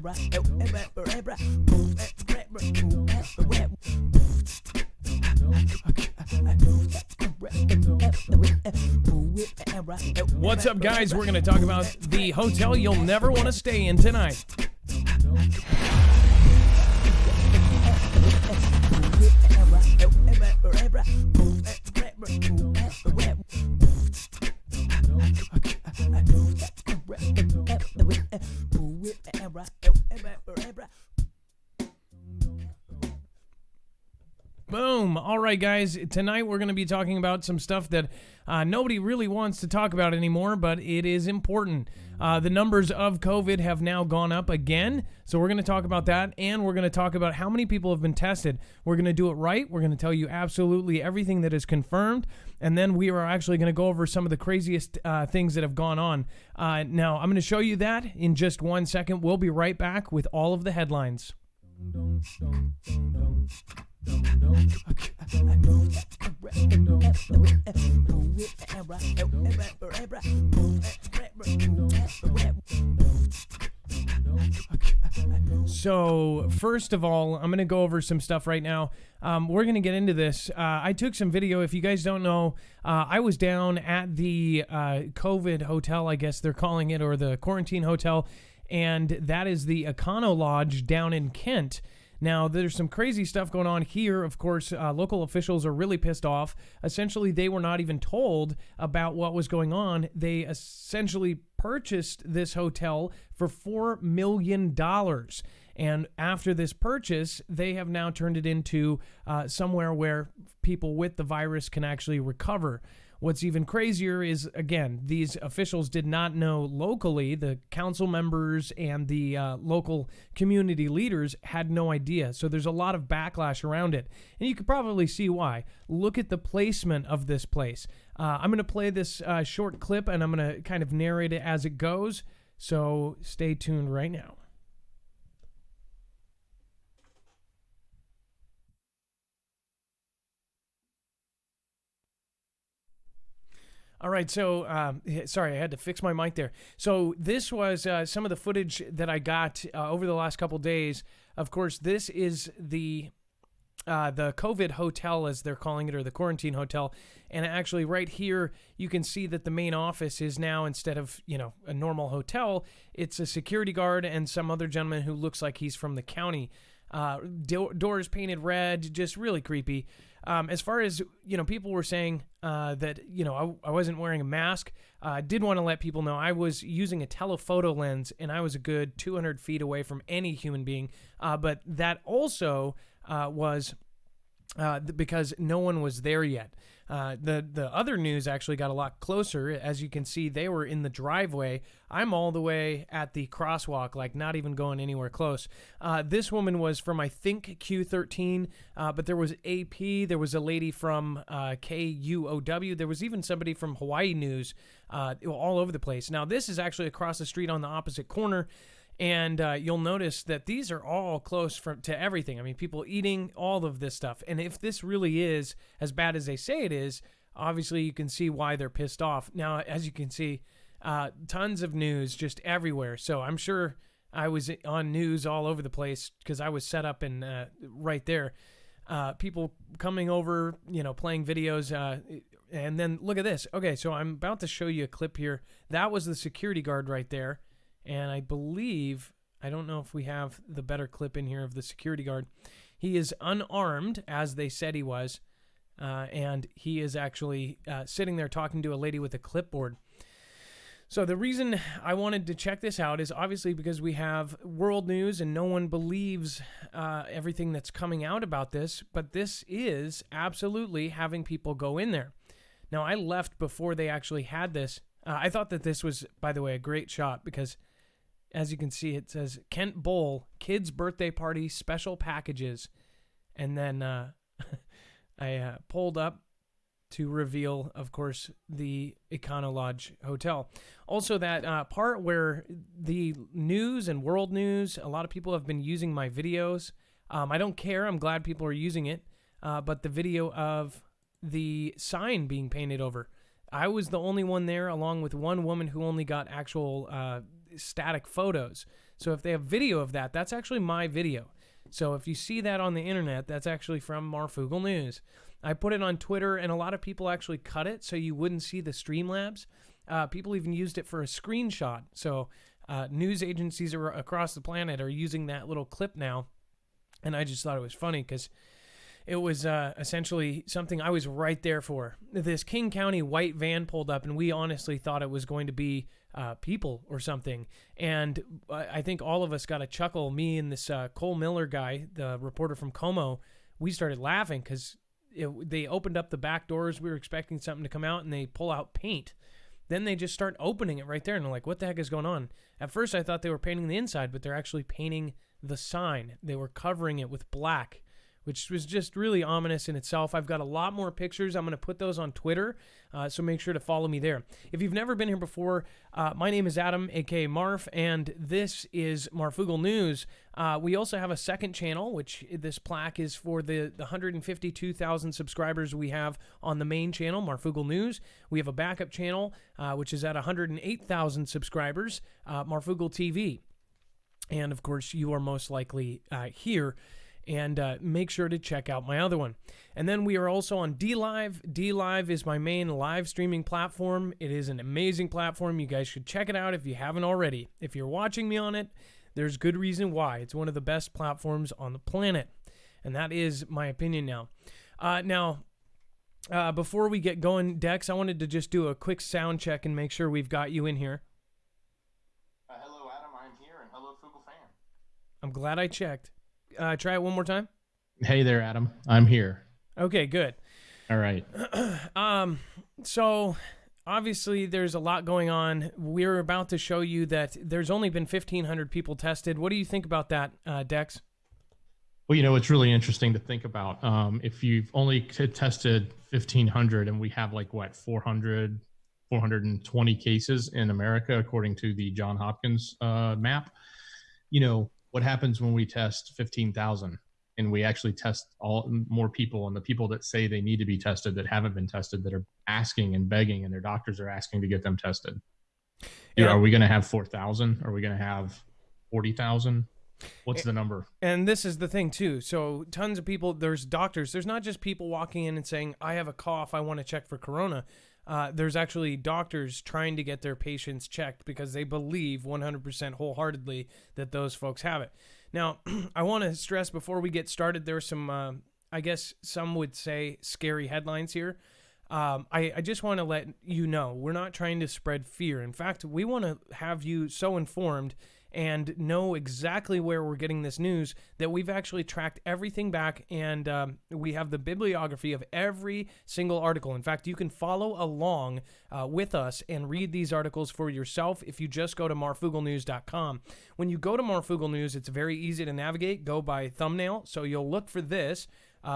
What's up, guys? We're going to talk about the hotel you'll never want to stay in tonight. Boom. All right, guys. Tonight we're going to be talking about some stuff that nobody really wants to talk about anymore, but it is important. The numbers of COVID have now gone up again, so we're going to talk about that, and we're going to talk about how many people have been tested. We're going to do it right. We're going to tell you absolutely everything that is confirmed, and then we are actually going to go over some of the craziest things that have gone on. Now, I'm going to show you that in just 1 second. We'll be right back with all of the headlines. So first of all, I'm going to go over some stuff right now. We're going to get into this. I took some video. If you guys don't know, I was down at the COVID hotel, I guess they're calling it, or the quarantine hotel, and that is the Econo Lodge down in Kent. Now, there's some crazy stuff going on here. Of course, local officials are really pissed off. Essentially, they were not even told about what was going on. They essentially purchased this hotel for $4 million. And after this purchase, they have now turned it into somewhere where people with the virus can actually recover. What's even crazier is, again, these officials did not know locally. The council members and the local community leaders had no idea. So there's a lot of backlash around it. And you could probably see why. Look at the placement of this place. I'm going to play this short clip, and I'm going to kind of narrate it as it goes. So stay tuned right now. All right, so, sorry, I had to fix my mic there. So this was some of the footage that I got over the last couple days. Of course, this is the COVID hotel, as they're calling it, or the quarantine hotel. And actually right here, you can see that the main office is now, instead of, a normal hotel, it's a security guard and some other gentleman who looks like he's from the county. Doors painted red, just really creepy. As far as, people were saying that, I wasn't wearing a mask. I did want to let people know I was using a telephoto lens, and I was a good 200 feet away from any human being. But that also was because no one was there yet. The other news actually got a lot closer. As you can see, they were in the driveway. I'm all the way at the crosswalk, like not even going anywhere close. This woman was from, I think, Q13, but there was AP. There was a lady from KUOW. There was even somebody from Hawaii News, all over the place. Now, this is actually across the street on the opposite corner. And you'll notice that these are all close to everything. I mean, people eating, all of this stuff. And if this really is as bad as they say it is, obviously you can see why they're pissed off. Now, as you can see, tons of news just everywhere. So I'm sure I was on news all over the place because I was set up in right there. People coming over, playing videos. And then look at this. Okay, so I'm about to show you a clip here. That was the security guard right there. And I believe, I don't know if we have the better clip in here of the security guard. He is unarmed, as they said he was, and he is actually sitting there talking to a lady with a clipboard. So the reason I wanted to check this out is obviously because we have world news and no one believes everything that's coming out about this, but this is absolutely having people go in there. Now, I left before they actually had this. I thought that this was, by the way, a great shot because, as you can see, it says Kent Bowl, kids' birthday party, special packages. And then I pulled up to reveal, of course, the Econo Lodge Hotel. Also, that part where the news and world news, a lot of people have been using my videos. I don't care. I'm glad people are using it. But the video of the sign being painted over, I was the only one there, along with one woman who only got actual static photos. So if they have video of that, that's actually my video. So if you see that on the internet, that's actually from Marfoogle News. I put it on Twitter, and a lot of people actually cut it so you wouldn't see the Streamlabs. People even used it for a screenshot. So news agencies across the planet are using that little clip now. And I just thought it was funny because it was essentially something I was right there for. This King County white van pulled up, and we honestly thought it was going to be people or something. And I think all of us got a chuckle. Me and this Cole Miller guy, the reporter from Como, we started laughing because they opened up the back doors. We were expecting something to come out, and they pull out paint. Then they just start opening it right there, and I'm like, what the heck is going on? At first, I thought they were painting the inside, but they're actually painting the sign. They were covering it with black, which was just really ominous in itself. I've got a lot more pictures. I'm going to put those on Twitter, so make sure to follow me there. If you've never been here before, my name is Adam, a.k.a. Marf, and this is Marfoogle News. We also have a second channel, which this plaque is for the 152,000 subscribers we have on the main channel, Marfoogle News. We have a backup channel, which is at 108,000 subscribers, Marfoogle TV. And, of course, you are most likely here. And make sure to check out my other one. And then we are also on DLive. DLive is my main live streaming platform. It is an amazing platform. You guys should check it out if you haven't already. If you're watching me on it, there's good reason why. It's one of the best platforms on the planet. And that is my opinion now. Before we get going, Dex, I wanted to just do a quick sound check and make sure we've got you in here. Hello, Adam. I'm here, and hello, Foogle fan. I'm glad I checked. Try it one more time. Hey there, Adam. I'm here. Okay, good. All right. So obviously there's a lot going on. We're about to show you that there's only been 1,500 people tested. What do you think about that, Dex? Well, it's really interesting to think about. If you've only tested 1,500 and we have 420 cases in America, according to the Johns Hopkins map, what happens when we test 15,000 and we actually test more people, and the people that say they need to be tested that haven't been tested, that are asking and begging, and their doctors are asking to get them tested? Yeah. Are we going to have 4,000? Are we going to have 40,000? What's the number? And this is the thing too. So tons of people, there's doctors, there's not just people walking in and saying, I have a cough, I want to check for corona. There's actually doctors trying to get their patients checked because they believe 100% wholeheartedly that those folks have it. Now, I want to stress before we get started, there's some, I guess some would say, scary headlines here. I just want to let you know, we're not trying to spread fear. In fact, we want to have you so informed and know exactly where we're getting this news that we've actually tracked everything back, and we have the bibliography of every single article. In fact, you can follow along with us and read these articles for yourself if you just go to marfooglenews.com. When you go to Marfoogle News, it's very easy to navigate. Go by thumbnail. So you'll look for this,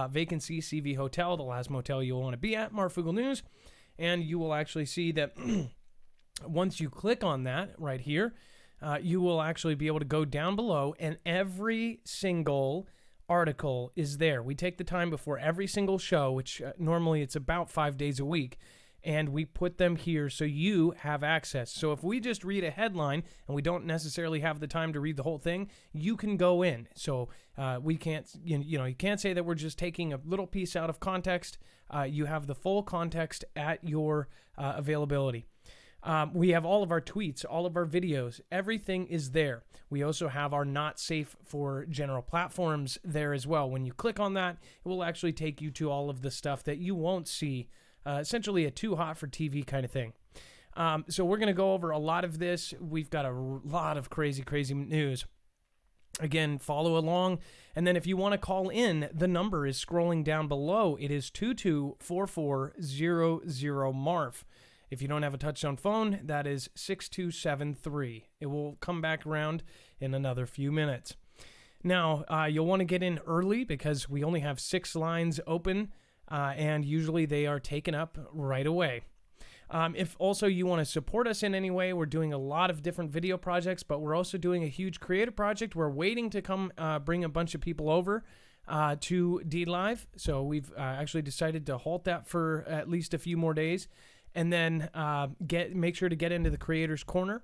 vacancy CV hotel, the last motel you'll want to be at, Marfoogle News, and you will actually see that once you click on that right here, you will actually be able to go down below, and every single article is there. We take the time before every single show, which normally it's about 5 days a week, and we put them here so you have access. So if we just read a headline and we don't necessarily have the time to read the whole thing, you can go in. So we can't, you can't say that we're just taking a little piece out of context. You have the full context at your availability. We have all of our tweets, all of our videos, everything is there. We also have our not safe for general platforms there as well. When you click on that, it will actually take you to all of the stuff that you won't see, essentially a too hot for TV kind of thing. So we're going to go over a lot of this. We've got a lot of crazy news. Again, follow along. And then if you want to call in, the number is scrolling down below. It is 224400MARF. If you don't have a touchtone phone, that is 6273. It will come back around in another few minutes. Now, you'll want to get in early because we only have 6 lines open, and usually they are taken up right away. If also you want to support us in any way, we're doing a lot of different video projects, but we're also doing a huge creative project. We're waiting to come bring a bunch of people over to DLive. So we've actually decided to halt that for at least a few more days. And then make sure to get into the Creators Corner.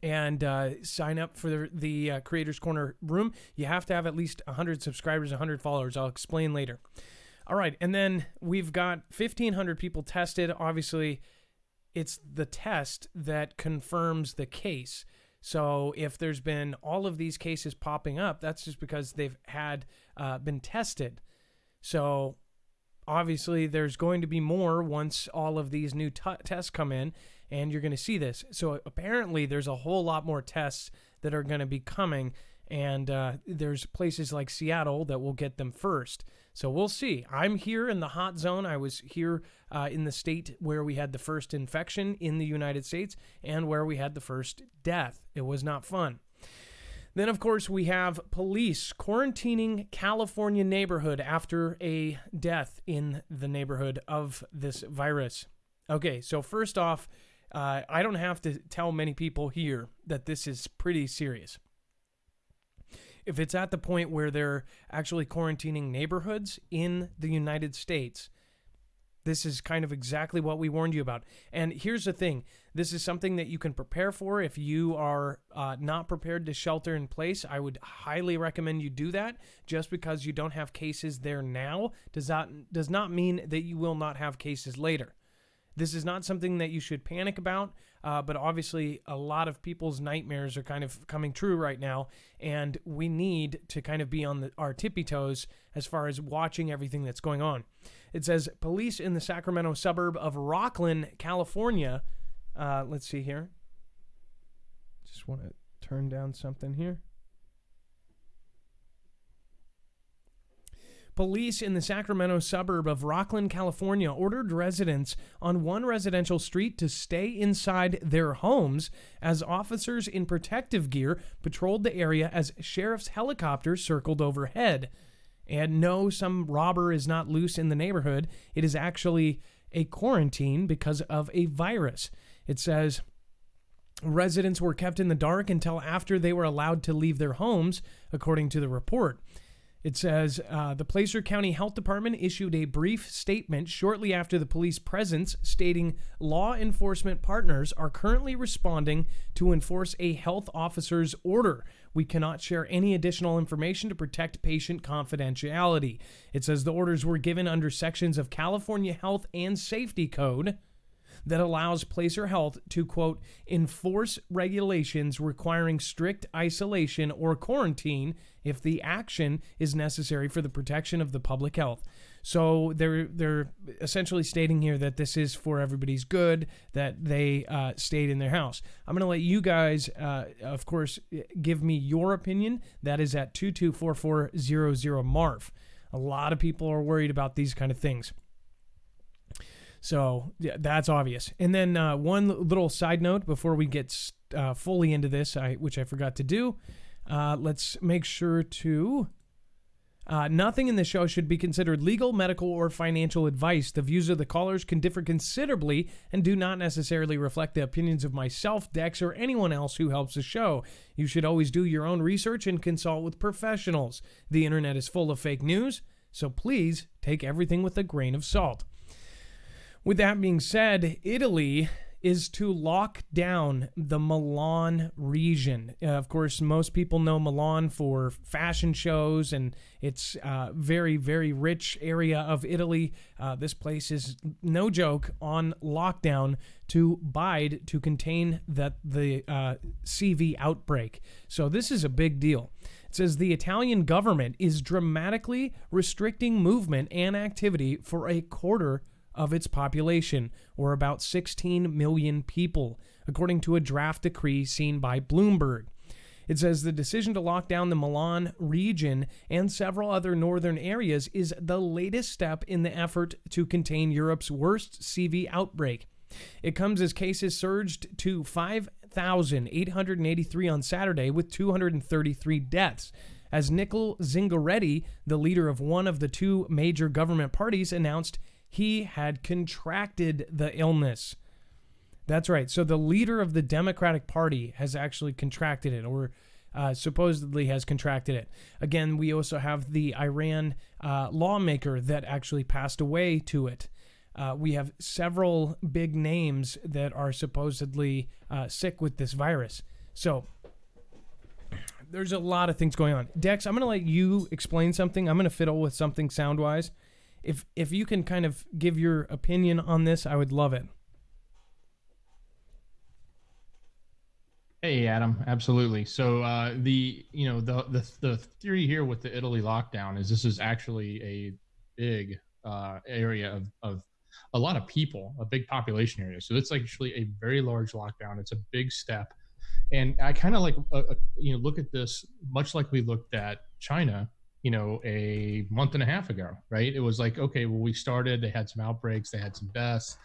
and sign up for the Creators Corner room. You have to have at least 100 subscribers, 100 followers. I'll explain later. All right, and then we've got 1,500 people tested. Obviously, it's the test that confirms the case. So if there's been all of these cases popping up, that's just because they've had been tested. So obviously, there's going to be more once all of these new tests come in, and you're going to see this. So apparently, there's a whole lot more tests that are going to be coming, and there's places like Seattle that will get them first. So we'll see. I'm here in the hot zone. I was here in the state where we had the first infection in the United States and where we had the first death. It was not fun. Then, of course, we have police quarantining California neighborhood after a death in the neighborhood of this virus. Okay, so first off, I don't have to tell many people here that this is pretty serious. If it's at the point where they're actually quarantining neighborhoods in the United States, this is kind of exactly what we warned you about. And here's the thing. This is something that you can prepare for. If you are not prepared to shelter in place, I would highly recommend you do that. Just because you don't have cases there now does not mean that you will not have cases later. This is not something that you should panic about, but obviously a lot of people's nightmares are kind of coming true right now, and we need to kind of be on our tippy toes as far as watching everything that's going on. It says, police in the Sacramento suburb of Rocklin, California. Let's see here. Just want to turn down something here. Police in the Sacramento suburb of Rocklin, California, ordered residents on one residential street to stay inside their homes as officers in protective gear patrolled the area as sheriff's helicopters circled overhead. And no, some robber is not loose in the neighborhood. It is actually a quarantine because of a virus. It says residents were kept in the dark until after they were allowed to leave their homes, according to the report. It says the Placer County Health Department issued a brief statement shortly after the police presence, stating law enforcement partners are currently responding to enforce a health officer's order. We cannot share any additional information to protect patient confidentiality. It says the orders were given under sections of California Health and Safety Code that allows Placer Health to, quote, enforce regulations requiring strict isolation or quarantine if the action is necessary for the protection of the public health. So they're essentially stating here that this is for everybody's good, that they stayed in their house. I'm going to let you guys, of course, give me your opinion. That is at 224400MARF. A lot of people are worried about these kind of things. So yeah, that's obvious. And then one little side note before we get fully into this, which I forgot to do. Let's make sure to... nothing in the show should be considered legal, medical, or financial advice. The views of the callers can differ considerably and do not necessarily reflect the opinions of myself, Dex, or anyone else who helps the show. You should always do your own research and consult with professionals. The internet is full of fake news, so please take everything with a grain of salt. With that being said, Italy is to lock down the Milan region. Of course, most people know Milan for fashion shows, and it's a very, very rich area of Italy. This place is, no joke, on lockdown to contain the CV outbreak. So this is a big deal. It says the Italian government is dramatically restricting movement and activity for a quarter of its population, or about 16 million people, according to a draft decree seen by Bloomberg. It says the decision to lock down the Milan region and several other northern areas is the latest step in the effort to contain Europe's worst CV outbreak. It comes as cases surged to 5,883 on Saturday, with 233 deaths, as Nicole Zingaretti, the leader of one of the two major government parties, announced he had contracted the illness. That's right. So the leader of the Democratic Party has actually contracted it, or supposedly has contracted it. Again, we also have the Iran lawmaker that actually passed away to it. We have several big names that are supposedly sick with this virus. So there's a lot of things going on. Dex, I'm going to let you explain something. I'm going to fiddle with something sound-wise. If you can kind of give your opinion on this, I would love it. Hey, Adam. Absolutely. So the theory here with the Italy lockdown is this is actually a big area of a lot of people, a big population area. So it's actually a very large lockdown. It's a big step. And I kind of like, look at this much like we looked at China, a month and a half ago, right? It was like, okay, well, we started, they had some outbreaks, they had some deaths.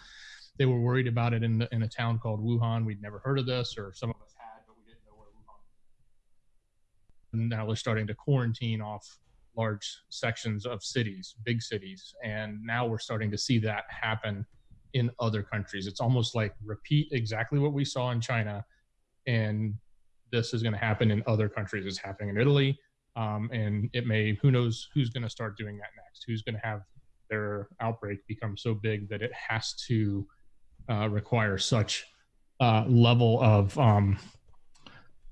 They were worried about it in a town called Wuhan. We'd never heard of this, or some of us had, but we didn't know where Wuhan was. And now they're starting to quarantine off large sections of cities, big cities. And now we're starting to see that happen in other countries. It's almost like repeat exactly what we saw in China. And this is going to happen in other countries. It's happening in Italy. And it may, who knows who's going to start doing that next? Who's going to have their outbreak become so big that it has to require such level of,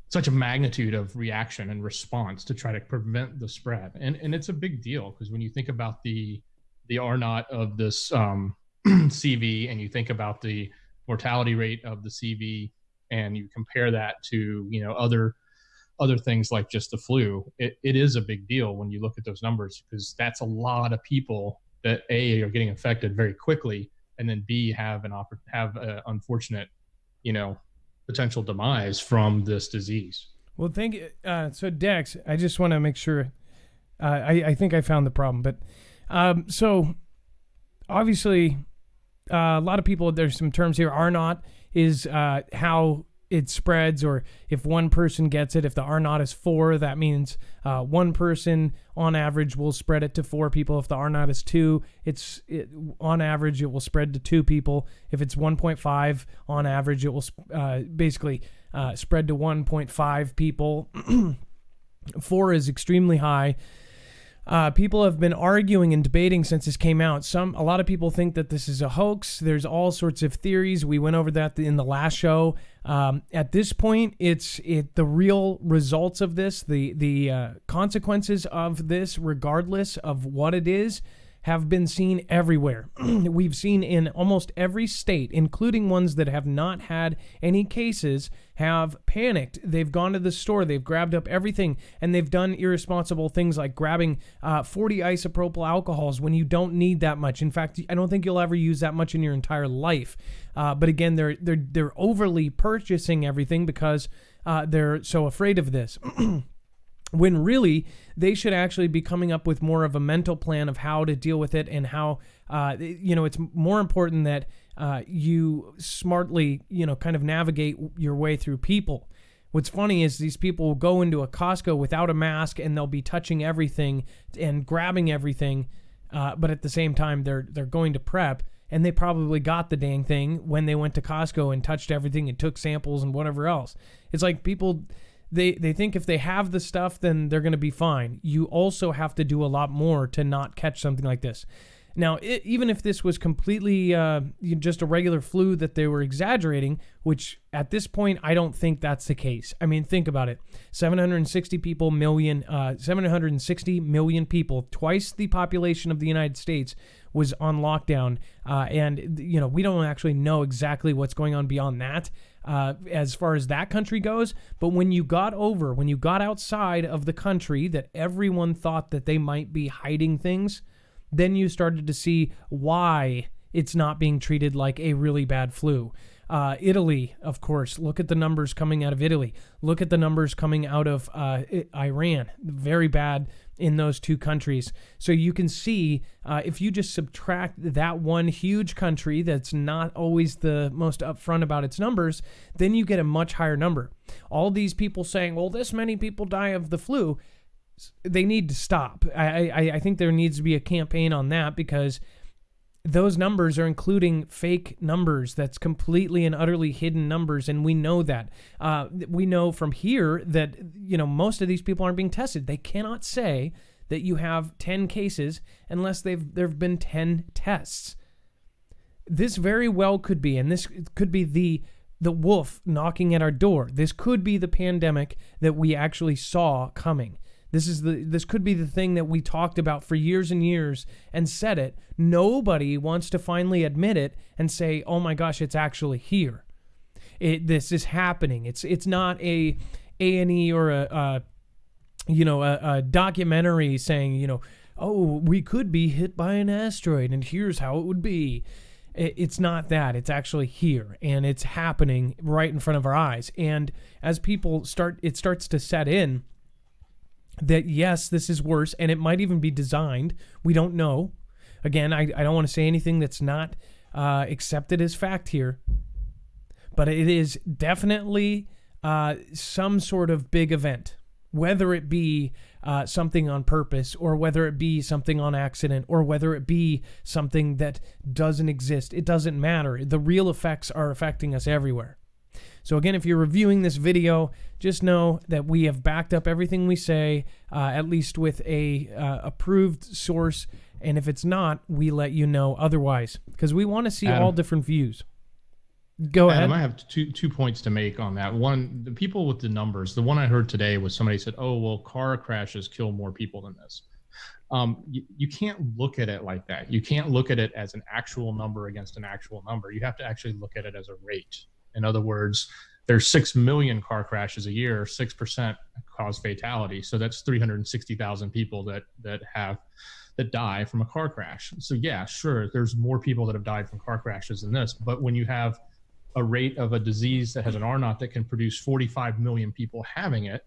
such a magnitude of reaction and response to try to prevent the spread. And it's a big deal because when you think about the R naught of this CV and you think about the mortality rate of the CV, and you compare that to other things like just the flu, it is a big deal when you look at those numbers, because that's a lot of people that A, are getting infected very quickly, and then B, have an unfortunate potential demise from this disease. Well, thank you. So Dex, I just want to make sure I think I found the problem, but so obviously a lot of people, there's some terms here. R naught is how it spreads, or if one person gets it. If the R naught is 4, that means one person on average will spread it to 4 people. If the R naught is 2, on average it will spread to 2 people. If it's 1.5, on average it will basically spread to 1.5 people. 4 is extremely high. People have been arguing and debating since this came out. A lot of people think that this is a hoax. There's all sorts of theories. We went over that in the last show. At this point, the real results of this, the consequences of this, regardless of what it is, have been seen everywhere. We've seen in almost every state, including ones that have not had any cases, have panicked. They've gone to the store, they've grabbed up everything, and they've done irresponsible things like grabbing 40 isopropyl alcohols when you don't need that much. In fact, I don't think you'll ever use that much in your entire life. But again, they're overly purchasing everything because they're so afraid of this. When really they should actually be coming up with more of a mental plan of how to deal with it, and how it's more important that you smartly kind of navigate your way through people. What's funny is these people will go into a Costco without a mask, and they'll be touching everything and grabbing everything, but at the same time they're going to prep, and they probably got the dang thing when they went to Costco and touched everything and took samples and whatever else. It's like people, They think if they have the stuff, then they're going to be fine. You also have to do a lot more to not catch something like this. Now, even if this was completely just a regular flu that they were exaggerating, which at this point, I don't think that's the case. I mean, think about it. 760 million people, twice the population of the United States, was on lockdown. And we don't actually know exactly what's going on beyond that. As far as that country goes, but when you got outside of the country that everyone thought that they might be hiding things, then you started to see why it's not being treated like a really bad flu. Italy, of course, look at the numbers coming out of Italy. Look at the numbers coming out of Iran. Very bad in those two countries. So you can see if you just subtract that one huge country that's not always the most upfront about its numbers, then you get a much higher number. All these people saying, well, this many people die of the flu, they need to stop. I think there needs to be a campaign on that, because those numbers are including fake numbers. That's completely and utterly hidden numbers, and we know that. We know from here that most of these people aren't being tested. They cannot say that you have 10 cases unless there have been 10 tests. This very well could be, and this could be the wolf knocking at our door. This could be the pandemic that we actually saw coming. This could be the thing that we talked about for years and years and said it. Nobody wants to finally admit it and say, "Oh my gosh, it's actually here. This is happening." It's not a A&E or a documentary saying, "Oh, we could be hit by an asteroid and here's how it would be." It's not that. It's actually here, and it's happening right in front of our eyes. And as people it starts to set in that, yes, this is worse, and it might even be designed. We don't know. Again, I don't want to say anything that's not accepted as fact here, but it is definitely some sort of big event, whether it be something on purpose, or whether it be something on accident, or whether it be something that doesn't exist. It doesn't matter. The real effects are affecting us everywhere. So again, if you're reviewing this video, just know that we have backed up everything we say, at least with a approved source. And if it's not, we let you know otherwise, because we want to see all different views. Go ahead. Adam, I have two points to make on that. One, the people with the numbers, the one I heard today was somebody said, "Oh, well, car crashes kill more people than this." You can't look at it like that. You can't look at it as an actual number against an actual number. You have to actually look at it as a rate. In other words, there's 6 million car crashes a year. 6% cause fatality. So that's 360,000 people that die from a car crash. So yeah, sure, there's more people that have died from car crashes than this. But when you have a rate of a disease that has an R naught that can produce 45 million people having it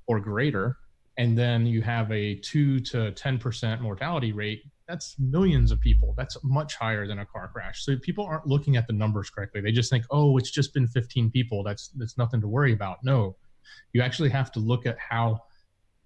or greater, and then you have a 2 to 10% mortality rate, that's millions of people. That's much higher than a car crash. So people aren't looking at the numbers correctly. They just think, "Oh, it's just been 15 people. That's nothing to worry about." No, you actually have to look at how,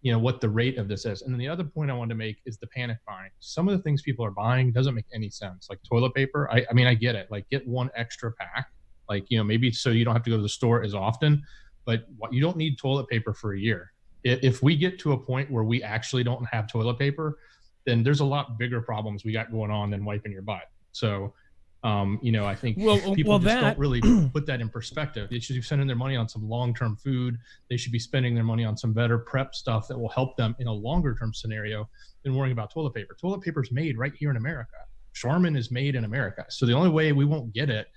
what the rate of this is. And then the other point I wanted to make is the panic buying. Some of the things people are buying doesn't make any sense. Like toilet paper. I mean, I get it. Like, get one extra pack. Like, maybe so you don't have to go to the store as often, but you don't need toilet paper for a year. If we get to a point where we actually don't have toilet paper, then there's a lot bigger problems we got going on than wiping your butt. So, I think people don't really put that in perspective. They should be spending their money on some long-term food. They should be spending their money on some better prep stuff that will help them in a longer-term scenario than worrying about toilet paper. Toilet paper is made right here in America. Charmin is made in America. So the only way we won't get it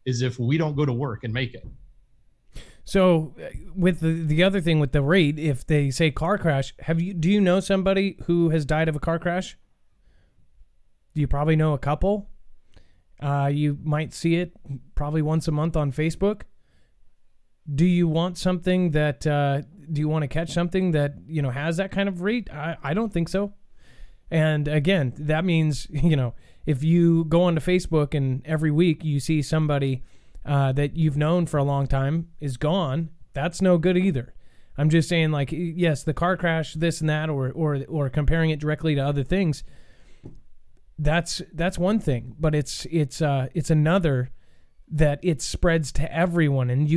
is if we don't go to work and make it. So with the other thing with the rate, if they say car crash, do you know somebody who has died of a car crash? Do you probably know a couple? You might see it probably once a month on Facebook. Do you want something that, do you want to catch something that, has that kind of rate? I don't think so. And again, that means, if you go onto Facebook and every week you see somebody that you've known for a long time is gone, that's no good either. I'm just saying, like, yes, the car crash, this and that, or comparing it directly to other things, that's one thing, but it's another that it spreads to everyone, and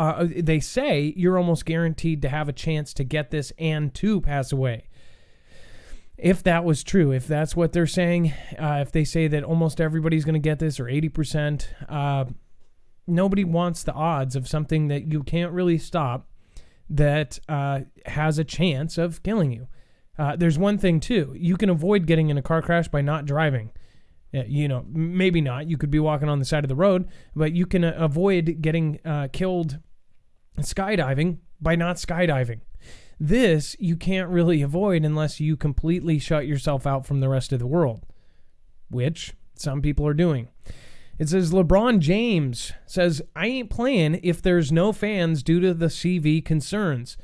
they say you're almost guaranteed to have a chance to get this and to pass away. If that was true, if that's what they're saying, if they say that almost everybody's going to get this, or 80%, nobody wants the odds of something that you can't really stop that has a chance of killing you. There's one thing too. You can avoid getting in a car crash by not driving. Maybe not. You could be walking on the side of the road, but you can avoid getting killed skydiving by not skydiving. This you can't really avoid unless you completely shut yourself out from the rest of the world, which some people are doing. It says LeBron James says, "I ain't playing if there's no fans due to the CV concerns."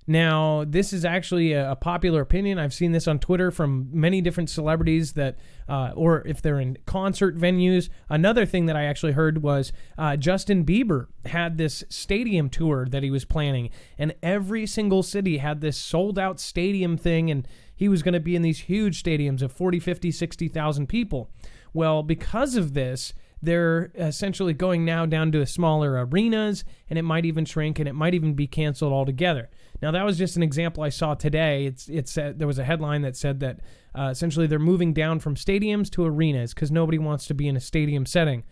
Now, this is actually a popular opinion. I've seen this on Twitter from many different celebrities that, or if they're in concert venues. Another thing that I actually heard was Justin Bieber had this stadium tour that he was planning, and every single city had this sold out stadium thing, and he was going to be in these huge stadiums of 40, 50, 60,000 people. Well, because of this, they're essentially going now down to smaller arenas, and it might even shrink, and it might even be canceled altogether. Now, that was just an example I saw today. There was a headline that said that essentially they're moving down from stadiums to arenas because nobody wants to be in a stadium setting.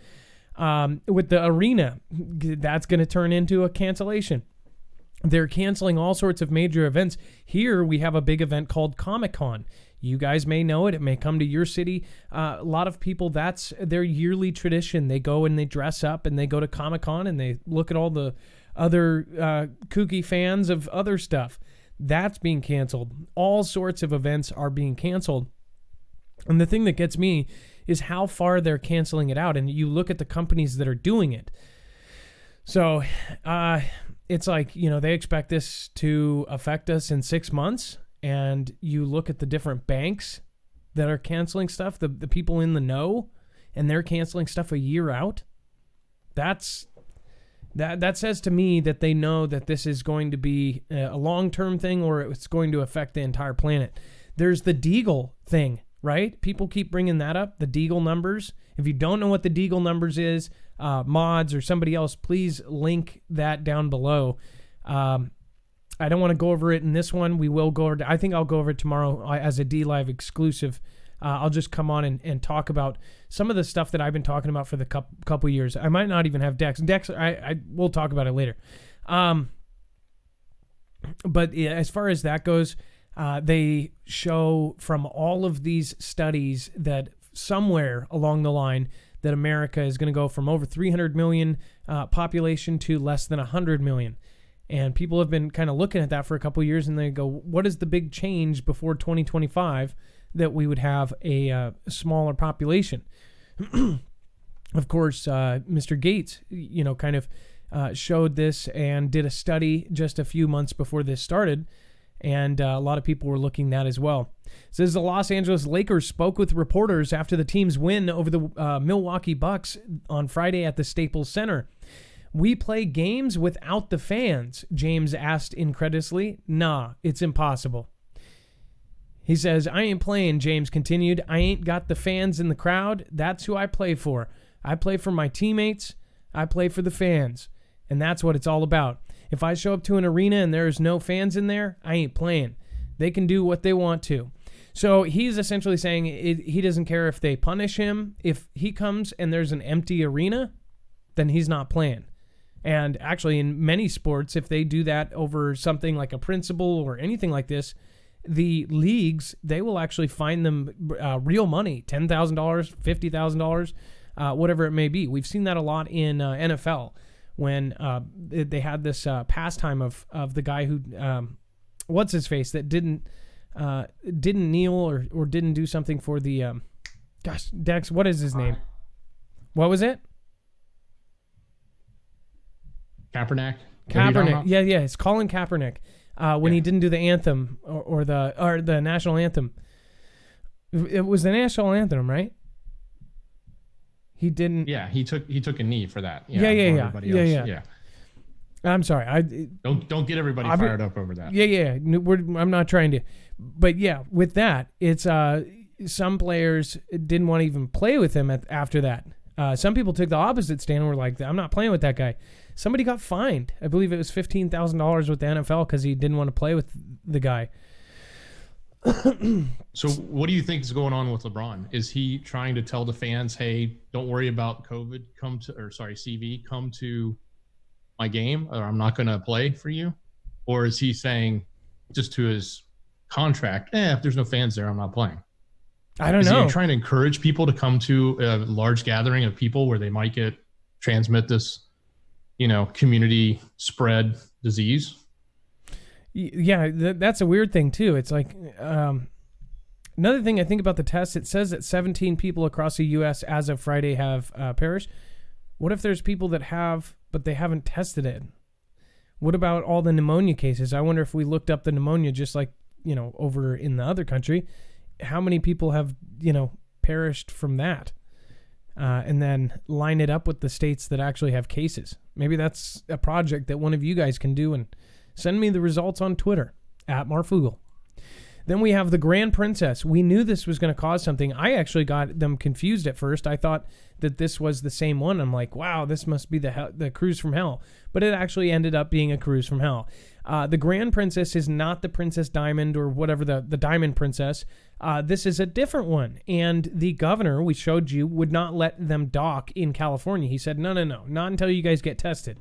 With the arena, that's going to turn into a cancellation. They're canceling all sorts of major events. Here we have a big event called Comic-Con. You guys may know it. It may come to your city. A lot of people, that's their yearly tradition. They go and they dress up and they go to Comic-Con and they look at all the other kooky fans of other stuff. That's being canceled. All sorts of events are being canceled. And the thing that gets me is how far they're canceling it out. And you look at the companies that are doing it. So it's like, they expect this to affect us in 6 months. And you look at the different banks that are canceling stuff, the people in the know, and they're canceling stuff a year out. That says to me that they know that this is going to be a long-term thing, or it's going to affect the entire planet. There's the Deagle thing, right? People keep bringing that up, the Deagle Numbers. If you don't know what the Deagle Numbers is, mods or somebody else, please link that down below. I don't want to go over it in this one. We will go over I think I'll go over it tomorrow as a D-Live exclusive. I'll just come on and talk about some of the stuff that I've been talking about for the couple years. I might not even have Dex. I will talk about it later. But as far as that goes, they show from all of these studies that somewhere along the line that America is going to go from over 300 million population to less than 100 million. And people have been kind of looking at that for a couple of years, and they go, what is the big change before 2025 that we would have a smaller population? Of course, Mr. Gates, kind of showed this and did a study just a few months before this started, and a lot of people were looking at that as well. It says the Los Angeles Lakers spoke with reporters after the team's win over the Milwaukee Bucks on Friday at the Staples Center. We play games without the fans, James asked incredulously. Nah, it's impossible. He says, I ain't playing, James continued. I ain't got the fans in the crowd. That's who I play for. I play for my teammates. I play for the fans. And that's what it's all about. If I show up to an arena and there's no fans in there, I ain't playing. They can do what they want to. So he's essentially saying he doesn't care if they punish him. If he comes and there's an empty arena, then he's not playing. And actually, in many sports, if they do that over something like a principal or anything like this, the leagues, they will actually fine them real money, $10,000, $50,000, whatever it may be. We've seen that a lot in NFL when they had this pastime of the guy who, what's his face, that didn't kneel or didn't do something for the, Dex, what is his name? What was it? Kaepernick. Yeah, it's Colin Kaepernick. When he didn't do the anthem or the national anthem. It was the national anthem, right? He didn't. Yeah, he took a knee for that. Yeah. I'm sorry. Don't get everybody fired up over that. Yeah. I'm not trying to, but yeah, with that, it's some players didn't want to even play with him after that. Some people took the opposite stand and were like, I'm not playing with that guy. Somebody got fined. I believe it was $15,000 with the NFL because he didn't want to play with the guy. So what do you think is going on with LeBron? Is he trying to tell the fans, hey, don't worry about COVID, CV, come to my game, or I'm not going to play for you? Or is he saying just to his contract, if there's no fans there, I'm not playing? I don't know. Is he trying to encourage people to come to a large gathering of people where they might transmit this, community spread disease? Yeah, that's a weird thing too. It's like another thing I think about the test. It says that 17 people across the U.S. as of Friday have perished. What if there's people that have, but they haven't tested it? What about all the pneumonia cases? I wonder if we looked up the pneumonia just like, over in the other country, how many people have, perished from that? And then line it up with the states that actually have cases. Maybe that's a project that one of you guys can do and send me the results on Twitter @Marfoogle. Then we have the Grand Princess. We knew this was going to cause something. I actually got them confused at first. I thought that this was the same one. I'm like, wow, this must be the cruise from hell. But it actually ended up being a cruise from hell. The Grand Princess is not the Princess Diamond or whatever, the Diamond Princess. This is a different one. And the governor, we showed you, would not let them dock in California. He said, no, not until you guys get tested.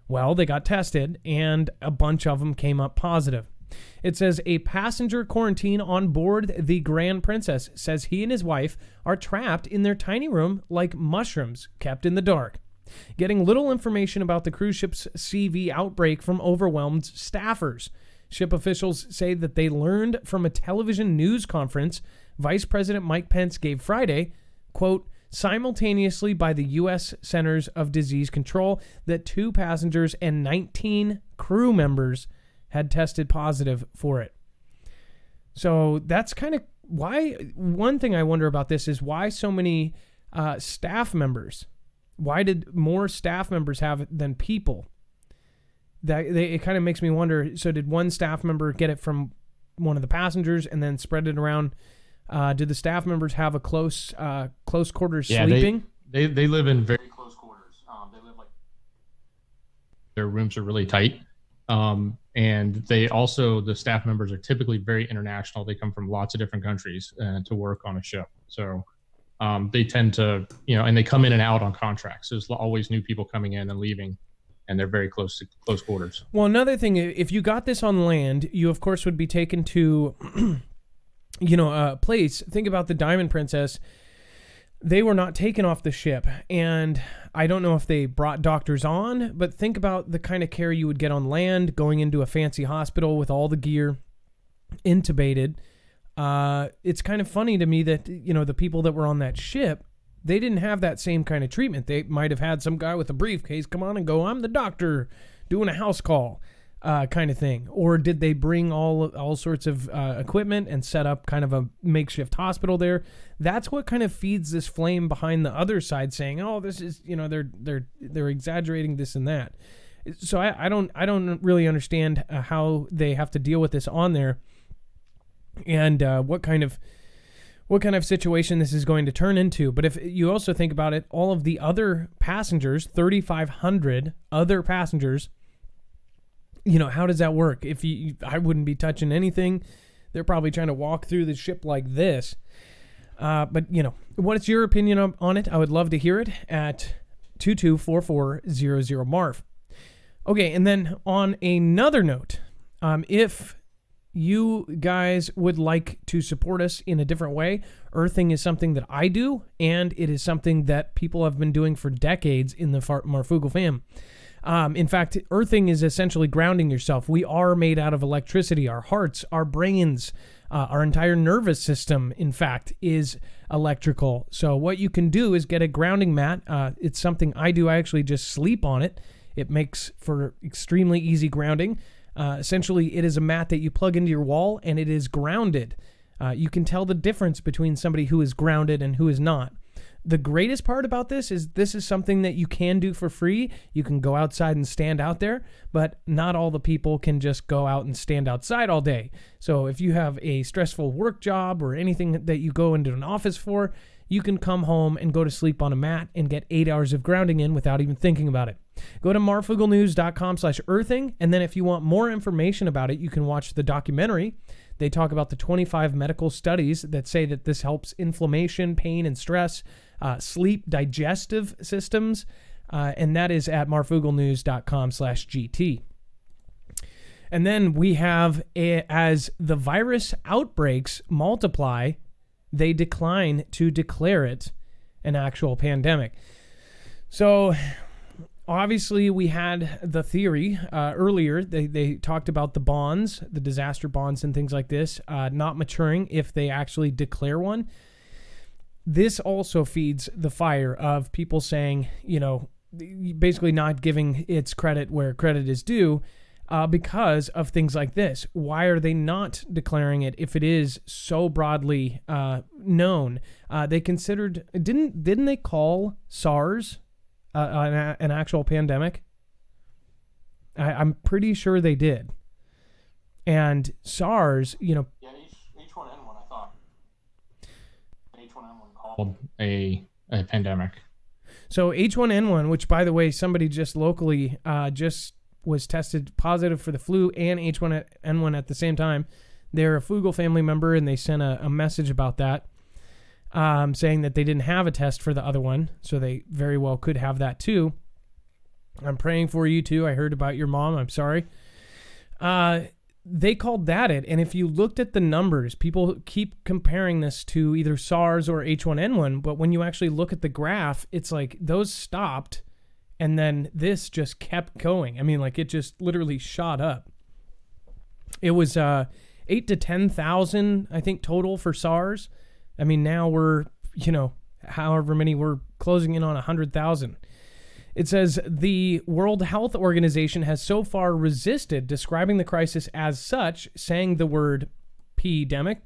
Well, they got tested, and a bunch of them came up positive. It says a passenger quarantine on board the Grand Princess says he and his wife are trapped in their tiny room like mushrooms kept in the dark, getting little information about the cruise ship's CV outbreak from overwhelmed staffers. Ship officials say that they learned from a television news conference Vice President Mike Pence gave Friday, quote, simultaneously by the U.S. Centers of Disease Control, that 2 passengers and 19 crew members had tested positive for it. So that's kind of why. One thing I wonder about this is why so many staff members. Why did more staff members have it than people? It kind of makes me wonder. So did one staff member get it from one of the passengers and then spread it around? Did the staff members have a close quarters sleeping? They live in very close quarters. They live like their rooms are really tight. And they also, the staff members are typically very international. They come from lots of different countries to work on a ship. So they tend to, and they come in and out on contracts. There's always new people coming in and leaving, and they're very close quarters. Well, another thing, if you got this on land, you of course would be taken to, a place. Think about the Diamond Princess. They were not taken off the ship, and I don't know if they brought doctors on, but think about the kind of care you would get on land, going into a fancy hospital with all the gear, intubated. It's kind of funny to me that, the people that were on that ship, they didn't have that same kind of treatment. They might have had some guy with a briefcase come on and go, I'm the doctor, doing a house call. Kind of thing. Or did they bring all sorts of equipment and set up kind of a makeshift hospital there? That's what kind of feeds this flame behind the other side, saying, "Oh, this is they're exaggerating this and that." So I don't really understand how they have to deal with this on there, and what kind of situation this is going to turn into. But if you also think about it, all of the other passengers, 3,500 other passengers. How does that work? I wouldn't be touching anything. They're probably trying to walk through the ship like this. But what is your opinion on it? I would love to hear it at 224400 Okay, and then on another note, if you guys would like to support us in a different way, earthing is something that I do, and it is something that people have been doing for decades in the Marfoogle fam. In fact, earthing is essentially grounding yourself. We are made out of electricity. Our hearts, our brains, our entire nervous system, in fact, is electrical. So what you can do is get a grounding mat. It's something I do. I actually just sleep on it. It makes for extremely easy grounding. Essentially, it is a mat that you plug into your wall, and it is grounded. You can tell the difference between somebody who is grounded and who is not. The greatest part about this is something that you can do for free. You can go outside and stand out there, but not all the people can just go out and stand outside all day. So if you have a stressful work job or anything that you go into an office for, you can come home and go to sleep on a mat and get 8 hours of grounding in without even thinking about it. Go to marfooglenews.com/earthing, and then if you want more information about it, you can watch the documentary. They talk about the 25 medical studies that say that this helps inflammation, pain, and stress, sleep, digestive systems, and that is at marfooglenews.com/GT. And then we have, as the virus outbreaks multiply, they decline to declare it an actual pandemic. So obviously, we had the theory earlier. They talked about the bonds, the disaster bonds and things like this, not maturing if they actually declare one. This also feeds the fire of people saying, basically not giving its credit where credit is due because of things like this. Why are they not declaring it if it is so broadly known? They considered, didn't they call SARS an actual pandemic? I'm pretty sure they did. And SARS, Yeah, H1N1, I thought. H1N1 called a pandemic. So H1N1, which by the way, somebody just locally just was tested positive for the flu and H1N1 at the same time. They're a Fugel family member, and they sent a message about that, saying that they didn't have a test for the other one, so they very well could have that too. I'm praying for you too. I heard about your mom. I'm sorry. They called that it. And if you looked at the numbers, people keep comparing this to either SARS or H1N1. But when you actually look at the graph, it's like those stopped and then this just kept going. I mean, like it just literally shot up. It was 8 to 10,000, I think, total for SARS. I mean, now we're, however many, we're closing in on 100,000. It says the World Health Organization has so far resisted describing the crisis as such, saying the word pandemic,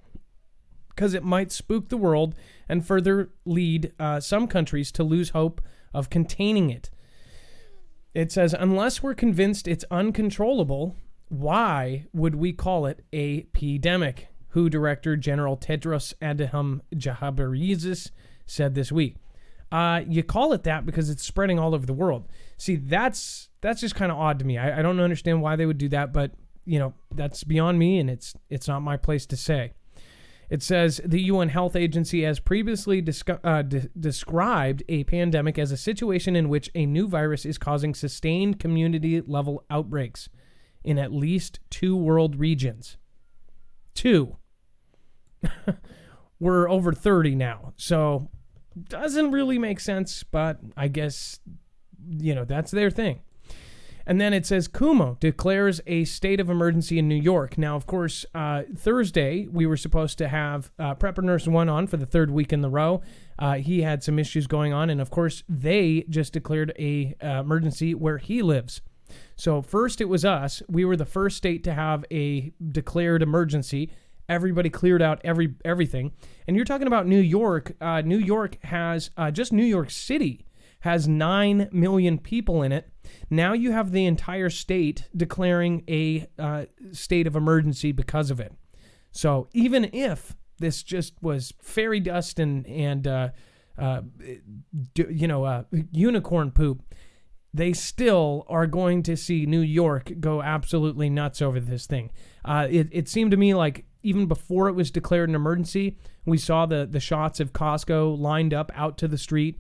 because it might spook the world and further lead some countries to lose hope of containing it. It says, unless we're convinced it's uncontrollable, why would we call it a pandemic? WHO Director General Tedros Adhanom Ghebreyesus said this week. You call it that because it's spreading all over the world. See, that's just kind of odd to me. I don't understand why they would do that, but that's beyond me, and it's not my place to say. It says the UN Health Agency has previously described a pandemic as a situation in which a new virus is causing sustained community-level outbreaks in at least 2 world regions. 2. We're over 30 now, so doesn't really make sense, but I guess, that's their thing. And then it says Cuomo declares a state of emergency in New York. Now, of course, Thursday, we were supposed to have Prepper Nurse 1 on for the 3rd week in the row. He had some issues going on, and of course, they just declared a emergency where he lives. So first it was us. We were the first state to have a declared emergency. Everybody cleared out everything. And you're talking about New York. New York has, just New York City has 9 million people in it. Now you have the entire state declaring a state of emergency because of it. So even if this just was fairy dust and unicorn poop, they still are going to see New York go absolutely nuts over this thing. It seemed to me like even before it was declared an emergency, we saw the shots of Costco lined up out to the street,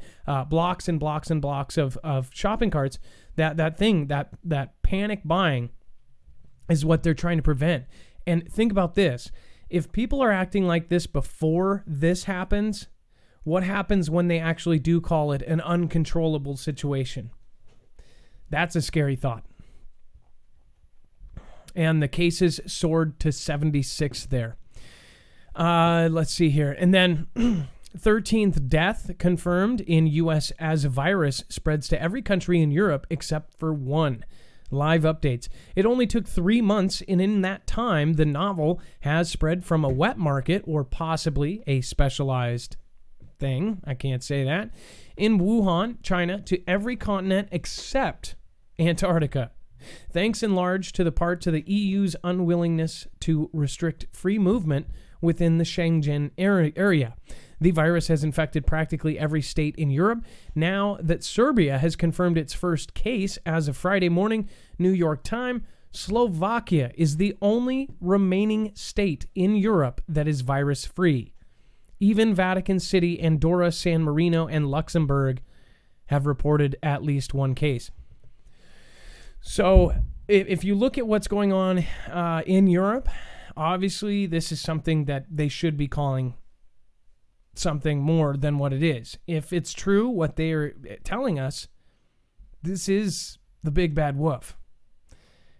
blocks and blocks and blocks of shopping carts. That panic buying is what they're trying to prevent. And think about this. If people are acting like this before this happens, what happens when they actually do call it an uncontrollable situation? That's a scary thought. And the cases soared to 76 there. Let's see here. And then 13th death confirmed in U.S. as a virus spreads to every country in Europe except for 1. Live updates. It only took 3 months, and in that time, the novel has spread from a wet market or possibly a specialized thing, I can't say that, in Wuhan, China, to every continent except Antarctica. Thanks in large to the EU's unwillingness to restrict free movement within the Schengen area. The virus has infected practically every state in Europe. Now that Serbia has confirmed its first case as of Friday morning, New York time, Slovakia is the only remaining state in Europe that is virus-free. Even Vatican City, Andorra, San Marino, and Luxembourg have reported at least 1 case. So if you look at what's going on in Europe, obviously this is something that they should be calling something more than what it is. If it's true what they are telling us, this is the big bad wolf.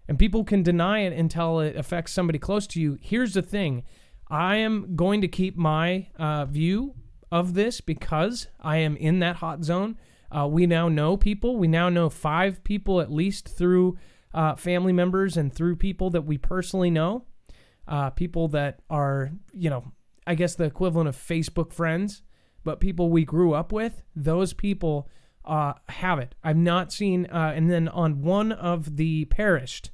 And people can deny it until it affects somebody close to you. Here's the thing. I am going to keep my view of this because I am in that hot zone. We now know people. We now know 5 people at least through family members and through people that we personally know. People that are, I guess the equivalent of Facebook friends, but people we grew up with. Those people have it. I've not seen, and then on one of the perished,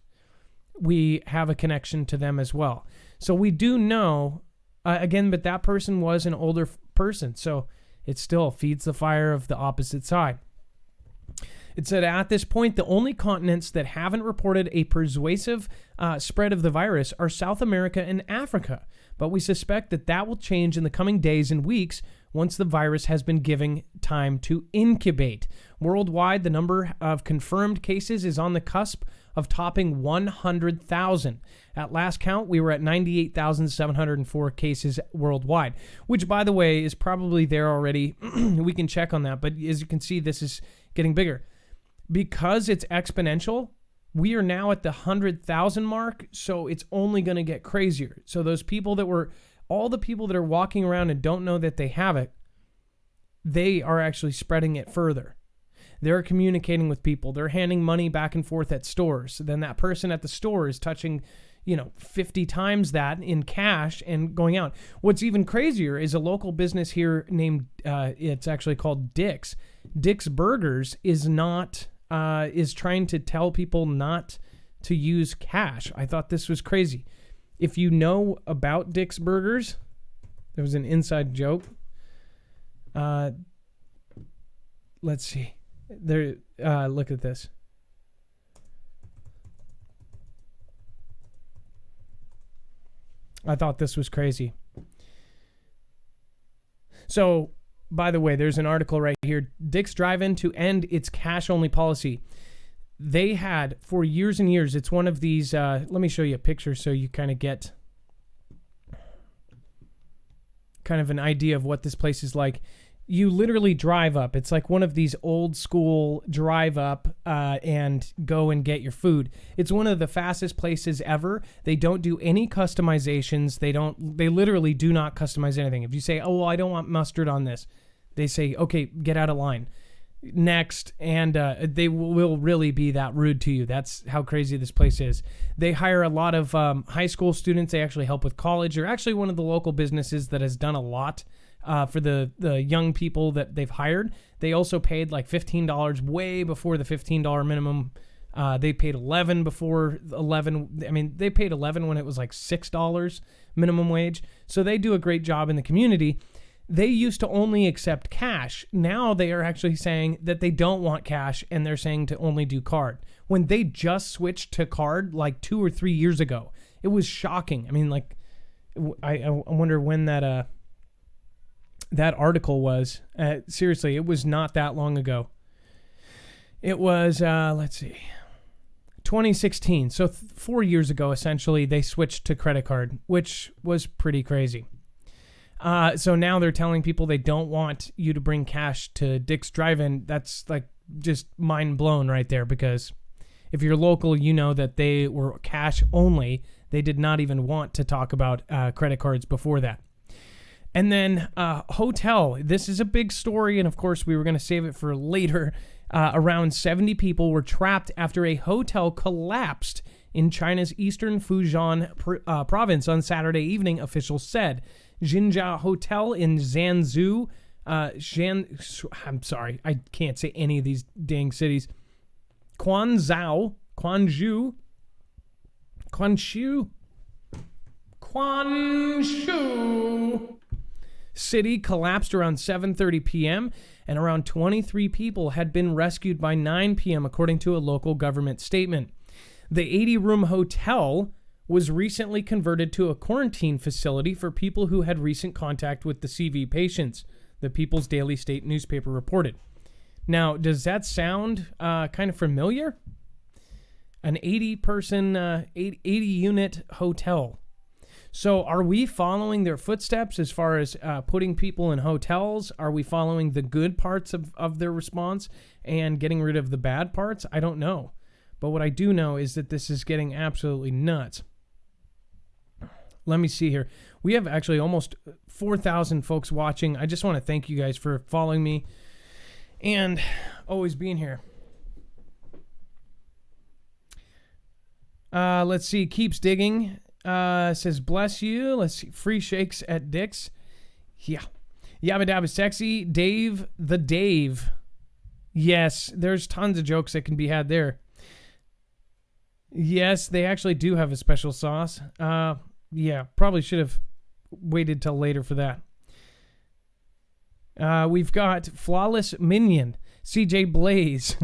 we have a connection to them as well. So we do know, again, but that person was an older person. So it still feeds the fire of the opposite side. It said, at this point, the only continents that haven't reported a persuasive spread of the virus are South America and Africa. But we suspect that that will change in the coming days and weeks once the virus has been given time to incubate. Worldwide, the number of confirmed cases is on the cusp of topping 100,000. At last count, we were at 98,704 cases worldwide, which, by the way, is probably there already. We can check on that. But as you can see, this is getting bigger. Because it's exponential, we are now at the 100,000 mark, so it's only going to get crazier. So those people all the people that are walking around and don't know that they have it, they are actually spreading it further. They're communicating with people. They're handing money back and forth at stores. Then that person at the store is touching, 50 times that in cash and going out. What's even crazier is a local business here named, it's actually called Dick's. Dick's Burgers is trying to tell people not to use cash. I thought this was crazy. If you know about Dick's Burgers, there was an inside joke. Let's see. There, look at this. I thought this was crazy. So, by the way, there's an article right here. Dick's Drive-In to end its cash-only policy. They had, for years and years, it's one of these, let me show you a picture so you kind of get kind of an idea of what this place is like. You literally drive up. It's like one of these old school drive up and go and get your food. It's one of the fastest places ever. They don't do any customizations. They literally do not customize anything. If you say, oh, well, I don't want mustard on this, they say, okay, get out of line. Next, and they will really be that rude to you. That's how crazy this place is. They hire a lot of high school students. They actually help with college. They're actually one of the local businesses that has done a lot for the young people that they've hired. They also paid like $15 way before the $15 minimum. They paid $11 before 11. I mean, they paid $11 when it was like $6 minimum wage. So they do a great job in the community. They used to only accept cash. Now they are actually saying that they don't want cash, and they're saying to only do card. When they just switched to card like 2 or 3 years ago, it was shocking. I mean, like, I wonder when that article was. Seriously, it was not that long ago. It was, let's see, 2016. So 4 years ago, essentially, they switched to credit card, which was pretty crazy. So now they're telling people they don't want you to bring cash to Dick's Drive-In. That's like just mind blown right there, because if you're local, you know that they were cash only. They did not even want to talk about credit cards before that. And then hotel. This is a big story, and of course we were going to save it for later. Around 70 people were trapped after a hotel collapsed in China's eastern Fujian province on Saturday evening, officials said. Jinjia Hotel in Zhangzhou, I'm sorry, I can't say any of these dang cities. Quanzhou city collapsed around 7:30 p.m. and around 23 people had been rescued by 9 p.m. according to a local government statement. The 80-room hotel was recently converted to a quarantine facility for people who had recent contact with the CV patients, the People's Daily State newspaper reported. Now, does that sound kind of familiar? An 80-unit hotel. So are we following their footsteps as far as putting people in hotels? Are we following the good parts of their response and getting rid of the bad parts? I don't know. But what I do know is that this is getting absolutely nuts. Let me see here. We have actually almost 4,000 folks watching. I just want to thank you guys for following me and always being here. Let's see. Keeps digging. Says, bless you. Let's see. Free shakes at Dick's. Yeah. Yabba Dabba Sexy. Dave the Dave. Yes, there's tons of jokes that can be had there. Yes, they actually do have a special sauce. Yeah, probably should have waited till later for that. We've got Flawless Minion, CJ Blaze.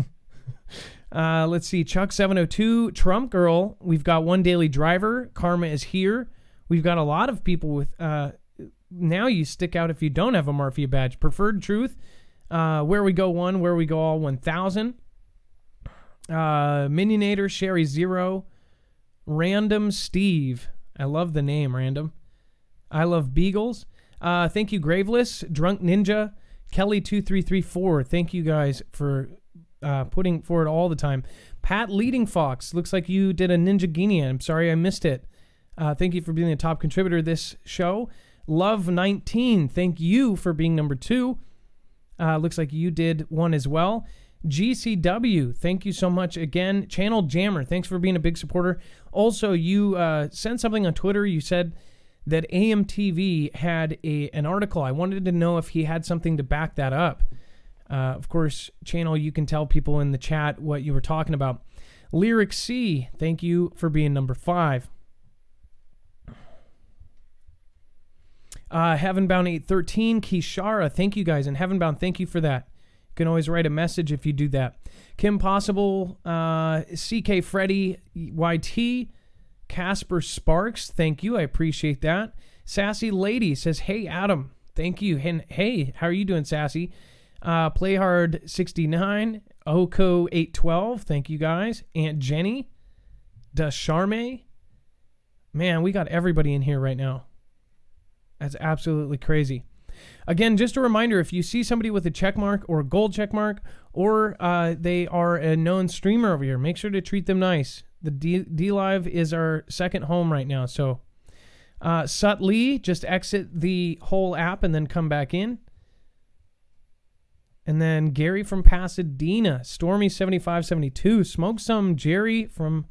Let's see, Chuck 702, Trump Girl. We've got One Daily Driver. Karma is here. We've got a lot of people with. Now you stick out if you don't have a Marfia badge. Preferred Truth. Where We Go 1, Where We Go All 1000. Minionator, Sherry Zero. Random Steve. I love the name, Random. I Love Beagles. Thank you, Graveless. Drunk Ninja. Kelly2334. Thank you guys for putting forward all the time. Pat Leading Fox. Looks like you did a Ninja Guinea. I'm sorry I missed it. Thank you for being the top contributor this show. Love 19. Thank you for being number 2. Looks like you did one as well. GCW, thank you so much again. Channel Jammer, thanks for being a big supporter. Also, you sent something on Twitter. You said that AMTV had an article. I wanted to know if he had something to back that up. Of course, Channel, you can tell people in the chat what you were talking about. Lyric C, thank you for being number 5. Heavenbound 813, Kishara, thank you guys. And Heavenbound, thank you for that. You can always write a message if you do that. Kim Possible, CK Freddy YT, Casper Sparks, thank you. I appreciate that. Sassy Lady says, hey, Adam, thank you. And hey, how are you doing, Sassy? Playhard 69, Oko 812, thank you guys. Aunt Jenny, Da Charme. Man, we got everybody in here right now. That's absolutely crazy. Again, just a reminder, if you see somebody with a check mark or a gold check mark, or they are a known streamer over here, make sure to treat them nice. The D-Live is our second home right now. So, Sut Lee, just exit the whole app and then come back in. And then Gary from Pasadena, Stormy7572, Smoke Some, Jerry from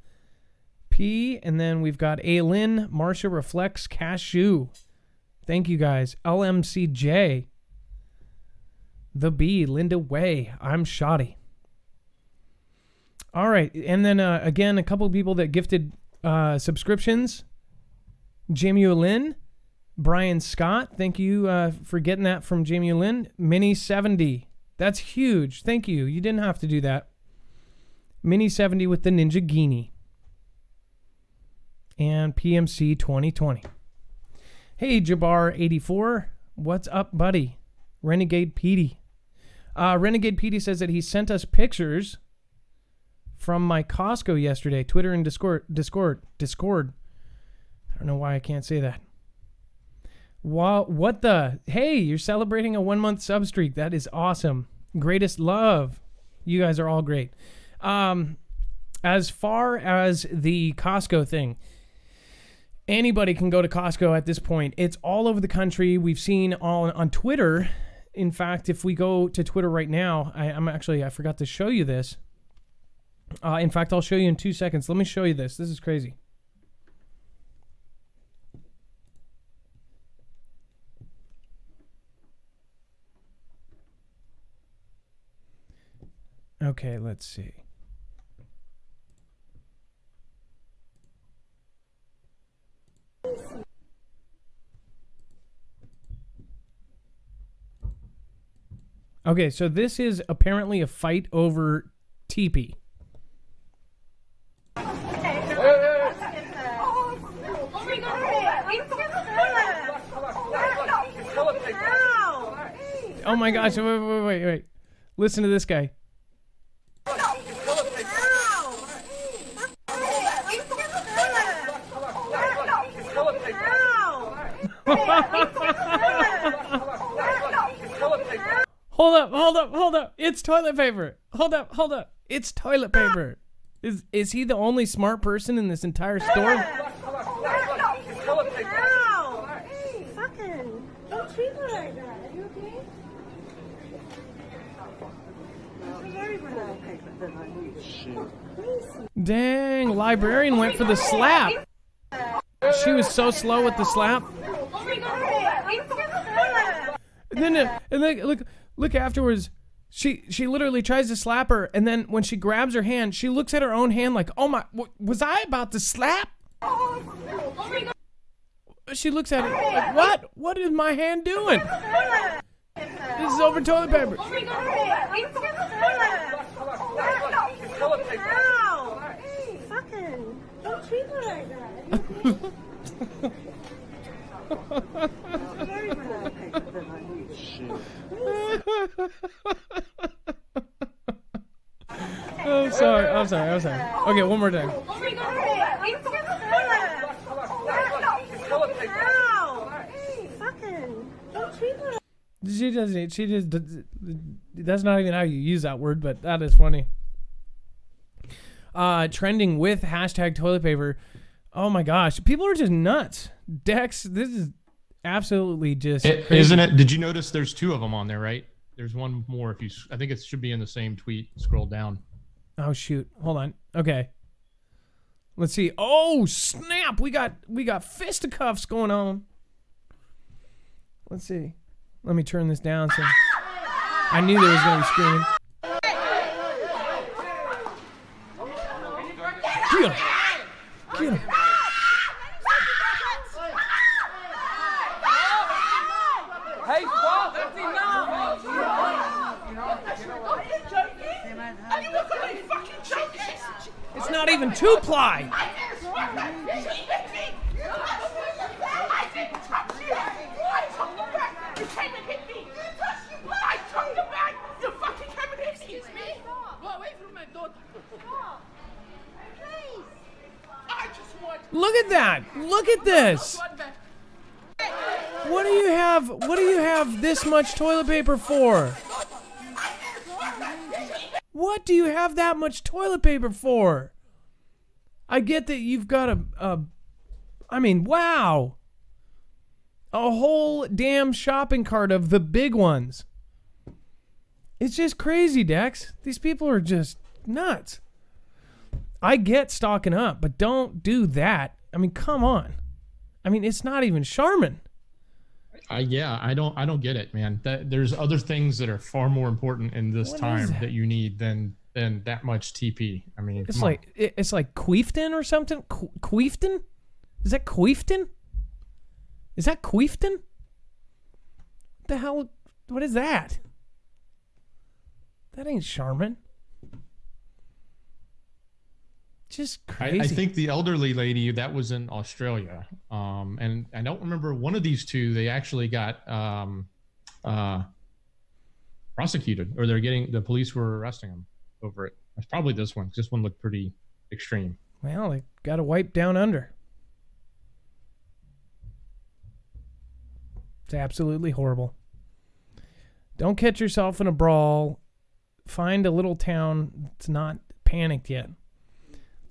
P. And then we've got Aylin, Marsha Reflects, Cashew. Thank you guys. LMCJ. The B, Linda Way. I'm Shoddy. All right. And then, again, a couple of people that gifted subscriptions. Jamie Lynn, Brian Scott. Thank you for getting that from Jamie Lynn. Mini 70. That's huge. Thank you. You didn't have to do that. Mini 70 with the Ninja Guinea. And PMC 2020. Hey, Jabbar84. What's up, buddy? Renegade Petey. Renegade Petey says that he sent us pictures from my Costco yesterday. Twitter and Discord. I don't know why I can't say that. Wow, what the? Hey, you're celebrating a 1-month sub streak. That is awesome. Greatest love. You guys are all great. As far as the Costco thing, anybody can go to Costco at this point. It's all over the country. We've seen on Twitter. In fact, if we go to Twitter right now, I forgot to show you this. In fact, I'll show you in 2 seconds. Let me show you this. This is crazy. Okay, let's see. Okay, so this is apparently a fight over teepee. Oh my gosh, wait. Listen to this guy. Hold up. It's toilet paper. Hold up. It's toilet paper. Is he the only smart person in this entire store? Don't treat her like that. Are you okay? Dang, librarian went for the slap. She was so slow with the slap. And then look afterwards. She literally tries to slap her, and then when she grabs her hand, she looks at her own hand like, oh my, was I about to slap? She looks at it like, what? What is my hand doing? This is over toilet paper. Ow! Hey, fucking, don't treat her like that. Very bad. I'm sorry. Okay, one more time. Ow! Hey, fucking, don't treat her. She just, that's not even how you use that word, but that is funny. Trending with hashtag toilet paper. Oh my gosh. People are just nuts. Dex, this is absolutely just crazy. Isn't it? Did you notice there's 2 of them on there, right? There's one more. I think it should be in the same tweet. Scroll down. Oh shoot. Hold on. Okay. Let's see. Oh snap. We got fisticuffs going on. Let's see. Let me turn this down so I knew there was gonna be screaming. Get him. Get him. Hey, stop! That's enough! Are you looking at me fucking joking? It's not even 2-ply. You came and hit me! I took the bag! You fucking came and hit me! Excuse me? Go away from my daughter! Please! I just want... Look at that. Look at this. What do you have this much toilet paper for? What do you have that much toilet paper for? I get that you've got I mean, wow. A whole damn shopping cart of the big ones. It's just crazy, Dex. These people are just nuts. I get stocking up, but don't do that. I mean, come on. I mean, it's not even Charmin. Yeah, I don't get it, man. There's other things that are far more important in this time that you need than that much TP. I mean, it's like Queefton or something. Queefton? Is that Queefton? Is that Queefton? What the hell? What is that? That ain't Charmin. Just crazy. I think the elderly lady that was in Australia, and I don't remember one of these 2. They actually got prosecuted, or the police were arresting them over it. It's probably this one. This one looked pretty extreme. Well, they got to wipe down under. It's absolutely horrible. Don't catch yourself in a brawl. Find a little town that's not panicked yet.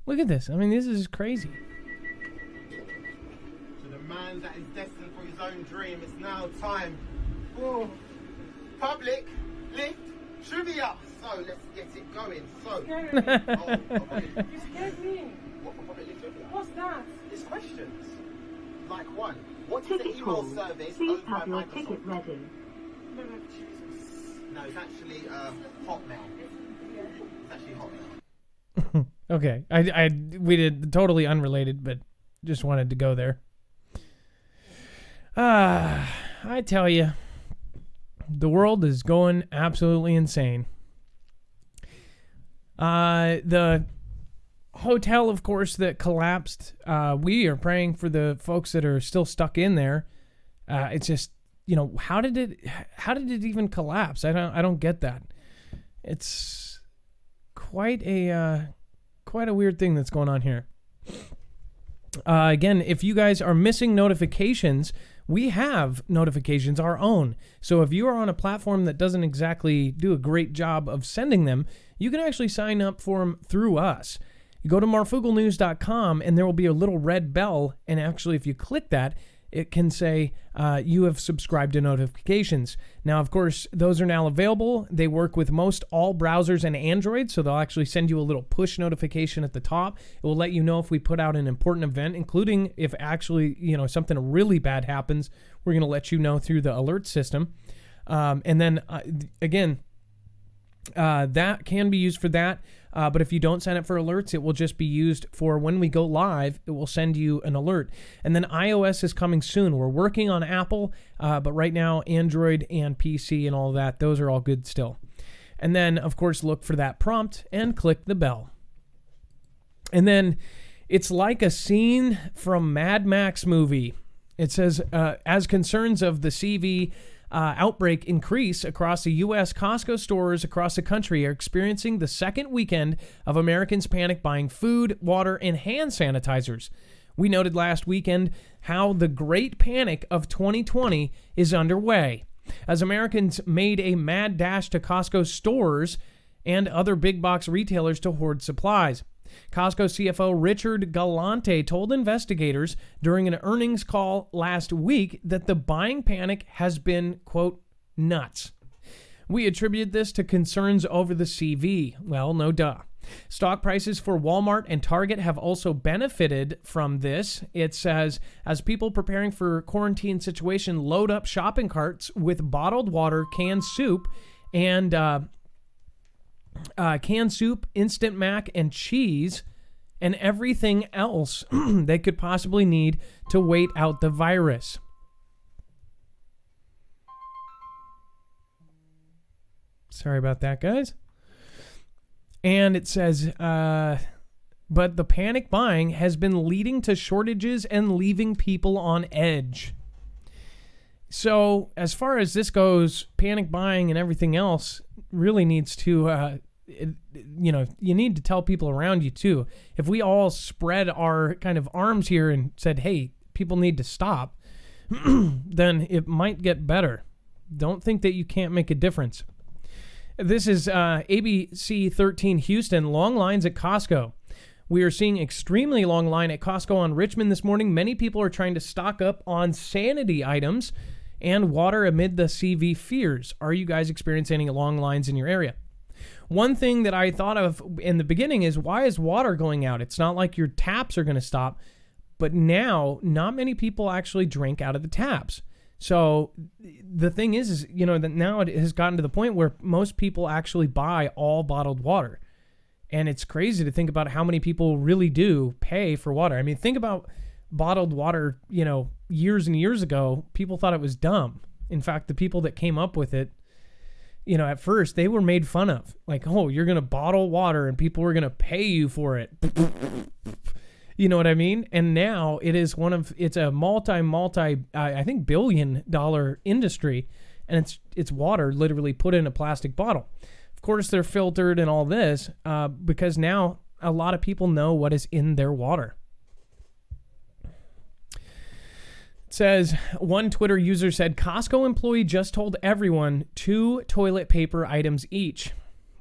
Look at this. I mean, this is crazy. To the man that is destined for his own dream, it's now time for public lift trivia. So let's get it going. So, You scared me. what for public lift trivia? What's that? It's questions. Like one. What is the Ticket email call. service Please owned by have your Microsoft? ticket ready. No, it's actually Hotmail. It's actually Hotmail. Okay. We did totally unrelated, but just wanted to go there. I tell you, the world is going absolutely insane. The hotel, of course, that collapsed. We are praying for the folks that are still stuck in there. It's just, how did it even collapse? I don't get that. It's quite a weird thing that's going on here. Again, if you guys are missing notifications, we have notifications our own. So if you are on a platform that doesn't exactly do a great job of sending them, you can actually sign up for them through us. You go to marfooglenews.com and there will be a little red bell. And actually, if you click that, it can say you have subscribed to notifications. Now, of course, those are now available. They work with most all browsers and Android, so they'll actually send you a little push notification at the top. It will let you know if we put out an important event, including if actually, something really bad happens. We're going to let you know through the alert system. And then, again, That can be used for that. But if you don't sign up for alerts, it will just be used for when we go live. It will send you an alert. And then iOS is coming soon. We're working on Apple, but right now Android and PC and all that, those are all good still. And then, of course, look for that prompt and click the bell. And then it's like a scene from Mad Max movie. It says, as concerns of the CV outbreak increase across the U.S., Costco stores across the country are experiencing the second weekend of Americans panic buying food, water, and hand sanitizers. We noted last weekend how the Great Panic of 2020 is underway, as Americans made a mad dash to Costco stores and other big box retailers to hoard supplies. Costco CFO Richard Galante told investigators during an earnings call last week that the buying panic has been, quote, nuts. We attribute this to concerns over the CV. Well, no duh. Stock prices for Walmart and Target have also benefited from this. It says, as people preparing for quarantine situation load up shopping carts with bottled water, canned soup, and instant mac and cheese, and everything else they could possibly need to wait out the virus. Sorry about that, guys. And it says, but the panic buying has been leading to shortages and leaving people on edge. So as far as this goes, panic buying and everything else really needs to, you need to tell people around you too. If we all spread our kind of arms here and said, hey, people need to stop, then it might get better. Don't think that you can't make a difference. This is ABC 13 Houston, long lines at Costco. We are seeing extremely long line at Costco on Richmond this morning. Many people are trying to stock up on sanity items and water amid the CV fears. Are you guys experiencing any long lines in your area? One thing that I thought of in the beginning is, why is water going out? It's not like your taps are going to stop. But now, not many people actually drink out of the taps. So the thing is that now it has gotten to the point where most people actually buy all bottled water. And it's crazy to think about how many people really do pay for water. I mean, think about bottled water, years and years ago. People thought it was dumb. In fact, the people that came up with it, at first they were made fun of. Like, oh, you're going to bottle water and people are going to pay you for it. You know what I mean? And now it's a multi, I think $billion industry, and it's water literally put in a plastic bottle. Of course, they're filtered and all this because now a lot of people know what is in their water. It says, one Twitter user said, Costco employee just told everyone 2 toilet paper items each.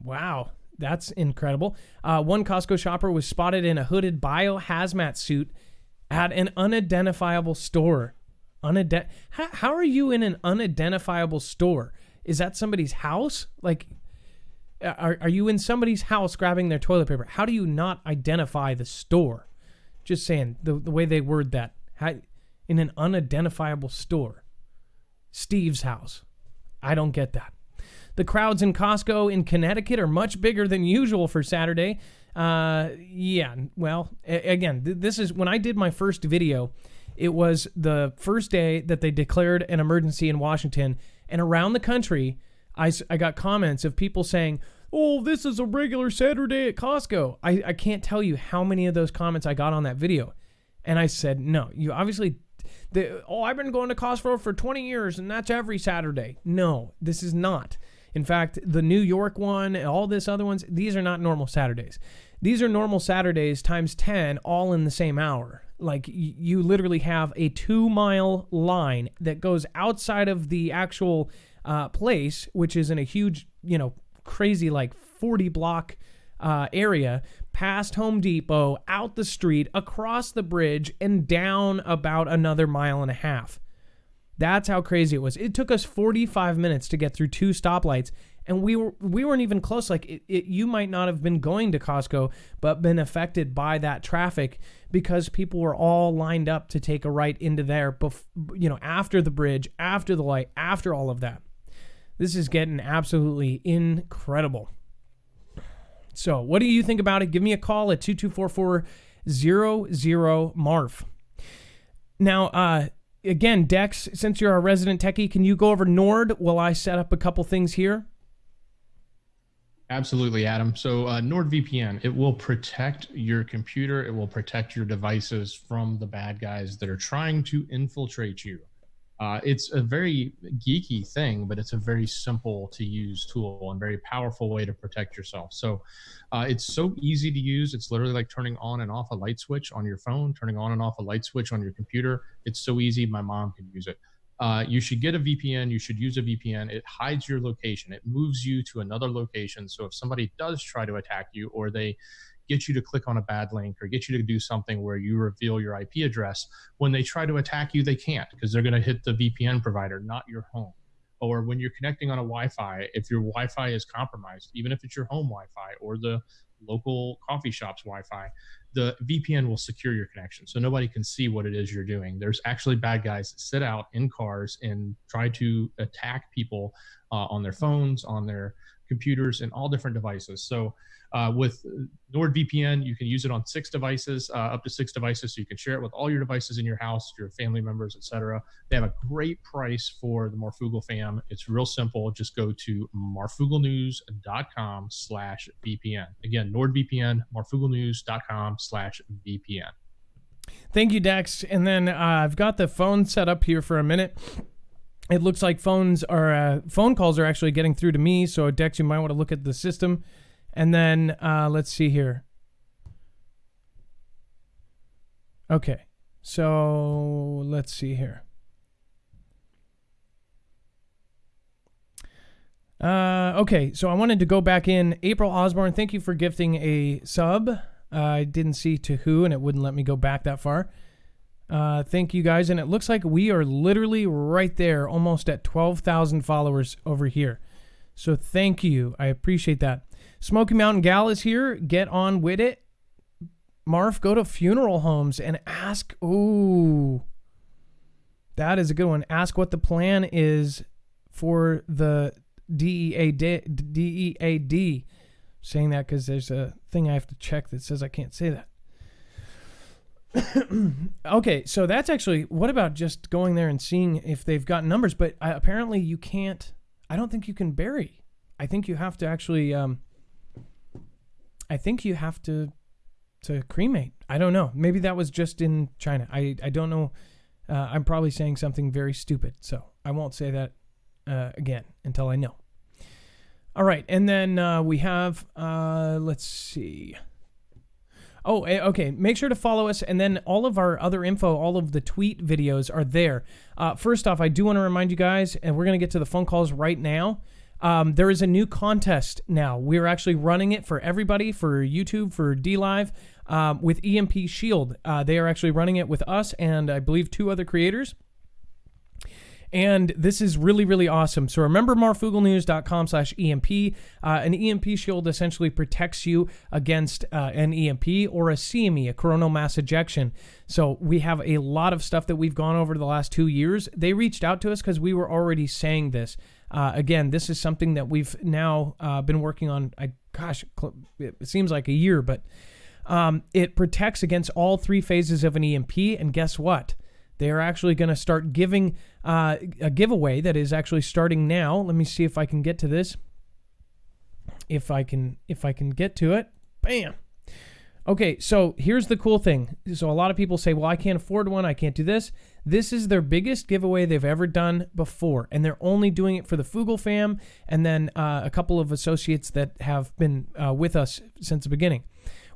Wow. That's incredible. One Costco shopper was spotted in a hooded biohazmat suit at an unidentifiable store. How are you in an unidentifiable store? Is that somebody's house? Like, are you in somebody's house grabbing their toilet paper? How do you not identify the store? Just saying, the way they word that. In an unidentifiable store. Steve's house. I don't get that. The crowds in Costco in Connecticut are much bigger than usual for Saturday. Again, this is when I did my first video. It was the first day that they declared an emergency in Washington. And around the country, I got comments of people saying, oh, this is a regular Saturday at Costco. I can't tell you how many of those comments I got on that video. And I said, no, you obviously... I've been going to Costco for 20 years, and that's every Saturday. No, this is not. In fact, the New York one, all this other ones, these are not normal Saturdays. These are normal Saturdays times 10, all in the same hour. Like, you literally have a 2-mile line that goes outside of the actual place, which is in a huge, crazy, 40-block area, past Home Depot, out the street, across the bridge, and down about another 1.5 miles. That's how crazy it was. It took us 45 minutes to get through 2 stoplights, and we weren't even close. Like, you might not have been going to Costco, but been affected by that traffic because people were all lined up to take a right into there, after the bridge, after the light, after all of that. This is getting absolutely incredible. So what do you think about it? Give me a call at 2244-00-MARF. Now, again, Dex, since you're our resident techie, can you go over Nord while I set up a couple things here? Absolutely, Adam. So NordVPN, it will protect your computer. It will protect your devices from the bad guys that are trying to infiltrate you. It's a very geeky thing, but it's a very simple to use tool and very powerful way to protect yourself. So it's so easy to use. It's literally like turning on and off a light switch on your phone, turning on and off a light switch on your computer. It's so easy. My mom can use it. You should get a VPN. You should use a VPN. It hides your location. It moves you to another location. So if somebody does try to attack you, or they get you to click on a bad link, or get you to do something where you reveal your IP address, when they try to attack you, they can't, because they're going to hit the VPN provider, not your home. Or when you're connecting on a Wi-Fi, if your Wi-Fi is compromised, even if it's your home Wi-Fi or the local coffee shop's Wi-Fi, the VPN will secure your connection, so nobody can see what it is you're doing. There's actually bad guys that sit out in cars and try to attack people on their phones, on their computers, and all different devices. So with NordVPN, you can use it on 6 devices, up to 6 devices, so you can share it with all your devices in your house, your family members, etc. They have a great price for the Marfoogle fam. It's real simple. Just go to marfooglenews.com/VPN. Again, NordVPN, marfooglenews.com/VPN. Thank you, Dex. And then I've got the phone set up here for a minute. It looks like phone calls are actually getting through to me. So Dex, you might want to look at the system. And then let's see here. Okay, so let's see here. Okay, so I wanted to go back in. April Osborne, thank you for gifting a sub. I didn't see to who, and it wouldn't let me go back that far. Thank you guys, and it looks like we are literally right there, almost at 12,000 followers over here. So thank you. I appreciate that. Smoky Mountain Gal is here. Get on with it. Marf, go to funeral homes and ask. Ooh, that is a good one. Ask what the plan is for the DEAD. Saying that because there's a thing I have to check that says I can't say that. Okay, so that's actually, what about just going there and seeing if they've got numbers? But apparently you can't, I don't think you can bury. I think you have to actually, I think you have to cremate. I don't know. Maybe that was just in China. I don't know. I'm probably saying something very stupid, so I won't say that again until I know. All right, and then we have, let's see. Oh, okay. Make sure to follow us, and then all of our other info, all of the tweet videos are there. First off, I do want to remind you guys, and we're going to get to the phone calls right now. There is a new contest now. We're actually running it for everybody, for YouTube, for DLive, with EMP Shield. They are actually running it with us and I believe 2 other creators. And this is really, really awesome. So remember marfooglenews.com/EMP. An EMP shield essentially protects you against an EMP or a CME, a coronal mass ejection. So we have a lot of stuff that we've gone over the last 2 years. They reached out to us because we were already saying this. Again, this is something that we've now been working on, it seems like a year, but it protects against all 3 phases of an EMP. And guess what? They are actually going to start giving a giveaway that is actually starting now. Let me see if I can get to this. If I can get to it. Bam. Okay, so here's the cool thing. So a lot of people say, well, I can't afford one. I can't do this. This is their biggest giveaway they've ever done before. And they're only doing it for the Foogle fam and then a couple of associates that have been with us since the beginning.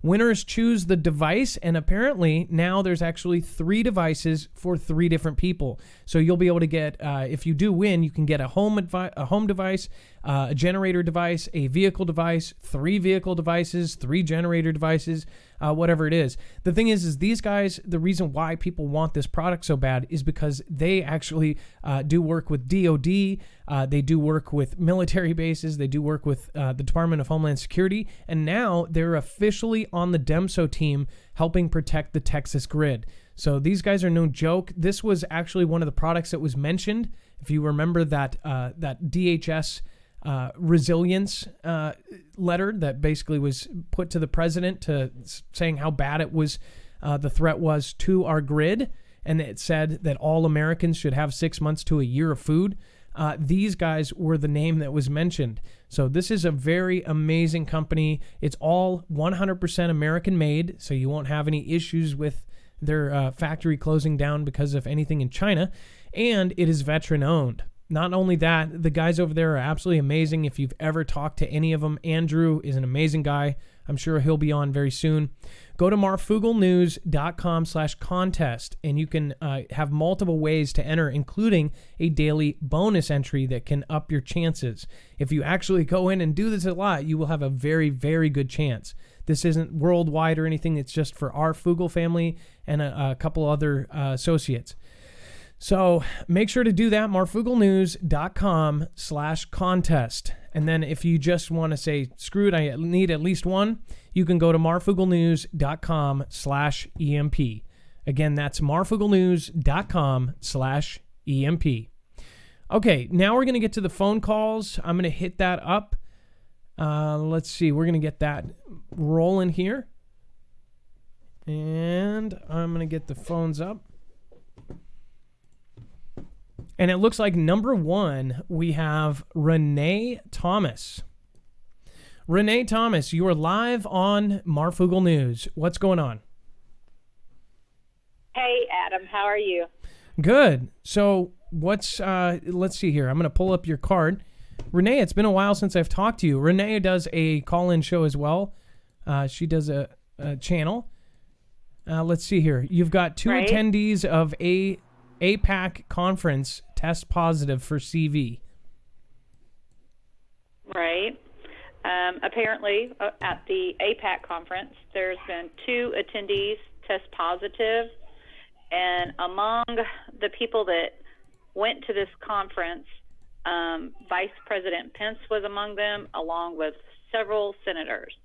Winners choose the device, and apparently now there's actually 3 devices for 3 different people. So you'll be able to get, if you do win, you can get a home device, a generator device, a vehicle device, 3 vehicle devices, 3 generator devices. whatever it is. The thing is these guys, the reason why people want this product so bad is because they actually do work with DOD, they do work with military bases, they do work with the Department of Homeland Security, and now they're officially on the DEMSO team helping protect the Texas grid. So these guys are no joke. This was actually one of the products that was mentioned. If you remember that DHS resilience letter that basically was put to the president saying how bad it was, the threat was to our grid, and it said that all Americans should have 6 months to a year of food. These guys were the name that was mentioned. So this is a very amazing company. It's all 100% American made, so you won't have any issues with their factory closing down because of anything in China, and it is veteran owned. Not only that, the guys over there are absolutely amazing. If you've ever talked to any of them, Andrew is an amazing guy. I'm sure he'll be on very soon. Go to marfooglenews.com/contest, and you can have multiple ways to enter, including a daily bonus entry that can up your chances. If you actually go in and do this a lot, you will have a very, very good chance. This isn't worldwide or anything. It's just for our Foogle family and a couple other associates. So make sure to do that, marfooglenews.com/contest. And then if you just want to say, screw it, I need at least one, you can go to marfooglenews.com/EMP. Again, that's marfooglenews.com/EMP. Okay, now we're going to get to the phone calls. I'm going to hit that up. Let's see, we're going to get that rolling here. And I'm going to get the phones up. And it looks like number one, we have Renee Thomas. Renee Thomas, you are live on Marfoogle News. What's going on? Hey, Adam. How are you? Good. So let's see here. I'm going to pull up your card. Renee, it's been a while since I've talked to you. Renee does a call-in show as well. She does a channel. Let's see here. You've got two attendees of a APAC conference test positive for CV. Right. Apparently, at the APAC conference, there's been 2 attendees test positive, and among the people that went to this conference, Vice President Pence was among them, along with several senators.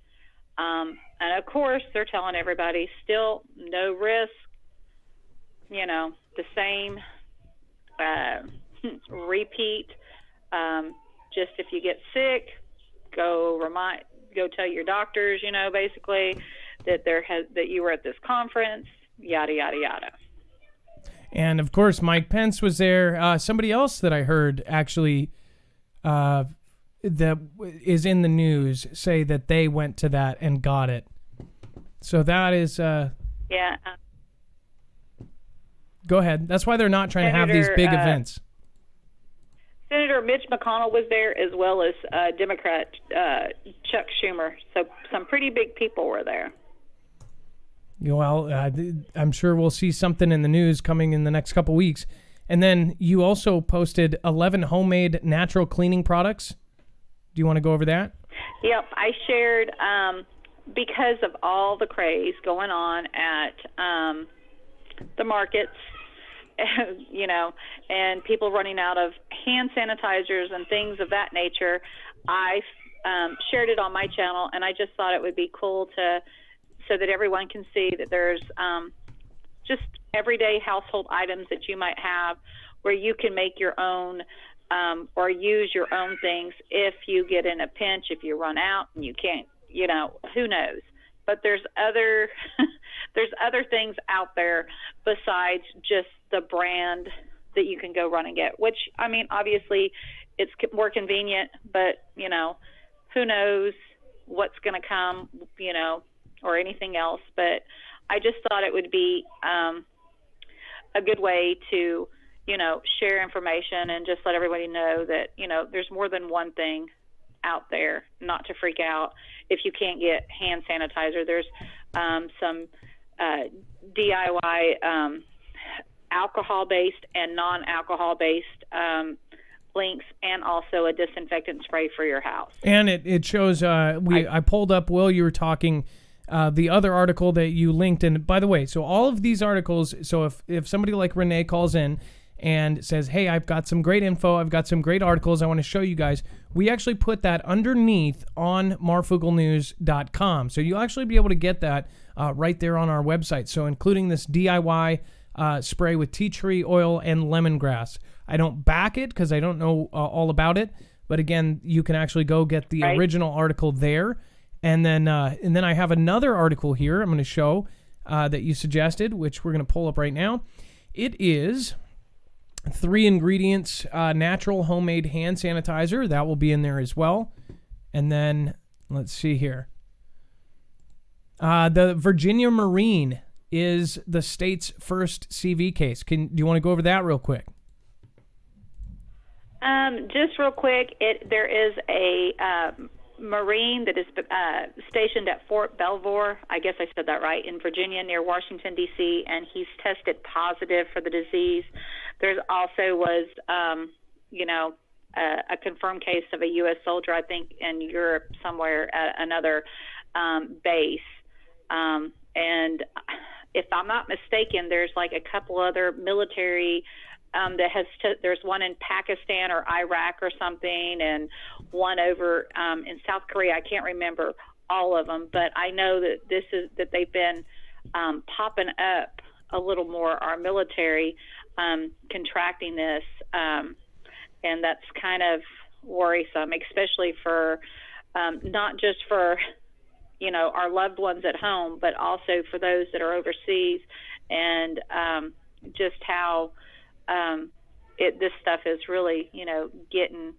And of course, they're telling everybody still no risk, the same repeat. Just if you get sick, go tell your doctors, basically that you were at this conference, yada yada yada. And of course, Mike Pence was there. Somebody else that I heard actually that is in the news say that they went to that and got it. So that is yeah. Go ahead. That's why they're not trying to have these big events. Senator Mitch McConnell was there, as well as Democrat Chuck Schumer. So some pretty big people were there. Well, I'm sure we'll see something in the news coming in the next couple weeks. And then you also posted 11 homemade natural cleaning products. Do you want to go over that? Yep. I shared, because of all the craze going on at the markets, and people running out of hand sanitizers and things of that nature, I shared it on my channel, and I just thought it would be cool so that everyone can see that there's just everyday household items that you might have where you can make your own or use your own things if you get in a pinch, if you run out and you can't, who knows. But there's other things out there besides just the brand that you can go run and get, which, obviously it's more convenient, but, who knows what's going to come, or anything else. But I just thought it would be a good way to, share information and just let everybody know that, there's more than one thing out there, not to freak out if you can't get hand sanitizer. There's some DIY alcohol-based and non-alcohol-based links, and also a disinfectant spray for your house. And it shows, I pulled up while you were talking, the other article that you linked. And by the way, so all of these articles, so if somebody like Renee calls in and says, hey, I've got some great info, I've got some great articles I want to show you guys, we actually put that underneath on marfooglenews.com. So you'll actually be able to get that right there on our website. So including this DIY spray with tea tree oil and lemongrass. I don't back it because I don't know all about it. But again, you can actually go get the original article there. And then I have another article here I'm going to show that you suggested, which we're going to pull up right now. It is 3 ingredients, natural homemade hand sanitizer. That will be in there as well. And then, let's see here. The Virginia Marine is the state's first CV case. Do you want to go over that real quick? Just real quick, there is a Marine that is stationed at Fort Belvoir. I guess I said that right, in Virginia near Washington, D.C., and he's tested positive for the disease. There also was, a confirmed case of a U.S. soldier, I think, in Europe somewhere at another base. And if I'm not mistaken, there's like a couple other military that has there's one in Pakistan or Iraq or something, and one over in South Korea. I can't remember all of them, but I know that they've been popping up a little more, our military contracting this, and that's kind of worrisome, especially for not just for our loved ones at home, but also for those that are overseas, and just how this stuff is really, getting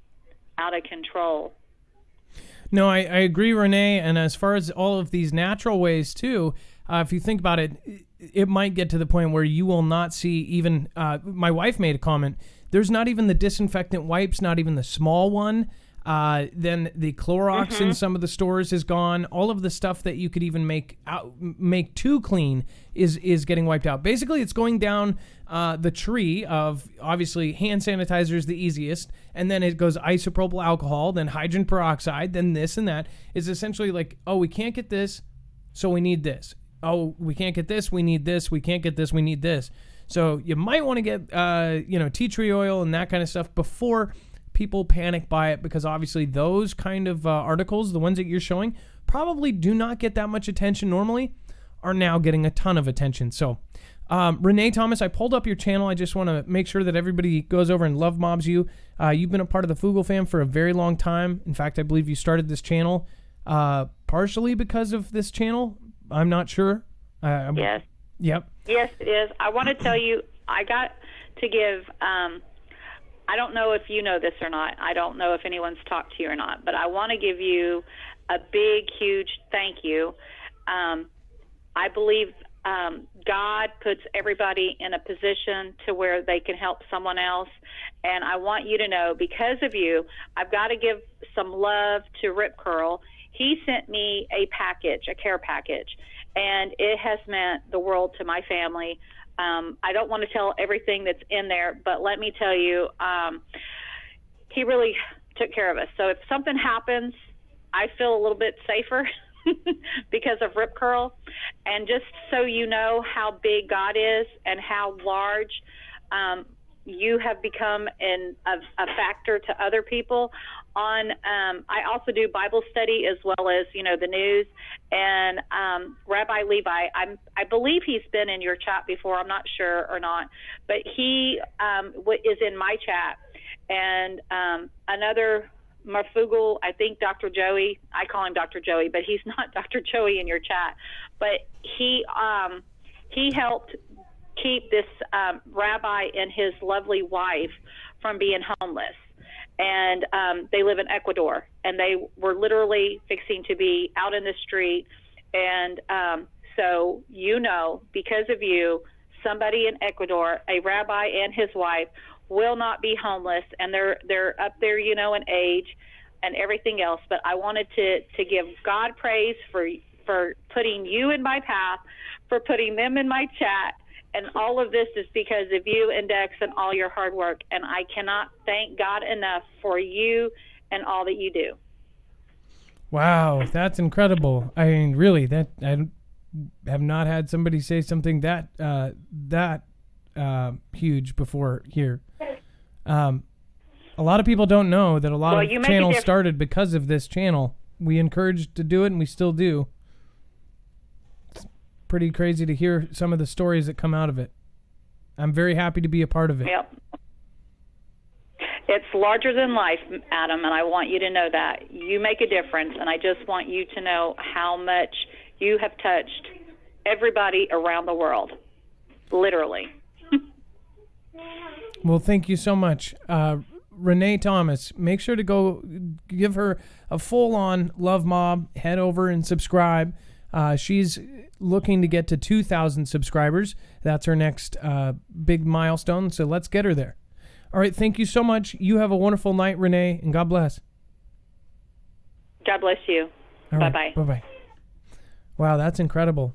out of control. No, I agree, Renee. And as far as all of these natural ways too, if you think about it, it might get to the point where you will not see even, my wife made a comment, there's not even the disinfectant wipes, not even the small one. Then the Clorox in some of the stores is gone. All of the stuff that you could even make too clean is getting wiped out. Basically, it's going down the tree of, obviously, hand sanitizer is the easiest, and then it goes isopropyl alcohol, then hydrogen peroxide, then this and that. Is essentially like, oh, we can't get this, so we need this. Oh, we can't get this, we need this. We can't get this, we need this. So you might want to get, tea tree oil and that kind of stuff before people panic by it, because obviously those kind of articles, the ones that you're showing, probably do not get that much attention normally, are now getting a ton of attention. So, Renee Thomas, I pulled up your channel. I just want to make sure that everybody goes over and love mobs you. You've been a part of the Foogle fam for a very long time. In fact, I believe you started this channel partially because of this channel. I'm not sure. Yes. Yep. Yes, it is. I want to tell you, I got to give... I don't know if you know this or not. I don't know if anyone's talked to you or not, but I want to give you a big, huge thank you. I believe God puts everybody in a position to where they can help someone else, and I want you to know, because of you, I've got to give some love to Rip Curl. He sent me a package, a care package, and it has meant the world to my family. I don't want to tell everything that's in there, but let me tell you, he really took care of us. So if something happens, I feel a little bit safer because of Rip Curl. And just so you know how big God is and how large you have become a factor to other people. I also do Bible study as well as, the news. And Rabbi Levi, I believe he's been in your chat before. I'm not sure or not, but he is in my chat. And another Marfoogle, I think Dr. Joey, I call him Dr. Joey, but he's not Dr. Joey in your chat. But he helped keep this rabbi and his lovely wife from being homeless. And they live in Ecuador, and they were literally fixing to be out in the street. And so, because of you, somebody in Ecuador, a rabbi and his wife, will not be homeless, and they're up there, in age and everything else. But I wanted to give God praise for putting you in my path, for putting them in my chat. And all of this is because of you and Dex and all your hard work. And I cannot thank God enough for you and all that you do. Wow, that's incredible. I mean, really, that I have not had somebody say something that huge before here. A lot of people don't know that a lot of channels started because of this channel. We encouraged to do it, and we still do. It's pretty crazy to hear some of the stories that come out of it. I'm very happy to be a part of it. Yep. It's larger than life, Adam, and I want you to know that. You make a difference, and I just want you to know how much you have touched everybody around the world, literally. Well, thank you so much. Renee Thomas, make sure to go give her a full-on love mob. Head over and subscribe. She's looking to get to 2,000 subscribers. That's her next big milestone, so let's get her there. All right, thank you so much. You have a wonderful night, Renee, and God bless. God bless you. All right, bye-bye. Bye-bye. Wow, that's incredible.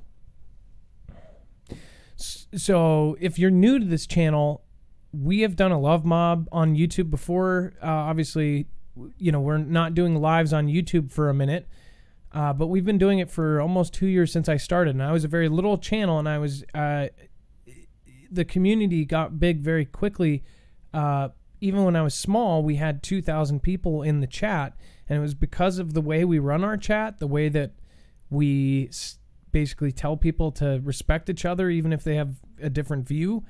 So if you're new to this channel, we have done a love mob on YouTube before. Obviously, we're not doing lives on YouTube for a minute, but we've been doing it for almost 2 years since I started. And I was a very little channel, and I was the community got big very quickly. Even when I was small, we had 2,000 people in the chat, and it was because of the way we run our chat, the way that we basically tell people to respect each other, even if they have a different view.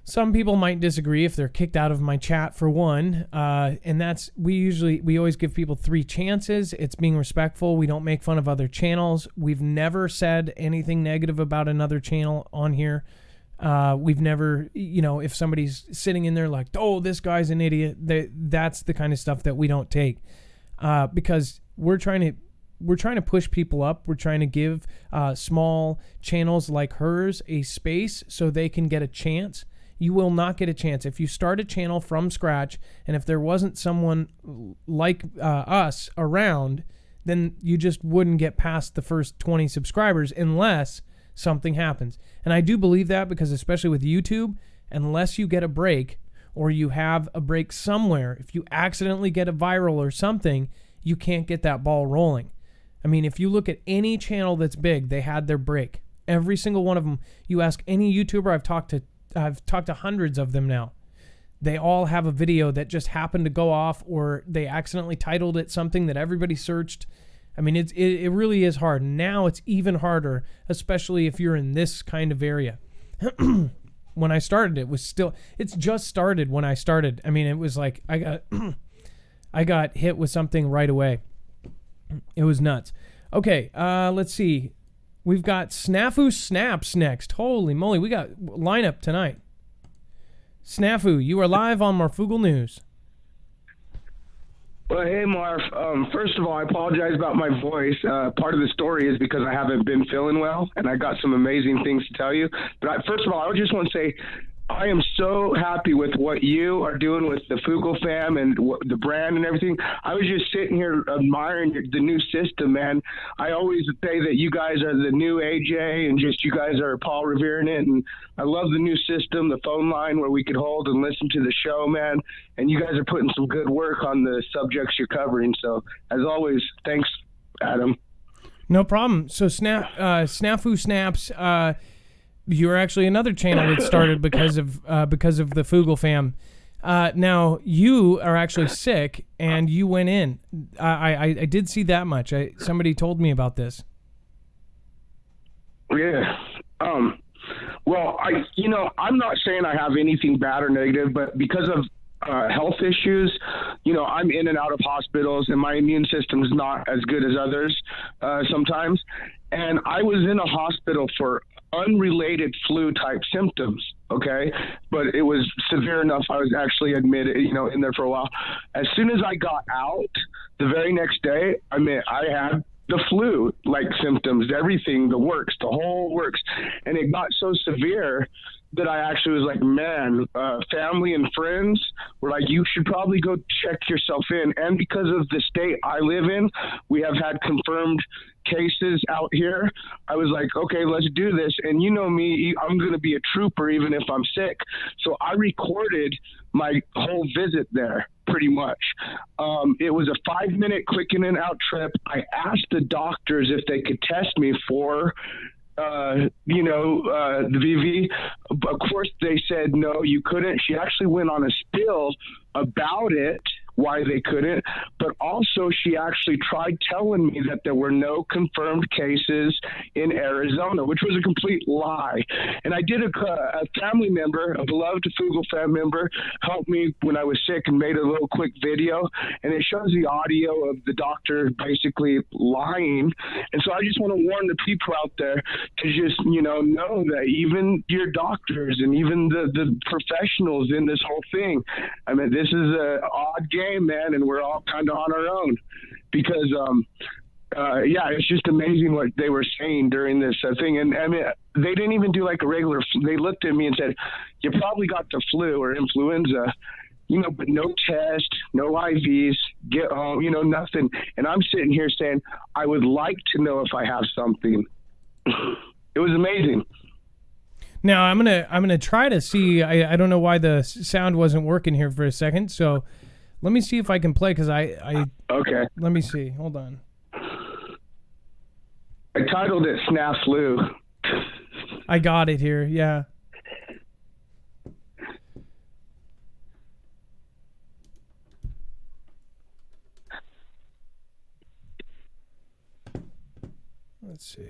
Some people might disagree if they're kicked out of my chat for one, and we always give people 3 chances. It's being respectful. We don't make fun of other channels. We've never said anything negative about another channel on here. We've never, if somebody's sitting in there like, oh, this guy's an idiot, that's the kind of stuff that we don't take, because we're trying to push people up. We're trying to give small channels like hers a space so they can get a chance. You will not get a chance if you start a channel from scratch, and if there wasn't someone like us around, then you just wouldn't get past the first 20 subscribers unless something happens. And I do believe that, because especially with YouTube, unless you get a break or you have a break somewhere, if you accidentally get a viral or something, you can't get that ball rolling. I mean, if you look at any channel that's big, they had their break. Every single one of them. You ask any YouTuber, I've talked to hundreds of them now. They all have a video that just happened to go off, or they accidentally titled it something that everybody searched. I mean, it really is hard. Now it's even harder, especially if you're in this kind of area. When I started, it's just started when I started. I mean, it was like I got hit with something right away. It was nuts. Okay, let's see. We've got Snafu Snaps next. Holy moly, we got lineup tonight. Snafu, you are live on Marfoogle News. Well, hey, Marv. First of all, I apologize about my voice. Part of the story is because I haven't been feeling well, and I got some amazing things to tell you. But first of all, I just want to say I am so happy with what you are doing with the Foogle fam and the brand and everything. I was just sitting here admiring the new system, man. I always say that you guys are the new AJ, and just you guys are Paul revering it. And I love the new system, the phone line where we could hold and listen to the show, man. And you guys are putting some good work on the subjects you're covering. So as always, thanks, Adam. No problem. So Snafu Snaps, you're actually another channel that started because of the Foogle fam. Now you are actually sick and you went in. I did see that much. Somebody told me about this. Yeah. Well, I'm not saying I have anything bad or negative, but because of health issues, I'm in and out of hospitals, and my immune system is not as good as others sometimes. And I was in a hospital for unrelated flu type symptoms, okay? But it was severe enough I was actually admitted, in there for a while. As soon as I got out, the very next day, I had the flu-like symptoms, everything, the works, the whole works. And it got so severe that I actually was like, man, family and friends were like, you should probably go check yourself in. And because of the state I live in, we have had confirmed cases out here. I was like, okay, let's do this. And you know me, I'm going to be a trooper even if I'm sick. So I recorded my whole visit there pretty much. It was a 5-minute quick in and out trip. I asked the doctors if they could test me for the VV. Of course, they said no, you couldn't. She actually went on a spill about it, why they couldn't, but also she actually tried telling me that there were no confirmed cases in Arizona, which was a complete lie. And I did a family member, a beloved Foogle family member, helped me when I was sick and made a little quick video, and it shows the audio of the doctor basically lying. And so I just want to warn the people out there to just, know that even your doctors and even the professionals in this whole thing, I mean, this is an odd game, man, and we're all kind of on our own because, it's just amazing what they were saying during this thing. And I mean, they didn't even do like a regular, they looked at me and said, you probably got the flu or influenza, but no test, no IVs, get home, nothing. And I'm sitting here saying, I would like to know if I have something. It was amazing. Now I'm gonna try to see. I don't know why the sound wasn't working here for a second. So let me see if I can play because I okay. Let me see. Hold on. I titled it Snafu. I got it here. Yeah. Let's see.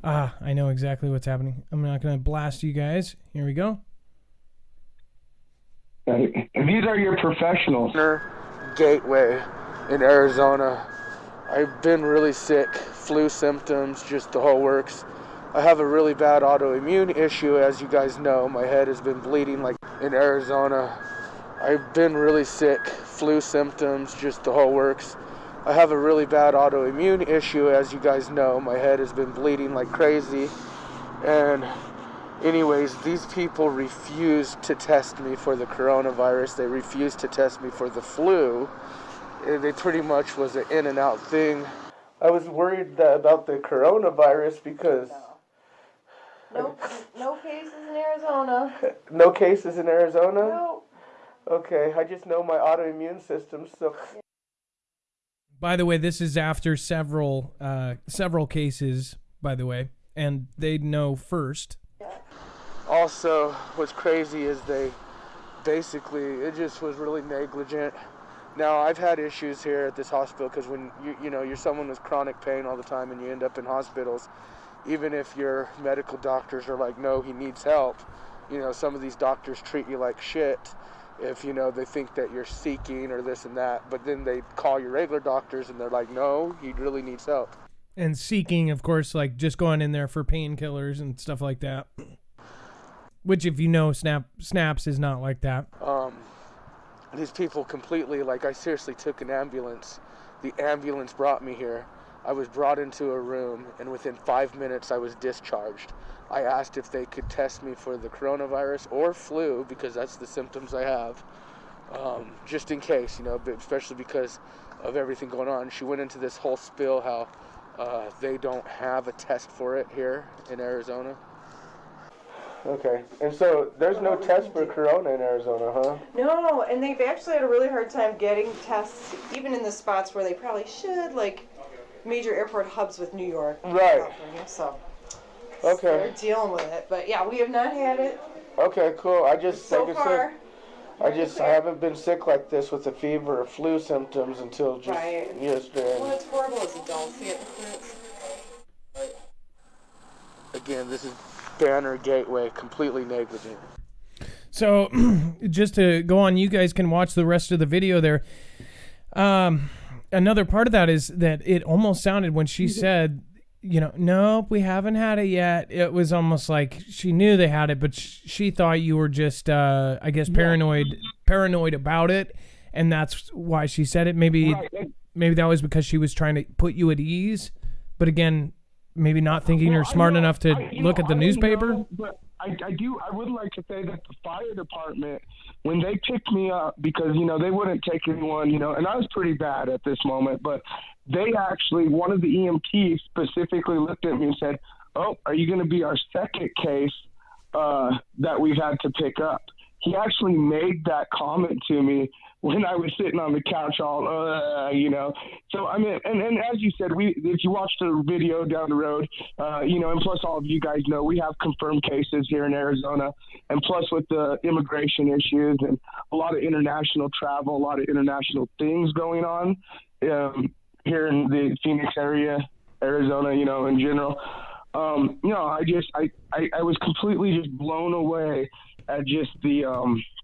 I know exactly what's happening. I'm not going to blast you guys. Here we go. These are your professionals. Gateway in Arizona. I've been really sick, flu symptoms, just the whole works. I have a really bad autoimmune issue, as you guys know. My head has been bleeding like in Arizona. I've been really sick, flu symptoms, just the whole works. I have a really bad autoimmune issue, as you guys know. My head has been bleeding like crazy. And anyways, these people refused to test me for the coronavirus. They refused to test me for the flu. They pretty much was an in and out thing. I was worried about the coronavirus because... No cases in Arizona. No cases in Arizona? No. Okay, I just know my autoimmune system, so... By the way, this is after several cases, by the way, and they'd know first. Also, what's crazy is they basically, it just was really negligent. Now, I've had issues here at this hospital because when you're someone with chronic pain all the time and you end up in hospitals, even if your medical doctors are like, no, he needs help, some of these doctors treat you like shit if, they think that you're seeking or this and that, but then they call your regular doctors and they're like, no, he really needs help. And seeking, of course, like just going in there for painkillers and stuff like that. Which, if you know, Snaps is not like that. These people completely, like, I seriously took an ambulance. The ambulance brought me here. I was brought into a room, and within 5 minutes, I was discharged. I asked if they could test me for the coronavirus or flu, because that's the symptoms I have, just in case, but especially because of everything going on. She went into this whole spiel how they don't have a test for it here in Arizona. Okay, and so there's no test for corona in Arizona, huh? No, and they've actually had a really hard time getting tests, even in the spots where they probably should, like major airport hubs with New York. Right. California, so okay. They're dealing with it, but yeah, we have not had it. Okay, cool. I just, so like I far, said, I haven't been sick like this with a fever or flu symptoms until just yesterday. Well, it's horrible as adults. Again, this is Banner Gateway, completely negligent. So, just to go on, you guys can watch the rest of the video there. Another part of that is that it almost sounded when she said, nope, we haven't had it yet. It was almost like she knew they had it, but she thought you were just, I guess, paranoid about it, and that's why she said it. Maybe that was because she was trying to put you at ease, but again, maybe not thinking you're smart enough to look at the newspaper. But I would like to say that the fire department when they picked me up, because, you know, they wouldn't take anyone, you know, and I was pretty bad at this moment, but they actually, one of the EMPs specifically looked at me and said, "Oh, are you going to be our second case that we've had to pick up?" He actually made that comment to me when I was sitting on the couch all, you know. So, I mean, and as you said, if you watch the video down the road, you know, and plus all of you guys know, we have confirmed cases here in Arizona. And plus with the immigration issues and a lot of international travel, a lot of international things going on here in the Phoenix area, Arizona, you know, in general. You know, I was completely just blown away at just the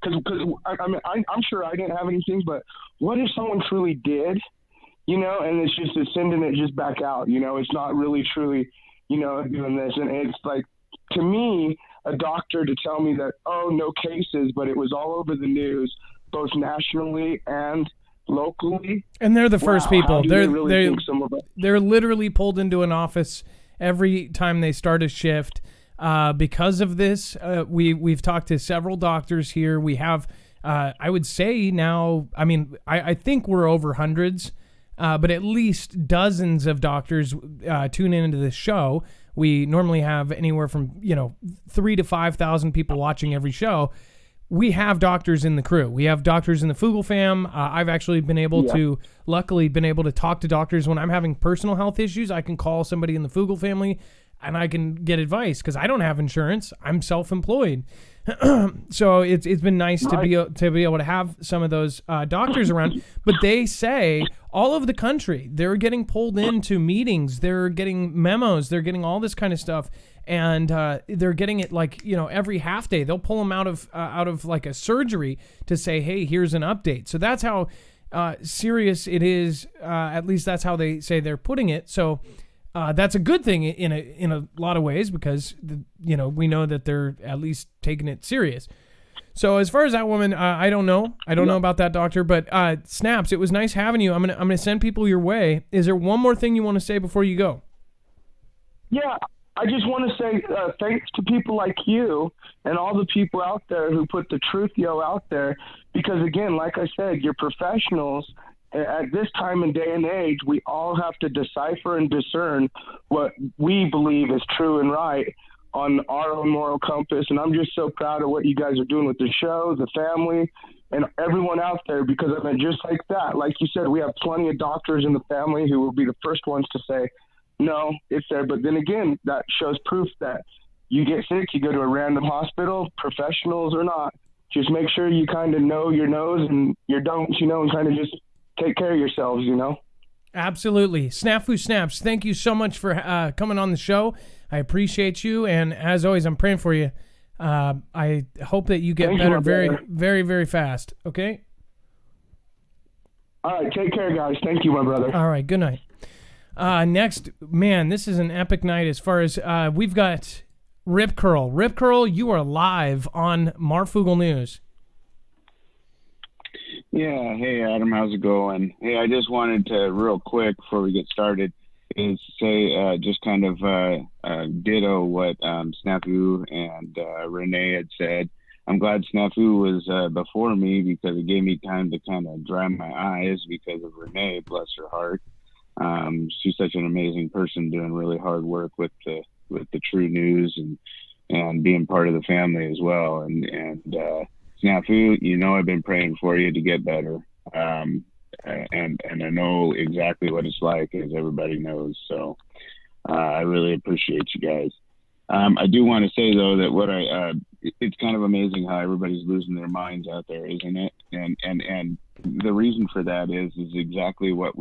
because I mean I'm sure I didn't have anything, but what if someone truly did, you know, and it's just sending it just back out, you know, it's not really truly, you know, doing this. And it's like, to me, a doctor to tell me that, oh, no cases, but it was all over the news, both nationally and locally. And they're the first people. They're literally pulled into an office every time they start a shift. Because of this, we've talked to several doctors here. We have, I would say now, I mean, I think we're over hundreds, but at least dozens of doctors tune into this show. We normally have anywhere from, you know, 3,000 to 5,000 people watching every show. We have doctors in the crew. We have doctors in the Foogle fam. I've actually been able to, luckily, been able to talk to doctors when I'm having personal health issues. I can call somebody in the Foogle family and I can get advice because I don't have insurance. I'm self-employed. So it's been nice to be able to have some of those doctors around. But they say all over the country, they're getting pulled into meetings. They're getting memos. They're getting all this kind of stuff. And they're getting it like, you know, every half day. They'll pull them out of like a surgery to say, hey, here's an update. So that's how serious it is. At least that's how they say they're putting it. So that's a good thing in a lot of ways because, you know, we know that they're at least taking it serious. So as far as that woman, I don't know. I don't know about that doctor, but Snaps, it was nice having you. I'm gonna send people your way. Is there one more thing you want to say before you go? Yeah, I just want to say thanks to people like you and all the people out there who put the truth out there. Because again, like I said, you're professionals. At this time and day and age, we all have to decipher and discern what we believe is true and right on our own moral compass. And I'm just so proud of what you guys are doing with the show, the family, and everyone out there, because I mean, just like that, like you said, we have plenty of doctors in the family who will be the first ones to say, no, it's there. But then again, that shows proof that you get sick, you go to a random hospital, professionals or not, just make sure you kind of know your no's and your don'ts, you know, and kind of just take care of yourselves, you know? Absolutely. Snafu Snaps, thank you so much for coming on the show. I appreciate you. And as always, I'm praying for you. I hope that you get better very, very, very fast. Okay? All right. Take care, guys. Thank you, my brother. All right. Good night. Next, man, this is an epic night as far as we've got Rip Curl. Rip Curl, you are live on Marfoogle News. Yeah, hey Adam, how's it going? Hey, I just wanted to, real quick before we get started, is say just kind of ditto what Snafu and Renee had said. I'm glad Snafu was before me because it gave me time to kind of dry my eyes because of Renee, bless her heart. She's such an amazing person doing really hard work with the true news and being part of the family as well. And Snafu, you know, I've been praying for you to get better. And I know exactly what it's like, as everybody knows. So I really appreciate you guys. I do want to say though that it's kind of amazing how everybody's losing their minds out there, isn't it? And the reason for that is exactly why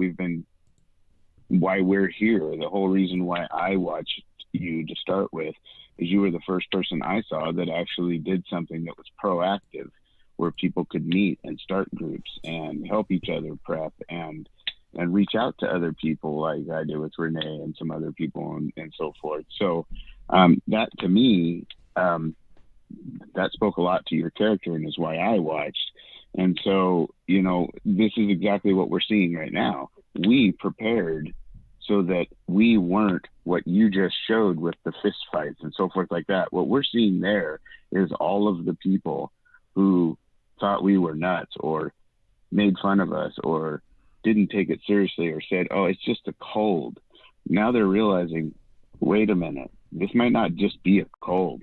we're here. The whole reason why I watched you to start with is you were the first person I saw that actually did something that was proactive, where people could meet and start groups and help each other prep and reach out to other people like I did with Renee and some other people and so forth. So that to me, that spoke a lot to your character and is why I watched. And so, you know, this is exactly what we're seeing right now. We prepared so that we weren't what you just showed with the fist fights and so forth like that. What we're seeing there is all of the people who thought we were nuts or made fun of us or didn't take it seriously or said, oh, it's just a cold. Now they're realizing, wait a minute, this might not just be a cold.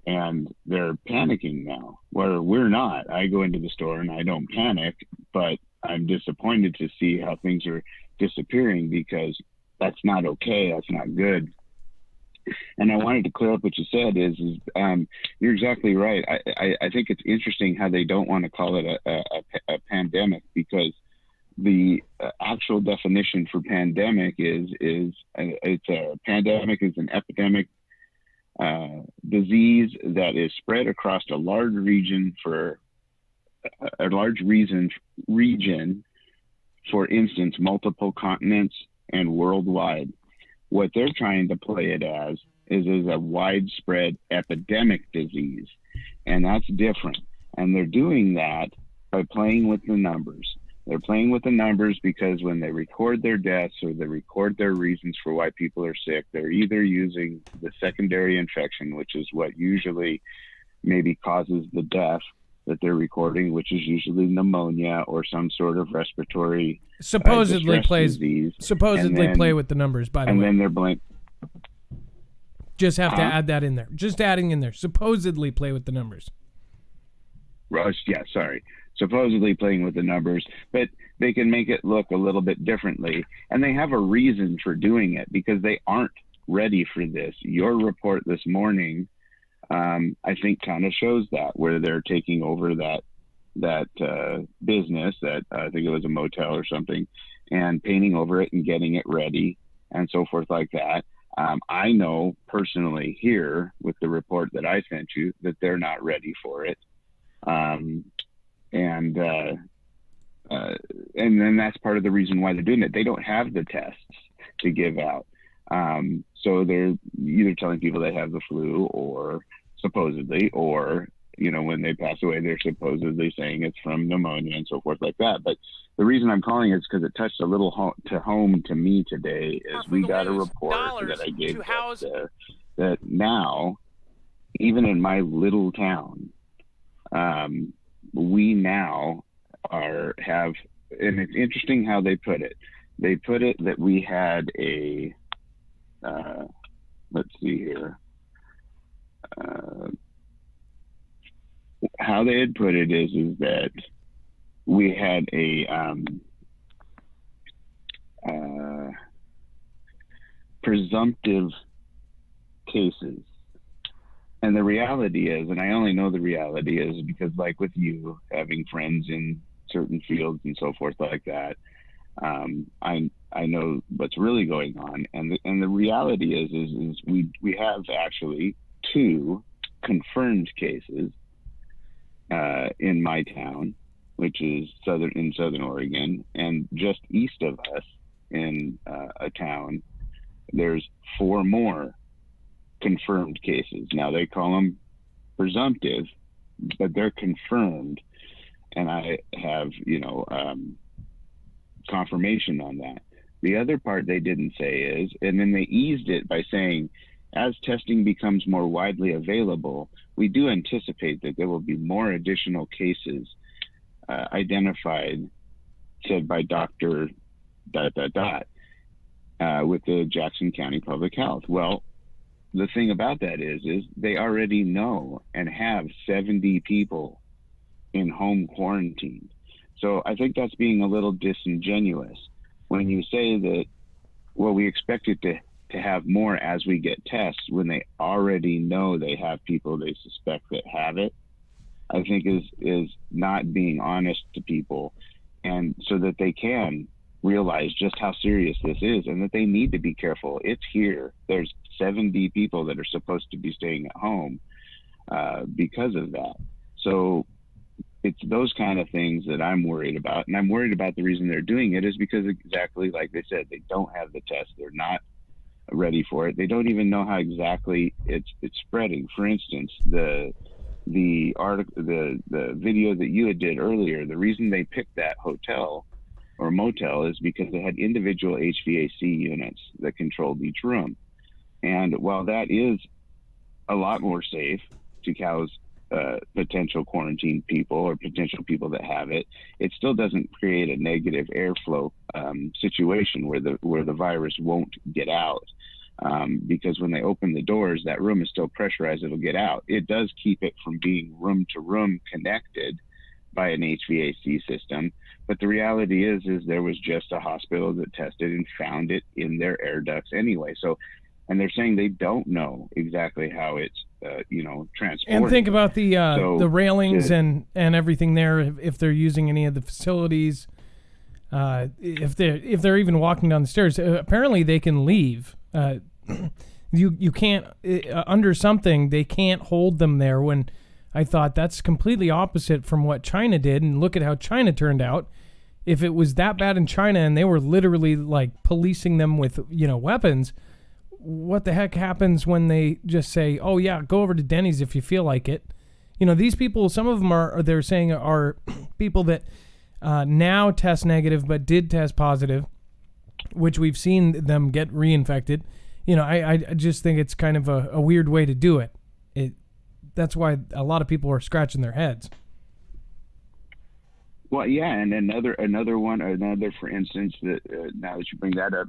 And they're panicking now, where we're not. I go into the store and I don't panic, but I'm disappointed to see how things are disappearing, because that's not okay. That's not good. And I wanted to clear up what you said is you're exactly right. I think it's interesting how they don't want to call it a pandemic, because the actual definition for pandemic is it's a pandemic is an epidemic disease that is spread across a large region region, for instance, multiple continents and worldwide. What they're trying to play it as is a widespread epidemic disease, and that's different. And they're doing that by playing with the numbers. They're playing with the numbers because when they record their deaths or they record their reasons for why people are sick, they're either using the secondary infection, which is what usually maybe causes the death that they're recording, which is usually pneumonia or some sort of respiratory supposedly disease. Play with the numbers, by the way. And then they're blank. Just have to add that in there. Just adding in there. Supposedly play with the numbers. Yeah, sorry. Supposedly playing with the numbers, but they can make it look a little bit differently. And they have a reason for doing it, because they aren't ready for this. Your report this morning, I think, kind of shows that, where they're taking over that business that I think it was a motel or something, and painting over it and getting it ready and so forth like that. I know personally here with the report that I sent you that they're not ready for it. And then that's part of the reason why they're doing it. They don't have the tests to give out. So they're either telling people they have the flu, or supposedly, or, when they pass away, they're supposedly saying it's from pneumonia and so forth like that. But the reason I'm calling it is because it touched a little home to me today. Is we got a report that I gave that now, even in my little town, we now have, and it's interesting how they put it. They put it that we had a, let's see here. How they had put it is that we had a presumptive cases. And the reality is, and I only know the reality is because, like with you, having friends in certain fields and so forth like that, I know what's really going on. And the reality is we have actually 2 confirmed cases in my town, which is in Southern Oregon, and just east of us in a town, there's 4 more confirmed cases. Now they call them presumptive, but they're confirmed, and I have confirmation on that. The other part they didn't say is, and then they eased it by saying, as testing becomes more widely available, we do anticipate that there will be more additional cases identified, said by Dr. ... with the Jackson County Public Health. Well, the thing about that is they already know and have 70 people in home quarantine. So I think that's being a little disingenuous when you say that, well, we expect it to have more as we get tests, when they already know they have people they suspect that have it. I think is not being honest to people, and so that they can realize just how serious this is and that they need to be careful. It's here. There's 70 people that are supposed to be staying at home because of that. So it's those kind of things that I'm worried about. And I'm worried about the reason they're doing it is because, exactly like they said, they don't have the test. They're not ready for it. They don't even know how exactly it's spreading. For instance, the article, the video that you had did earlier, the reason they picked that hotel or motel is because they had individual HVAC units that controlled each room. And while that is a lot more safe to house potential quarantine people or potential people that have it, it still doesn't create a negative airflow situation where the virus won't get out. Because when they open the doors, that room is still pressurized, it'll get out. It does keep it from being room to room connected by an HVAC system. But the reality is there was just a hospital that tested and found it in their air ducts anyway. So, and they're saying they don't know exactly how it's, transported. And think about the railings and everything there. If they're using any of the facilities, if they're even walking down the stairs, apparently they can leave. You can't under something. They can't hold them there. When I thought that's completely opposite from what China did, and look at how China turned out. If it was that bad in China and they were literally like policing them with weapons, what the heck happens when they just say, "Oh yeah, go over to Denny's if you feel like it"? These people, some of them they're saying are people that now test negative but did test positive, which we've seen them get reinfected. I just think it's kind of a weird way to do it. That's why a lot of people are scratching their heads. Well, yeah, and another for instance that now that you bring that up,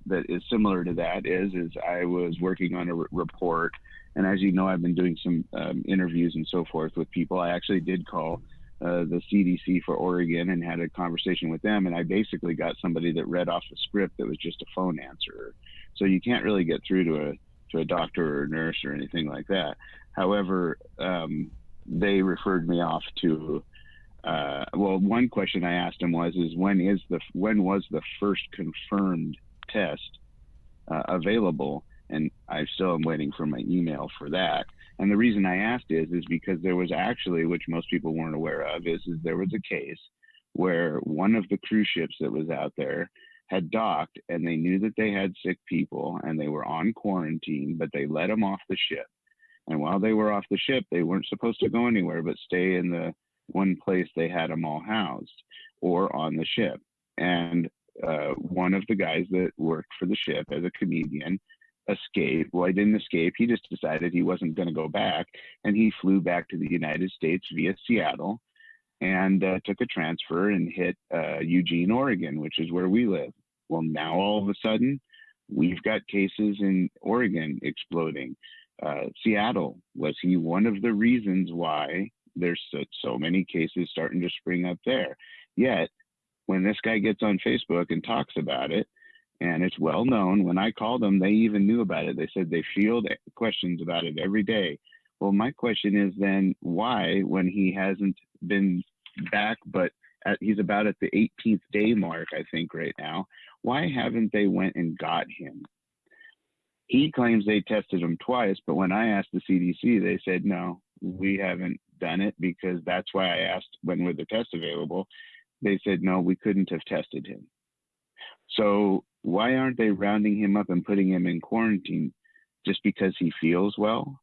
that is similar to that is I was working on a report, and as you know, I've been doing some interviews and so forth with people. I actually did call the CDC for Oregon and had a conversation with them, and I basically got somebody that read off a script that was just a phone answer. So you can't really get through to a doctor or a nurse or anything like that. However, they referred me off to. One question I asked him was when was the first confirmed test available? And I still am waiting for my email for that. And the reason I asked is because there was actually, which most people weren't aware of, is there was a case where one of the cruise ships that was out there had docked, and they knew that they had sick people and they were on quarantine, but they let them off the ship. And while they were off the ship, they weren't supposed to go anywhere but stay in the one place they had them all housed or on the ship. And one of the guys that worked for the ship as a comedian escaped. Well, he didn't escape. He just decided he wasn't going to go back, and he flew back to the United States via Seattle and took a transfer and hit Eugene, Oregon, which is where we live. Well, now all of a sudden, we've got cases in Oregon exploding. Seattle, was he one of the reasons why there's so many cases starting to spring up there? Yet, when this guy gets on Facebook and talks about it, and it's well known, when I called them, they even knew about it. They said they field questions about it every day. Well, my question is then why, when he hasn't been back, but he's about at the 18th day mark, I think, right now, why haven't they went and got him? He claims they tested him twice, but when I asked the CDC, they said, no, we haven't done it, because that's why I asked when were the tests available. They said, no, we couldn't have tested him. So why aren't they rounding him up and putting him in quarantine just because he feels well?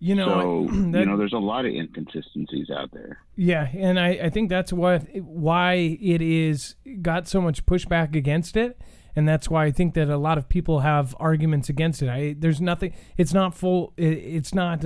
There's a lot of inconsistencies out there. Yeah, and I think that's why it is got so much pushback against it, and that's why I think that a lot of people have arguments against it. There's nothing. It's not full. It's not.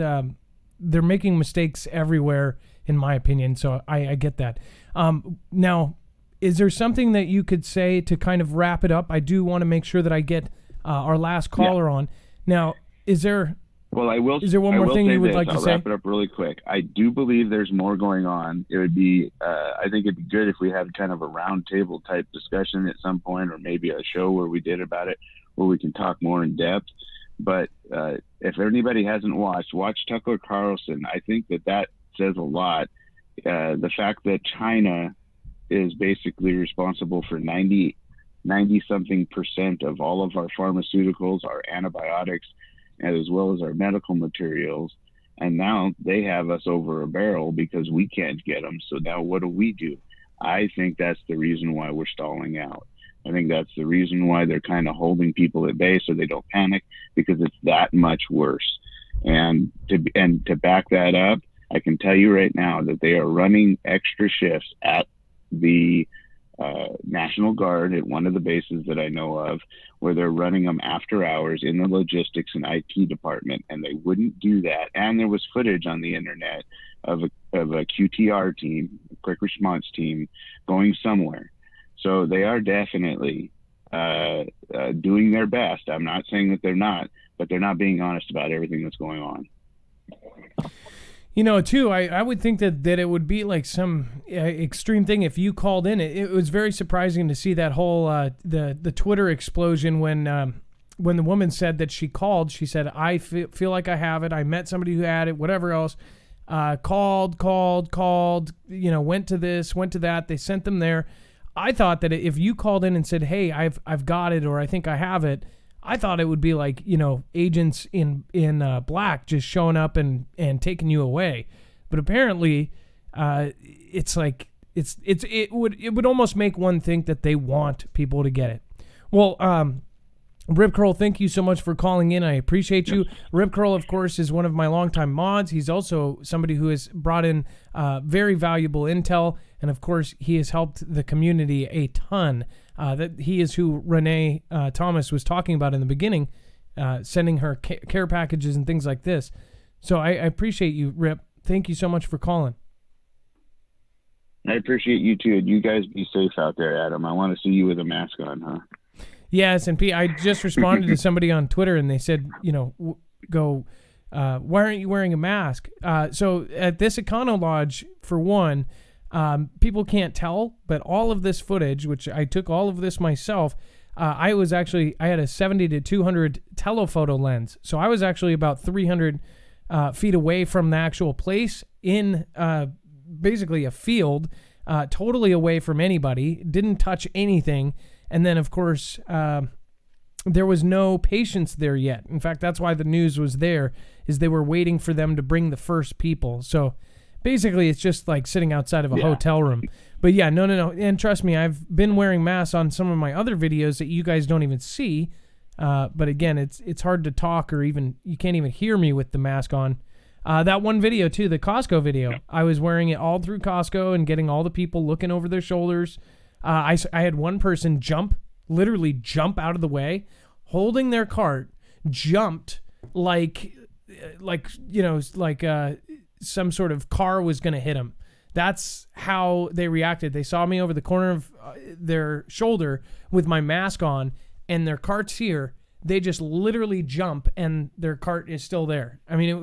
They're making mistakes everywhere, in my opinion. So I get that. Now, is there something that you could say to kind of wrap it up? I do want to make sure that I get our last caller on. Now, is there? Well, I will. Is there one more thing you would like to say? I'll wrap it up really quick. I do believe there's more going on. It would be, I think it'd be good if we had kind of a roundtable type discussion at some point, or maybe a show where we did about it, where we can talk more in depth. But if anybody hasn't watch Tucker Carlson. I think that says a lot. The fact that China is basically responsible for 90-something% of all of our pharmaceuticals, our antibiotics, as well as our medical materials. And now they have us over a barrel because we can't get them. So now what do? I think that's the reason why we're stalling out. I think that's the reason why they're kind of holding people at bay so they don't panic, because it's that much worse. And to back that up, I can tell you right now that they are running extra shifts at the National Guard at one of the bases that I know of, where they're running them after hours in the logistics and IT department, and they wouldn't do that. And there was footage on the internet of a QTR team, a quick response team, going somewhere. So they are definitely doing their best. I'm not saying that they're not, but they're not being honest about everything that's going on. You know, too, I would think that it would be like some extreme thing if you called in. It was very surprising to see that whole the Twitter explosion when the woman said that she called. She said, I feel like I have it. I met somebody who had it, whatever else. Called, you know, went to this, went to that. They sent them there. I thought that if you called in and said, hey, I've got it, or I think I have it, I thought it would be like, you know, agents in black just showing up and taking you away. But apparently, it's like it would almost make one think that they want people to get it. Well, Rip Curl, thank you so much for calling in. I appreciate you. Rip Curl, of course, is one of my longtime mods. He's also somebody who has brought in very valuable intel, and of course, he has helped the community a ton. That he is who Renee Thomas was talking about in the beginning, sending her care packages and things like this. So I appreciate you, Rip. Thank you so much for calling. I appreciate you too. You guys be safe out there, Adam. I want to see you with a mask on, huh? Yes, and I just responded to somebody on Twitter, and they said, you know, why aren't you wearing a mask? So at this Econo Lodge, for one, people can't tell, but all of this footage, which I took all of this myself, I had a 70 to 200 telephoto lens. So I was actually about 300 feet away from the actual place in basically a field, totally away from anybody, didn't touch anything. And then, of course, there was no patients there yet. In fact, that's why the news was there, is they were waiting for them to bring the first people. So basically, it's just like sitting outside of a hotel room. But yeah, no. And trust me, I've been wearing masks on some of my other videos that you guys don't even see. But again, it's hard to talk, or even you can't even hear me with the mask on. That one video too, the Costco video, I was wearing it all through Costco and getting all the people looking over their shoulders. I had one person literally jump out of the way, holding their cart, jumped like some sort of car was going to hit him. That's how they reacted. They saw me over the corner of their shoulder with my mask on, and their cart's here. They just literally jump, and their cart is still there. I mean, it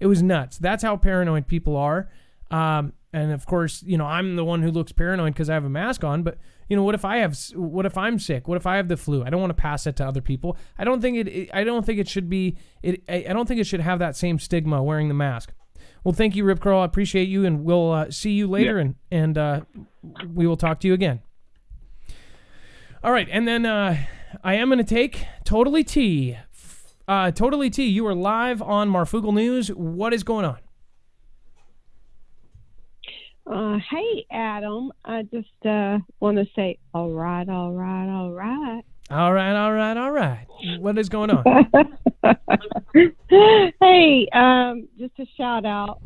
was nuts. That's how paranoid people are. And of course, you know, I'm the one who looks paranoid because I have a mask on. But you know, what if I'm sick? What if I have the flu? I don't want to pass it to other people. I don't think it should have that same stigma wearing the mask. Well, thank you, Rip Curl. I appreciate you, and we'll see you later, and we will talk to you again. All right, and then I am going to take Totally T. Totally T, you are live on Marfoogle News. What is going on? Hey, Adam. I just want to say, all right. All right. What is going on? Hey, just a shout out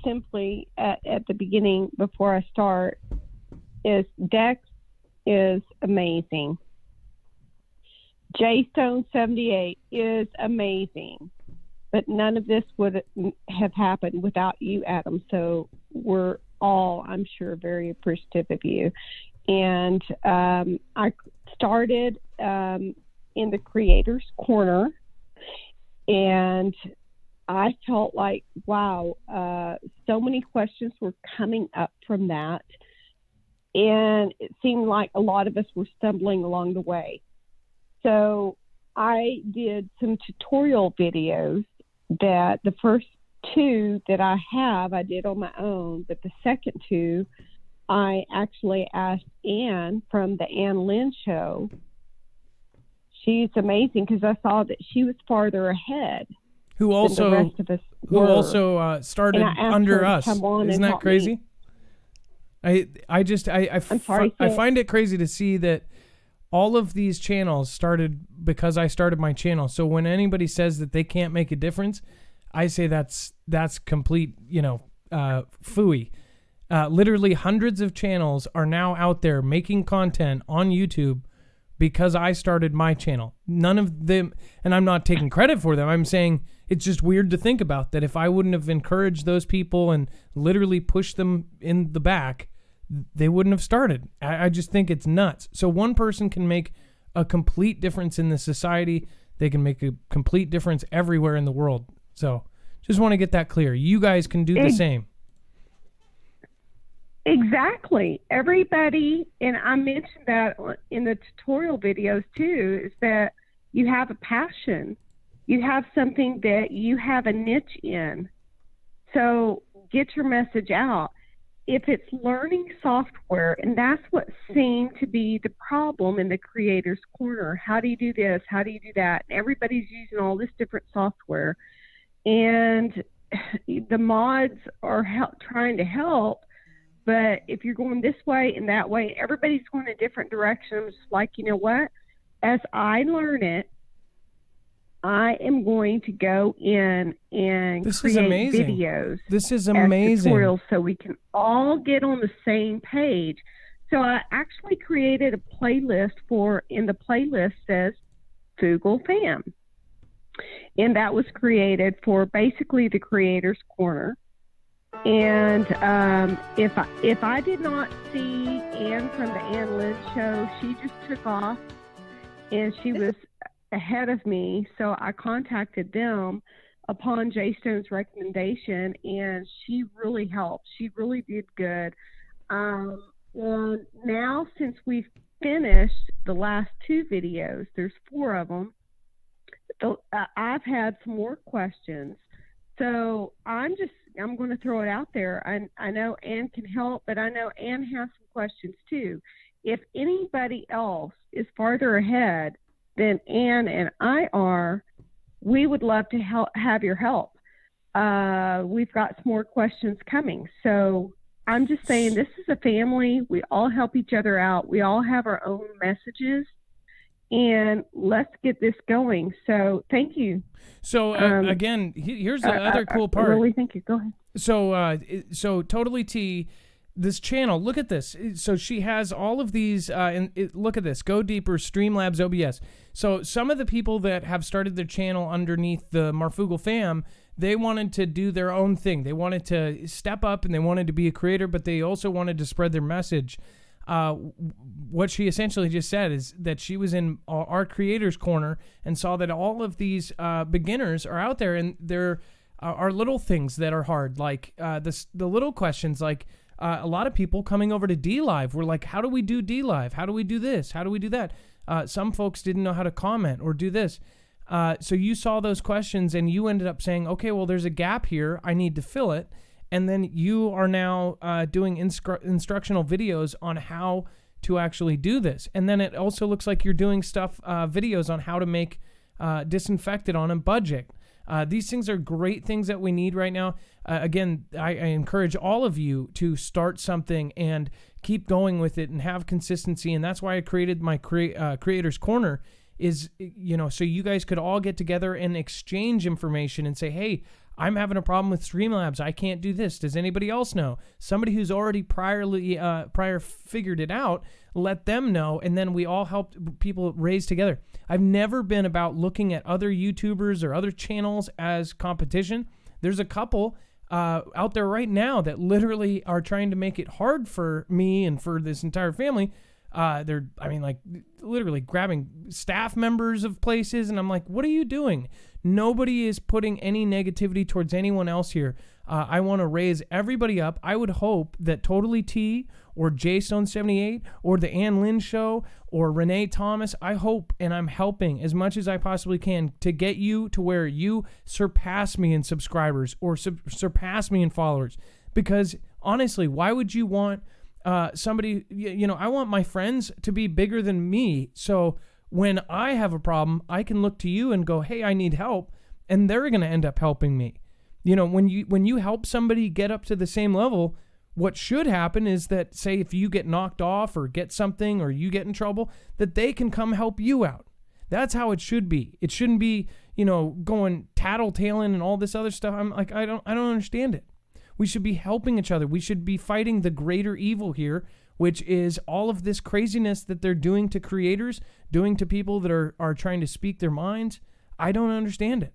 simply at the beginning before I start is Dex is amazing. JStone78 is amazing. But none of this would have happened without you, Adam. So we're all, I'm sure, very appreciative of you. And I started in the Creators Corner, and I felt like, wow, so many questions were coming up from that. And it seemed like a lot of us were stumbling along the way. So I did some tutorial videos that the first two that I did on my own, but the second two, I actually asked Ann from the Ann Lynn show. She's amazing because I saw that she was farther ahead. Who also than the rest of us were. Started under us. Isn't that crazy? I find it crazy to see that all of these channels started because I started my channel. So when anybody says that they can't make a difference, I say that's complete, phooey. Literally hundreds of channels are now out there making content on YouTube because I started my channel. None of them, and I'm not taking credit for them. I'm saying it's just weird to think about that if I wouldn't have encouraged those people and literally pushed them in the back, they wouldn't have started. I just think it's nuts. So one person can make a complete difference in the society. They can make a complete difference everywhere in the world. So just want to get that clear. You guys can do the same. Exactly. Everybody, and I mentioned that in the tutorial videos too, is that you have a passion. You have something that you have a niche in. So get your message out. If it's learning software, and that's what seemed to be the problem in the Creators Corner. How do you do this? How do you do that? And everybody's using all this different software. And the mods are trying to help. But if you're going this way and that way, everybody's going a different direction. I'm just like, you know what? As I learn it, I am going to go in and create videos. This is amazing. Tutorials so we can all get on the same page. So I actually created a playlist and the playlist says Foogle Fam. And that was created for basically the Creators Corner. And if I did not see Ann from the Ann Lynn show, she just took off and she was ahead of me. So I contacted them upon Jay Stone's recommendation, and she really helped. She really did good. And now since we've finished the last 2 videos, there's 4 of them, I've had some more questions. So I'm going to throw it out there. I know Ann can help, but I know Ann has some questions too. If anybody else is farther ahead than Ann and I are, we would love to have your help. We've got some more questions coming. So I'm just saying, this is a family. We all help each other out. We all have our own messages. And let's get this going. So thank you. So again, here's the other cool part. Really, thank you. Go ahead. So Totally T, this channel, look at this. So she has all of these, look at this, Go Deeper, Streamlabs, OBS. So some of the people that have started their channel underneath the Marfoogle fam, they wanted to do their own thing. They wanted to step up and they wanted to be a creator, but they also wanted to spread their message. What she essentially just said is that she was in our Creators Corner and saw that all of these beginners are out there, and there are little things that are hard, like the little questions, like a lot of people coming over to DLive were like, how do we do DLive? How do we do this? How do we do that? Some folks didn't know how to comment or do this. So you saw those questions and you ended up saying, okay, well, there's a gap here. I need to fill it. And then you are now doing instructional videos on how to actually do this. And then it also looks like you're doing videos on how to make disinfectant on a budget. These things are great things that we need right now. Again, I encourage all of you to start something and keep going with it and have consistency. And that's why I created my Creators Corner, is, so you guys could all get together and exchange information and say, hey, I'm having a problem with Streamlabs. I can't do this. Does anybody else know? Somebody who's already prior figured it out, let them know, and then we all help people raise together. I've never been about looking at other YouTubers or other channels as competition. There's a couple out there right now that literally are trying to make it hard for me and for this entire family. They're literally grabbing staff members of places, and I'm like, what are you doing? Nobody is putting any negativity towards anyone else here. I want to raise everybody up. I would hope that Totally T or JStone78 or the Ann Lynn Show or Renee Thomas, I hope and I'm helping as much as I possibly can to get you to where you surpass me in subscribers or surpass me in followers. Because honestly, why would you want somebody, I want my friends to be bigger than me. So when I have a problem, I can look to you and go, hey, I need help. And they're going to end up helping me. When you help somebody get up to the same level, what should happen is that, say, if you get knocked off or get something or you get in trouble, that they can come help you out. That's how it should be. It shouldn't be, going tattletaling and all this other stuff. I'm like, I don't understand it. We should be helping each other. We should be fighting the greater evil here, which is all of this craziness that they're doing to creators, doing to people that are trying to speak their minds. I don't understand it.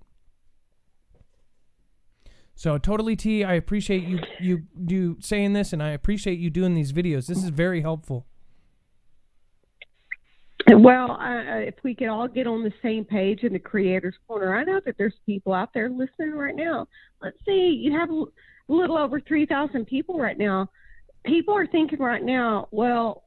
So totally T, I appreciate you saying this, and I appreciate you doing these videos. This is very helpful. Well, if we could all get on the same page in the Creators Corner, I know that there's people out there listening right now. Let's see, you have a little over 3,000 people right now. People are thinking right now, well,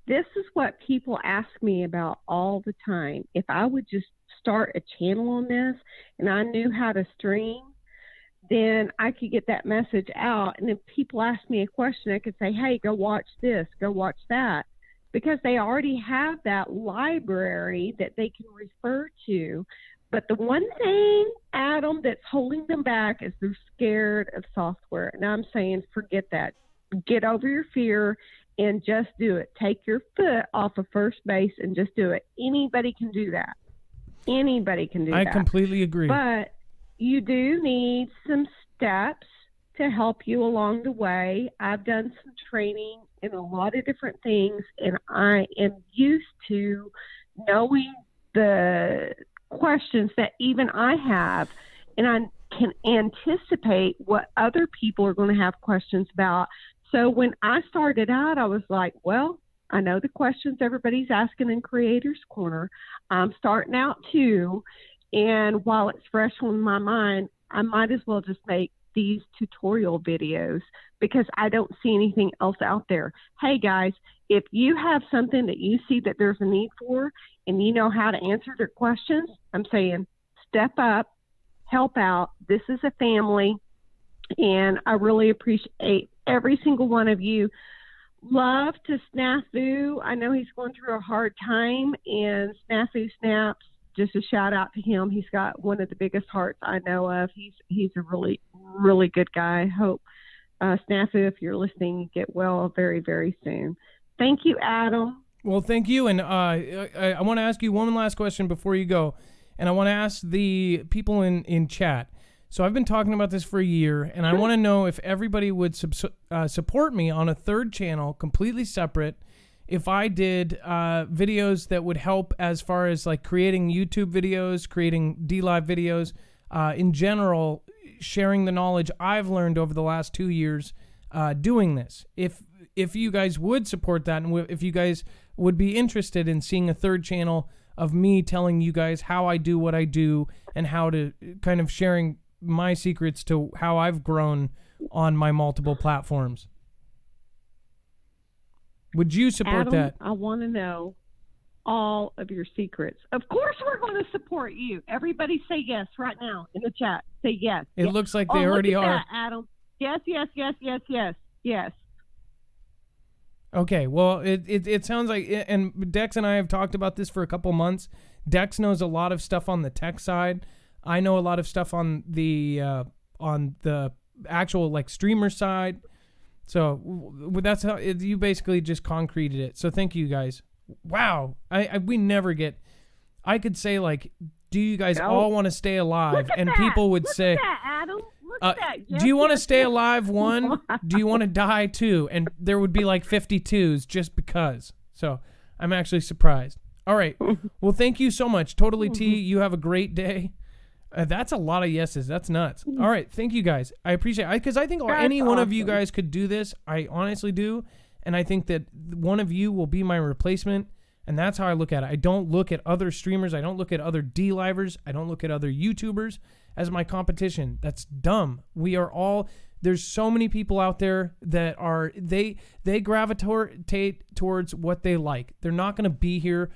this is what people ask me about all the time. If I would just start a channel on this and I knew how to stream, then I could get that message out. And if people ask me a question, I could say, hey, go watch this, go watch that. Because they already have that library that they can refer to. But the one thing, Adam, that's holding them back is they're scared of software. And I'm saying, forget that. Get over your fear and just do it. Take your foot off of first base and just do it. Anybody can do that. Anybody can do that. I completely agree. But you do need some steps to help you along the way. I've done some training in a lot of different things, and I am used to knowing the questions that even I have, and I can anticipate what other people are going to have questions about. So when I started out, I was like, well, I know the questions everybody's asking in Creators Corner. I'm starting out too, and while it's fresh on my mind, I might as well just make these tutorial videos because I don't see anything else out there. Hey guys, if you have something that you see that there's a need for and you know how to answer their questions, I'm saying step up, help out. This is a family, and I really appreciate every single one of you. Love to Snafu. I know he's going through a hard time, and Snafu Snaps, just a shout out to him. He's got one of the biggest hearts I know of. He's a really, really good guy. Hope, Snafu, if you're listening, get well very, very soon. Thank you, Adam. Well, thank you. And I want to ask you one last question before you go. And I want to ask the people in chat. So I've been talking about this for a year, and I want to know if everybody would support me on a third channel, completely separate, if I did videos that would help as far as like creating YouTube videos, creating DLive videos, in general, sharing the knowledge I've learned over the last 2 years doing this. If you guys would support that, and if you guys would be interested in seeing a third channel of me telling you guys how I do what I do and how to kind of sharing my secrets to how I've grown on my multiple platforms. Would you support Adam, that? I want to know all of your secrets. Of course we're going to support you. Everybody say yes right now in the chat. Say yes. It yes. looks like they already look at are. that, Adam. Yes, yes, yes, yes, yes, yes. Okay, well, it sounds like, and Dex and I have talked about this for a couple months. Dex knows a lot of stuff on the tech side. I know a lot of stuff on the actual like streamer side. So that's how you basically just concreted it. So thank you guys. Wow, we never get. I could say like, do you guys all want to stay alive? And that. people would Look say, at that, Adam. Look at that. Yes, do you want to yes, stay yes. alive? One. Do you want to die? Two. And there would be like 52s just because. So I'm actually surprised. All right. Well, thank you so much. Totally T. You have a great day. That's a lot of yeses. That's nuts. All right. Thank you guys. I appreciate it. Because I think any one of you guys could do this. I honestly do. And I think that one of you will be my replacement. And that's how I look at it. I don't look at other streamers. I don't look at other DLivers. I don't look at other YouTubers as my competition. That's dumb. We are all, there's so many people out there that are, they gravitate towards what they like. They're not going to be here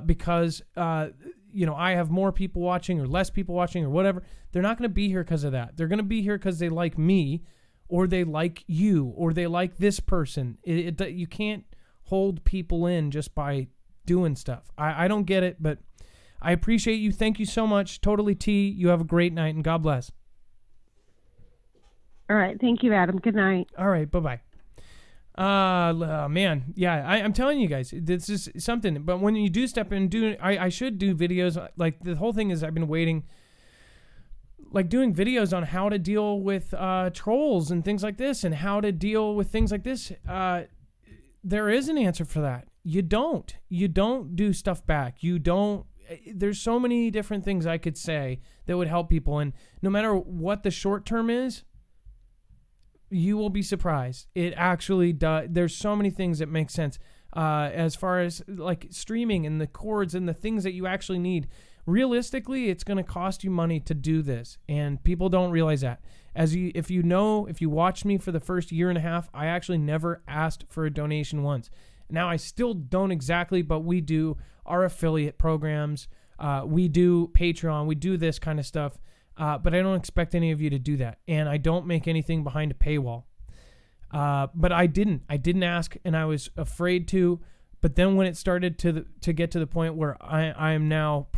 because, you know, I have more people watching or less people watching or whatever. They're not going to be here because of that. They're going to be here because they like me, or they like you, or they like this person. You can't hold people in just by doing stuff. I don't get it, but I appreciate you. Thank you so much. Totally T. You have a great night, and God bless. All right. Thank you, Adam. Good night. All right. Bye-bye. Man. Yeah, I'm telling you guys, this is something. But when you do step in, I should do videos. Like, the whole thing is I've been waiting. like doing videos on how to deal with trolls and things like this, and how to deal with things like this. There is an answer for that. You don't do stuff back. There's so many different things I could say that would help people. And no matter what the short term is, you will be surprised. It actually does. There's so many things that make sense as far as like streaming and the cords and the things that you actually need. Realistically, it's going to cost you money to do this, and people don't realize that. If you watched me for the first year and a half, I actually never asked for a donation once. Now I still don't exactly, but we do our affiliate programs. We do Patreon. We do this kind of stuff. But I don't expect any of you to do that. And I don't make anything behind a paywall. But I didn't ask, and I was afraid to. But then when it started to get to the point where I am now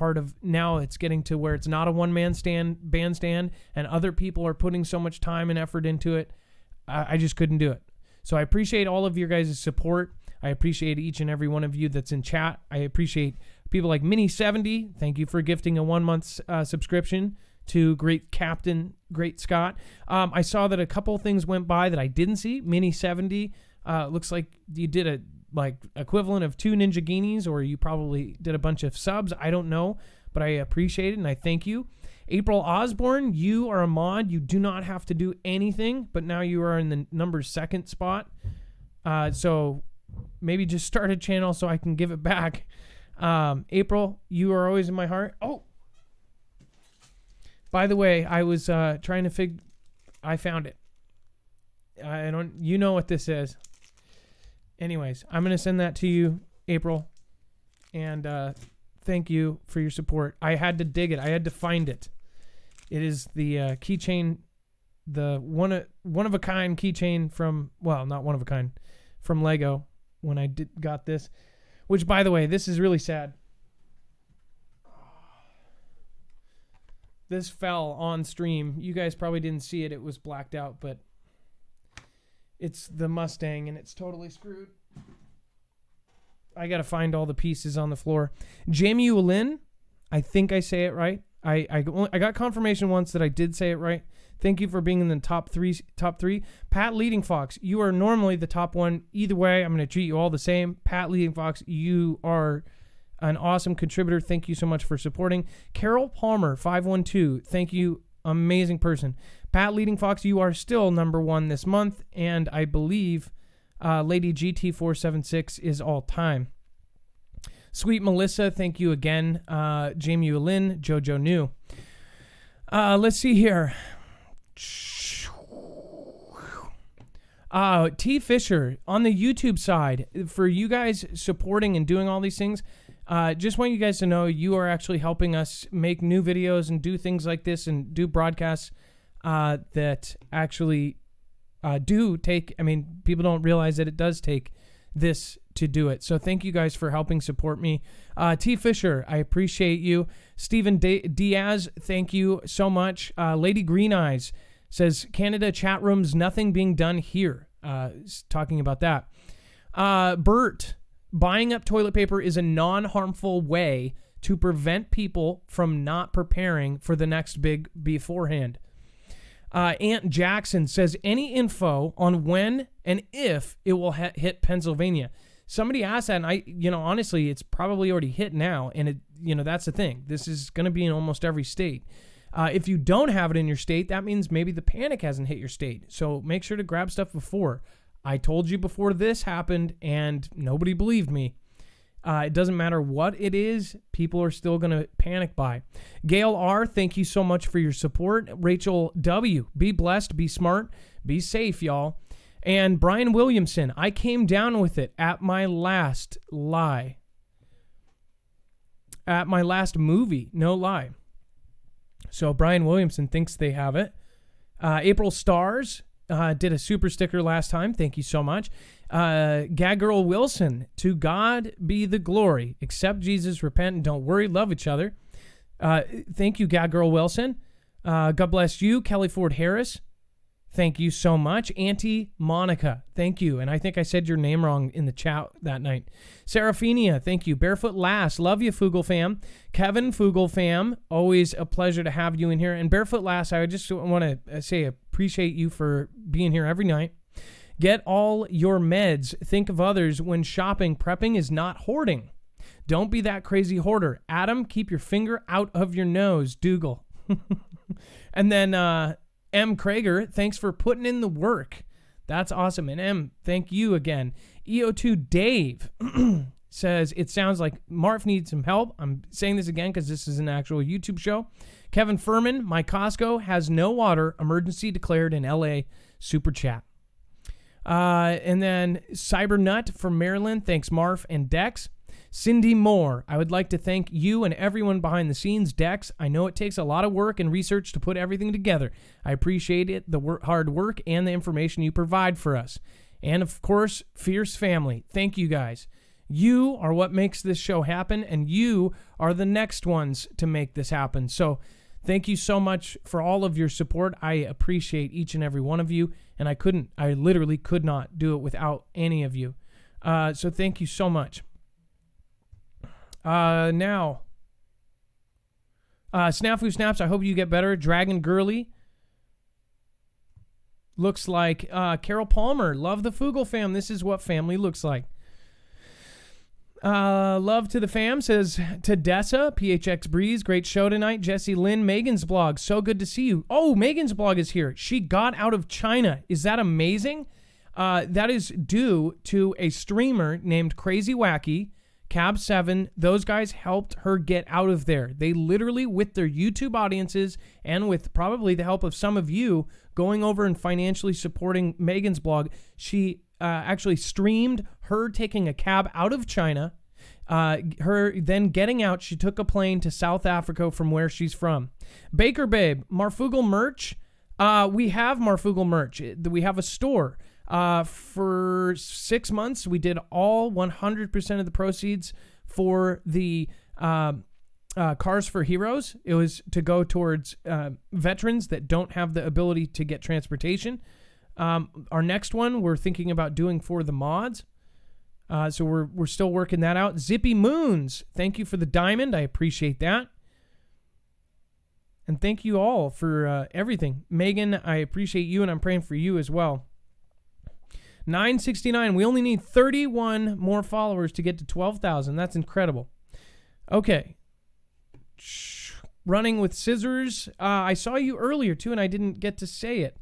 now it's getting to where it's not a one-man bandstand, and other people are putting so much time and effort into it, I just couldn't do it. So I appreciate all of your guys' support. I appreciate each and every one of you that's in chat. I appreciate people like Mini70. Thank you for gifting a 1-month subscription to Great Scott. I saw that a couple things went by that I didn't see. Mini70, looks like you did a equivalent of 2 Ninja Guineas, or you probably did a bunch of subs. I don't know, but I appreciate it and I thank you. April Osborne, you are a mod. You do not have to do anything, but now you are in the number 2nd spot. So maybe just start a channel so I can give it back. April, you are always in my heart. Oh, by the way, I was trying to I found it. You know what this is. Anyways, I'm going to send that to you, April. And thank you for your support. I had to dig it. I had to find it. It is the keychain, the one of a kind keychain from, well, not one of a kind, from Lego when I got this. Which, by the way, this is really sad. This fell on stream. You guys probably didn't see it. It was blacked out, but it's the Mustang, and it's totally screwed. I got to find all the pieces on the floor. Jamie Ulin, I think I say it right. I got confirmation once that I did say it right. Thank you for being in the top three. Pat Leading Fox, you are normally the top one. Either way, I'm going to treat you all the same. Pat Leading Fox, you are an awesome contributor. Thank you so much for supporting. Carol Palmer, 512, thank you. Amazing person. Pat Leading Fox, you are still number 1 this month, and I believe Lady GT476 is all time. Sweet Melissa, thank you again. Jamie Ulin, Jojo New. Let's see here. T Fisher on the YouTube side, for you guys supporting and doing all these things. Just want you guys to know you are actually helping us make new videos and do things like this and do broadcasts that actually do take, people don't realize that it does take this to do it. So thank you guys for helping support me. T Fisher, I appreciate you. Stephen Diaz, thank you so much. Lady Green Eyes says, Canada chat rooms, nothing being done here. Talking about that. Bert, buying up toilet paper is a non-harmful way to prevent people from not preparing for the next big beforehand. Aunt Jackson says, any info on when and if it will hit Pennsylvania? Somebody asked that, and honestly, it's probably already hit now, and that's the thing. This is going to be in almost every state. If you don't have it in your state, that means maybe the panic hasn't hit your state. So make sure to grab stuff before. I told you before this happened, and nobody believed me. It doesn't matter what it is, people are still going to panic buy. Gail R., thank you so much for your support. Rachel W., be blessed, be smart, be safe, y'all. And Brian Williamson, I came down with it at my last lie. At my last movie, no lie. So Brian Williamson thinks they have it. April Stars did a super sticker last time. Thank you so much. Gag Girl Wilson, to God be the glory. Accept Jesus, repent, and don't worry. Love each other. Thank you, Gag Girl Wilson. God bless you. Kelly Ford Harris, thank you so much. Auntie Monica, thank you. And I think I said your name wrong in the chat that night. Seraphenia, thank you. Barefoot Lass, love you, Foogle fam. Kevin Foogle fam, always a pleasure to have you in here. And Barefoot Lass, I just want to say appreciate you for being here every night. Get all your meds. Think of others when shopping. Prepping is not hoarding. Don't be that crazy hoarder. Adam, keep your finger out of your nose. Dougal. And then M. Krager, thanks for putting in the work. That's awesome. And M, thank you again. EO2 Dave says, it sounds like Marf needs some help. I'm saying this again because this is an actual YouTube show. Kevin Furman, my Costco has no water. Emergency declared in LA. Super chat. And then Cybernut from Maryland, thanks Marf and Dex. Cindy Moore, I would like to thank you and everyone behind the scenes. Dex, I know it takes a lot of work and research to put everything together. I appreciate it, the hard work and the information you provide for us. And of course, Fierce Family, thank you guys. You are what makes this show happen, and you are the next ones to make this happen. So thank you so much for all of your support. I appreciate each and every one of you, and I literally could not do it without any of you. So thank you so much. Now, Snafu Snaps, I hope you get better. Dragon Girly. Looks like Carol Palmer. Love the Foogle fam. This is what family looks like. Love to the fam, says Tedessa. PHX Breeze. Great show tonight. Jesse Lynn. Megan's blog. So good to see you. Oh, Megan's blog is here. She got out of China. Is that amazing? That is due to a streamer named Crazy Wacky. Cab 7, those guys helped her get out of there. They literally, with their YouTube audiences and with probably the help of some of you going over and financially supporting Megan's blog, she actually streamed her taking a cab out of China, her then getting out. She took a plane to South Africa from where she's from. Baker Babe, Marfoogle merch. We have Marfoogle merch. We have a store. For 6 months, we did all 100% of the proceeds for the Cars for Heroes. It was to go towards veterans that don't have the ability to get transportation. Our next one we're thinking about doing for the mods. So we're still working that out. Zippy Moons, thank you for the diamond. I appreciate that. And thank you all for everything. Megan, I appreciate you, and I'm praying for you as well. 969. We only need 31 more followers to get to 12,000. That's incredible. Okay. Running with Scissors. I saw you earlier, too, and I didn't get to say it.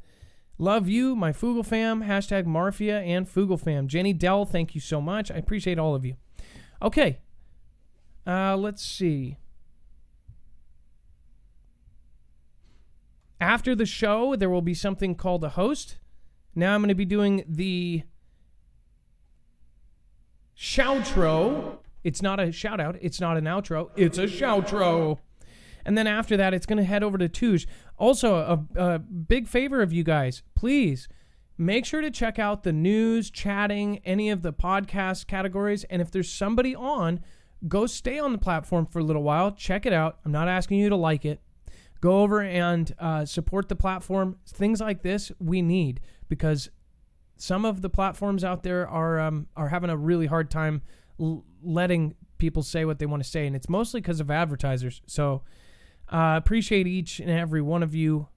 Love you, my Foogle fam. Hashtag Marfia and Foogle fam. Jenny Dell, thank you so much. I appreciate all of you. Okay. Let's see. After the show, there will be something called a host. Now I'm going to be doing the shoutro. It's not a shout out. It's not an outro. It's a shoutro. And then after that, it's going to head over to Touche. Also, a big favor of you guys, please make sure to check out the news, chatting, any of the podcast categories. And if there's somebody on, go stay on the platform for a little while. Check it out. I'm not asking you to like it. Go over and support the platform. Things like this we need, because some of the platforms out there are having a really hard time letting people say what they want to say, and it's mostly because of advertisers. So appreciate each and every one of you.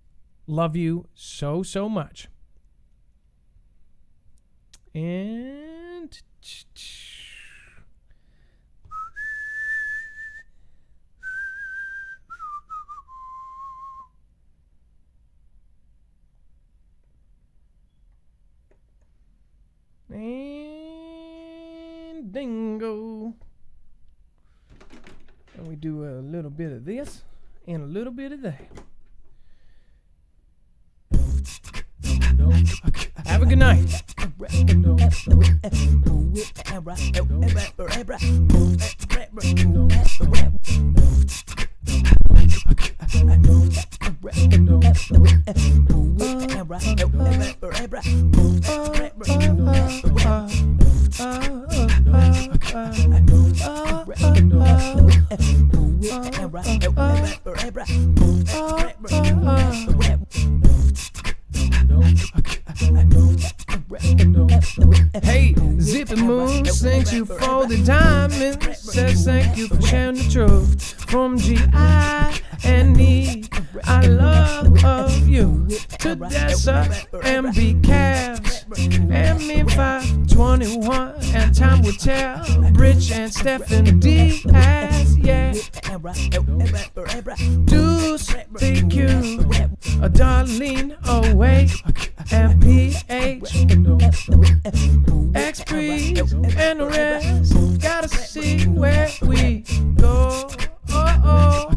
Love you so much. And dingo. And we do a little bit of this and a little bit of that. Okay. Have a good night. Hey, Zippy Moon, thank you for the diamonds. Says thank you for sharing the truth. From G-I-N-E, I love of you. To Dessa and B Cavs and me 521, and time will tell. Rich and Stephen Diaz, yeah. Deuce, DQ, a Darlene away, and PH, X-Breeze, and the rest. Gotta see where we go. Oh.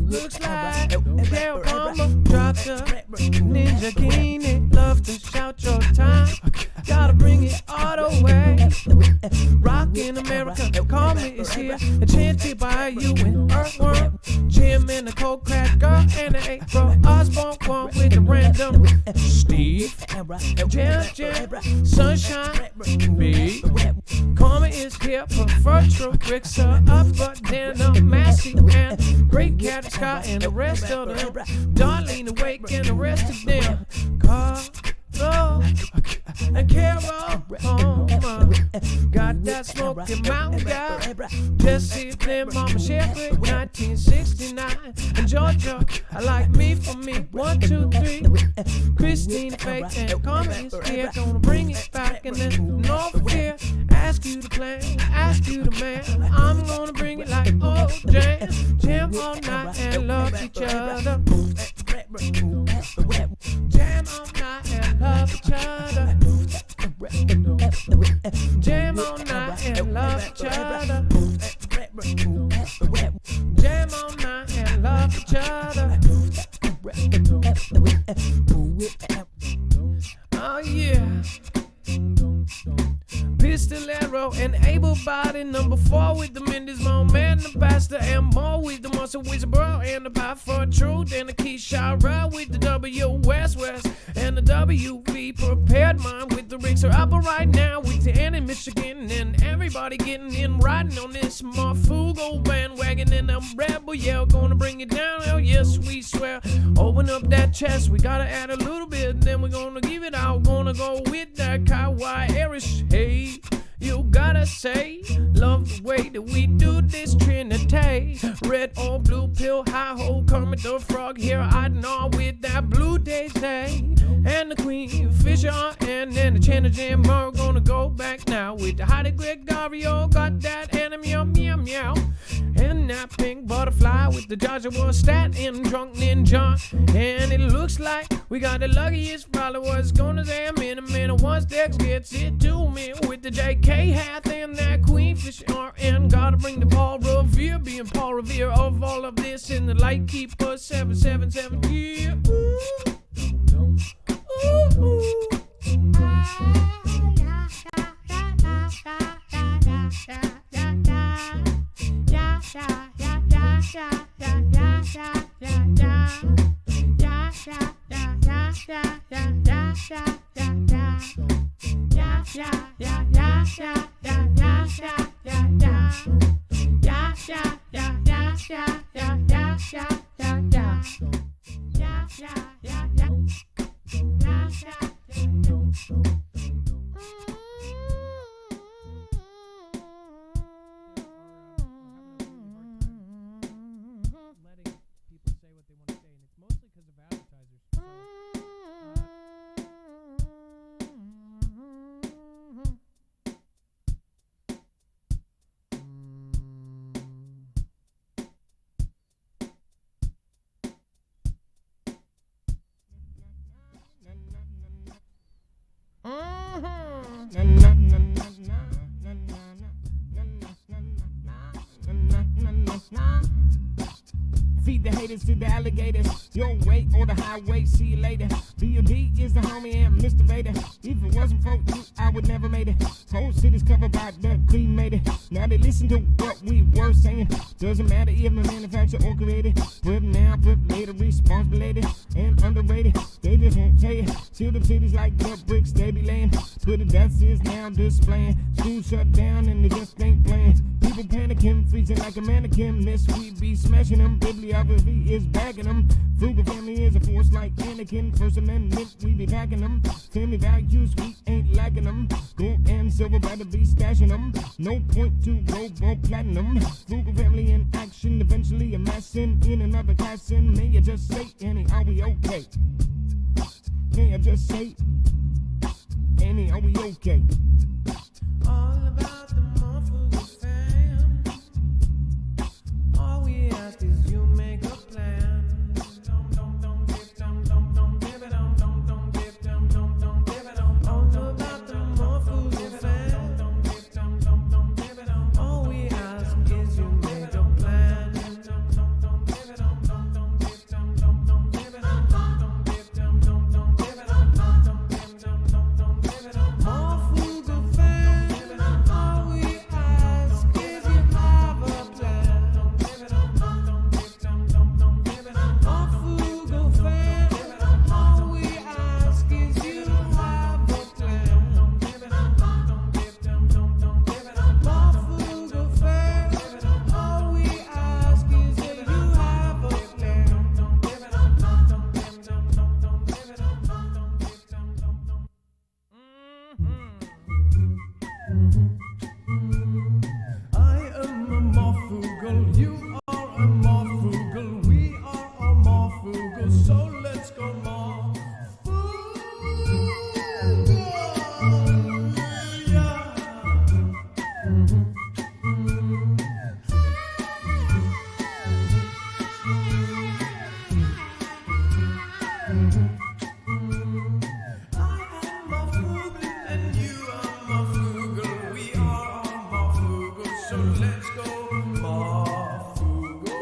Looks like Carol Palmer dropped a Ninja Keeney. Love to shout your time. Gotta bring it all the way. Rock in America, call me, it's here. A chanty by you and Earthworm. Jim and the cold crack girl and the April Osborne one with the random Steve. Jam, Sunshine, B. Karma is here, prefer true. Bricks are up, but then a Massey and Great Cat Sky and the rest of them. Darlene Awake and the rest of them. Carlo and Carol Palmer. Got that Smoky Mountain guy. Jesse Flynn, Mama Shepard, 1969. And Georgia, I like me for me. 1, 2, 3. Christina Faith and Cummings here. Gonna bring it back and then no fear. Ask you to play, ask you to man. I'm gonna bring it like old jam. Jam all night and love each other. Jam all night and love each other. Jam all night and love each other. Jam all night and love each other. Oh yeah. Pistolero and able-bodied number 4 with the Mendes, Mom and the Basta and more with the Muscle Whisperer and the Pie for Truth and the Keishara with the W West and the WV prepared mind with the Ricks are up right now with the Ann in Michigan and everybody getting in riding on this Marfoogle bandwagon and I'm rebel, yeah, gonna bring it down, oh yes we swear. Open up that chest, we gotta add a little bit, then we're gonna give it out, gonna go with that Kawaii Irish, hey. You gotta say, love the way that we do this Trinity. Red or blue pill, high hole, Kermit the Frog here. I know with that Blue Day Day. And the Queen Fisher and then the Chandler Jam. We're gonna go back now with the Heidi Gregorio. Got that anime, meow meow. And that pink butterfly with the Joshua Stat and Drunk Ninja. And it looks like we got the luckiest followers. Gonna say I'm in a minute once Dex gets it to me with the JK hat and that Queen Fisher and gotta bring the Paul Revere, being Paul Revere of all of this in the light keeper 777 here. Feed the haters to the alligators. Your way or the highway, see you later. B.O.D. is the homie and Mr. Vader. If it wasn't for you, I would never made it. Whole city's covered by the clean made it. Now they listen to what we were saying. Doesn't matter if the manufacturer or created. Put now, put later, responsibility and underrated. They just won't tell you. Till the cities like the bricks they be laying. Twitter, that's is now displaying. School shut down and they just ain't playing. People panicking Anakin, freezing like a mannequin. Miss, we be smashing them. Bibliography is bagging them. Frugal family is a force like Anakin. First Amendment, we be packing them. Family values, we ain't lacking them. Gold and silver, better be stashing them. No point to robo platinum. Frugal family in action, eventually amassing in another class. And may I just say, Annie, are we okay? May I just say, Annie, are we okay? All about the Marfoogle fam. All we ask is you make a plan. All about the Marfoogle fam. All we ask is you make a plan. Marfoogle fam, all we ask is you have a plan. Marfoogle fam, all we ask is you have a plan. Marfoogle fam, all we ask is that you have a plan. I am a Marfoogle, you are a Marfoogle, we are a Marfoogle, so let's go Marfoogle, and you are Marfoogle, we are all Marfoogle, so let's go Marfoogle.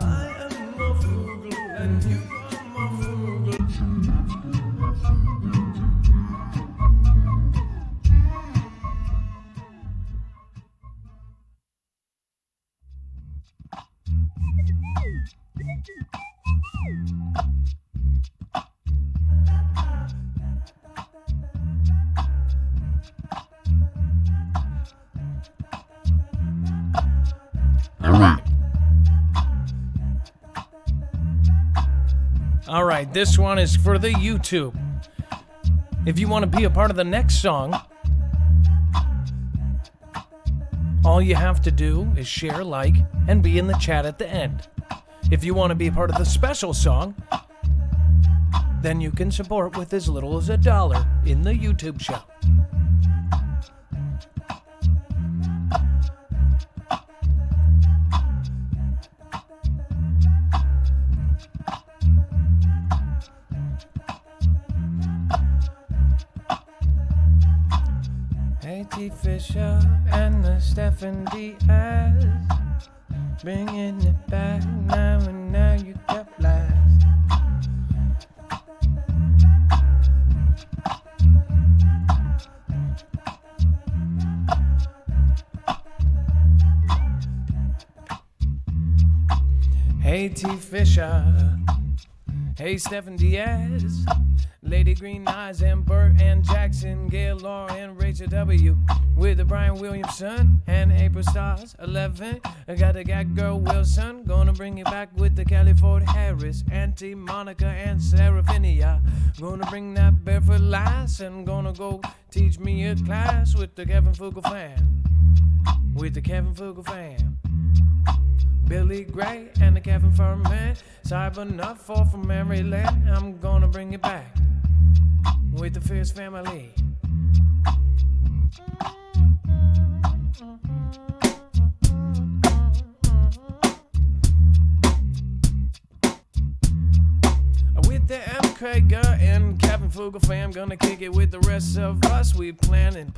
I am Marfoogle, and you are Marfoogle. All right, this one is for the YouTube. If you want to be a part of the next song, all you have to do is share, like, and be in the chat at the end. If you want to be a part of the special song, then you can support with as little as $1 in the YouTube show. Hey T. Fisher and the Stephen Diaz, bringing it back now and now you got blast. Hey T. Fisher, hey Stephen Diaz, Lady Green Eyes and Bert and Jackson, Gail, Laura and Rachel W. With the Brian Williamson and April Stars 11. I got the Gat Girl Wilson, gonna bring you back with the Kelly Ford Harris, Auntie Monica and Seraphinia. Gonna bring that barefoot lass and gonna go teach me a class with the Kevin Fugle fam. With the Kevin Fugle fam. Billy Gray and the Kevin Furman, Cyber Nut 4 from Maryland. I'm gonna bring it back with the Fierce family. With the M. Krieger and Marfoogle fam, gonna kick it with the rest of us. We planning,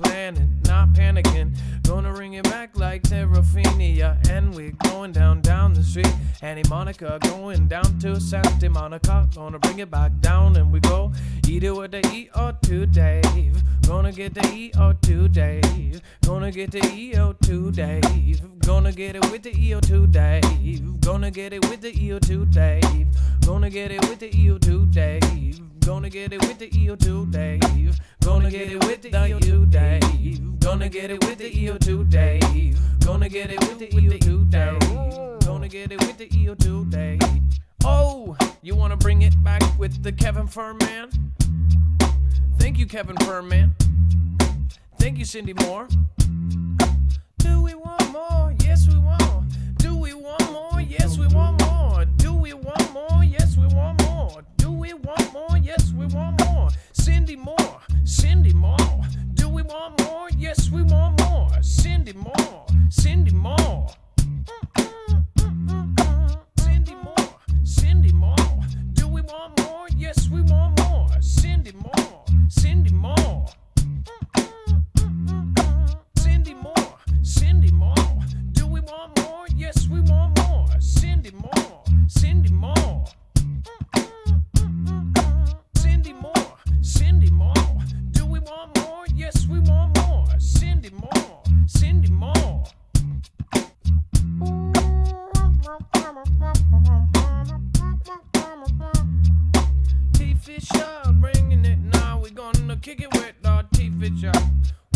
not panicking. Gonna bring it back like Terraphenia. And we're going down the street. Annie Monica going down to Santa Monica. Gonna bring it back down and we go. Eat it with the EO2 Dave. Gonna get the EO2 Dave. Gonna get the EO2 Dave. Gonna get it with the EO2 Dave. Gonna get it with the EO2 Dave. Gonna get it with the EO2 Dave. Gonna get it with the EO2 Dave. Gonna get it with the EO2 Dave. Gonna get it with the EO2 Dave. Gonna get it with the EO2 Dave. Gonna get it with the EO2 Dave. Oh, you wanna bring it back with the Kevin Furman? Thank you, Kevin Furman. Thank you, Cindy Moore. Do we want more? Yes, we want. Do we want more? Yes, we want more. Do we want more? Yes, we want more. Do we want more? Yes, we want more. Cindy Moore, Cindy Moore. Do we want more? Yes, we want more. Cindy Moore, Cindy Moore. Cindy Moore, Cindy Moore. Do we want more? Yes, we want more. Cindy Moore, Cindy Moore. Cindy Moore, Cindy Moore. Do we want more? Yes, we want more. Cindy Moore, Cindy Moore. Cindy Moore, Cindy Moore. Do we want more? Yes, we want more. Cindy Moore, Cindy Moore. T Fisher bringing it now. We gonna kick it with our T Fisher.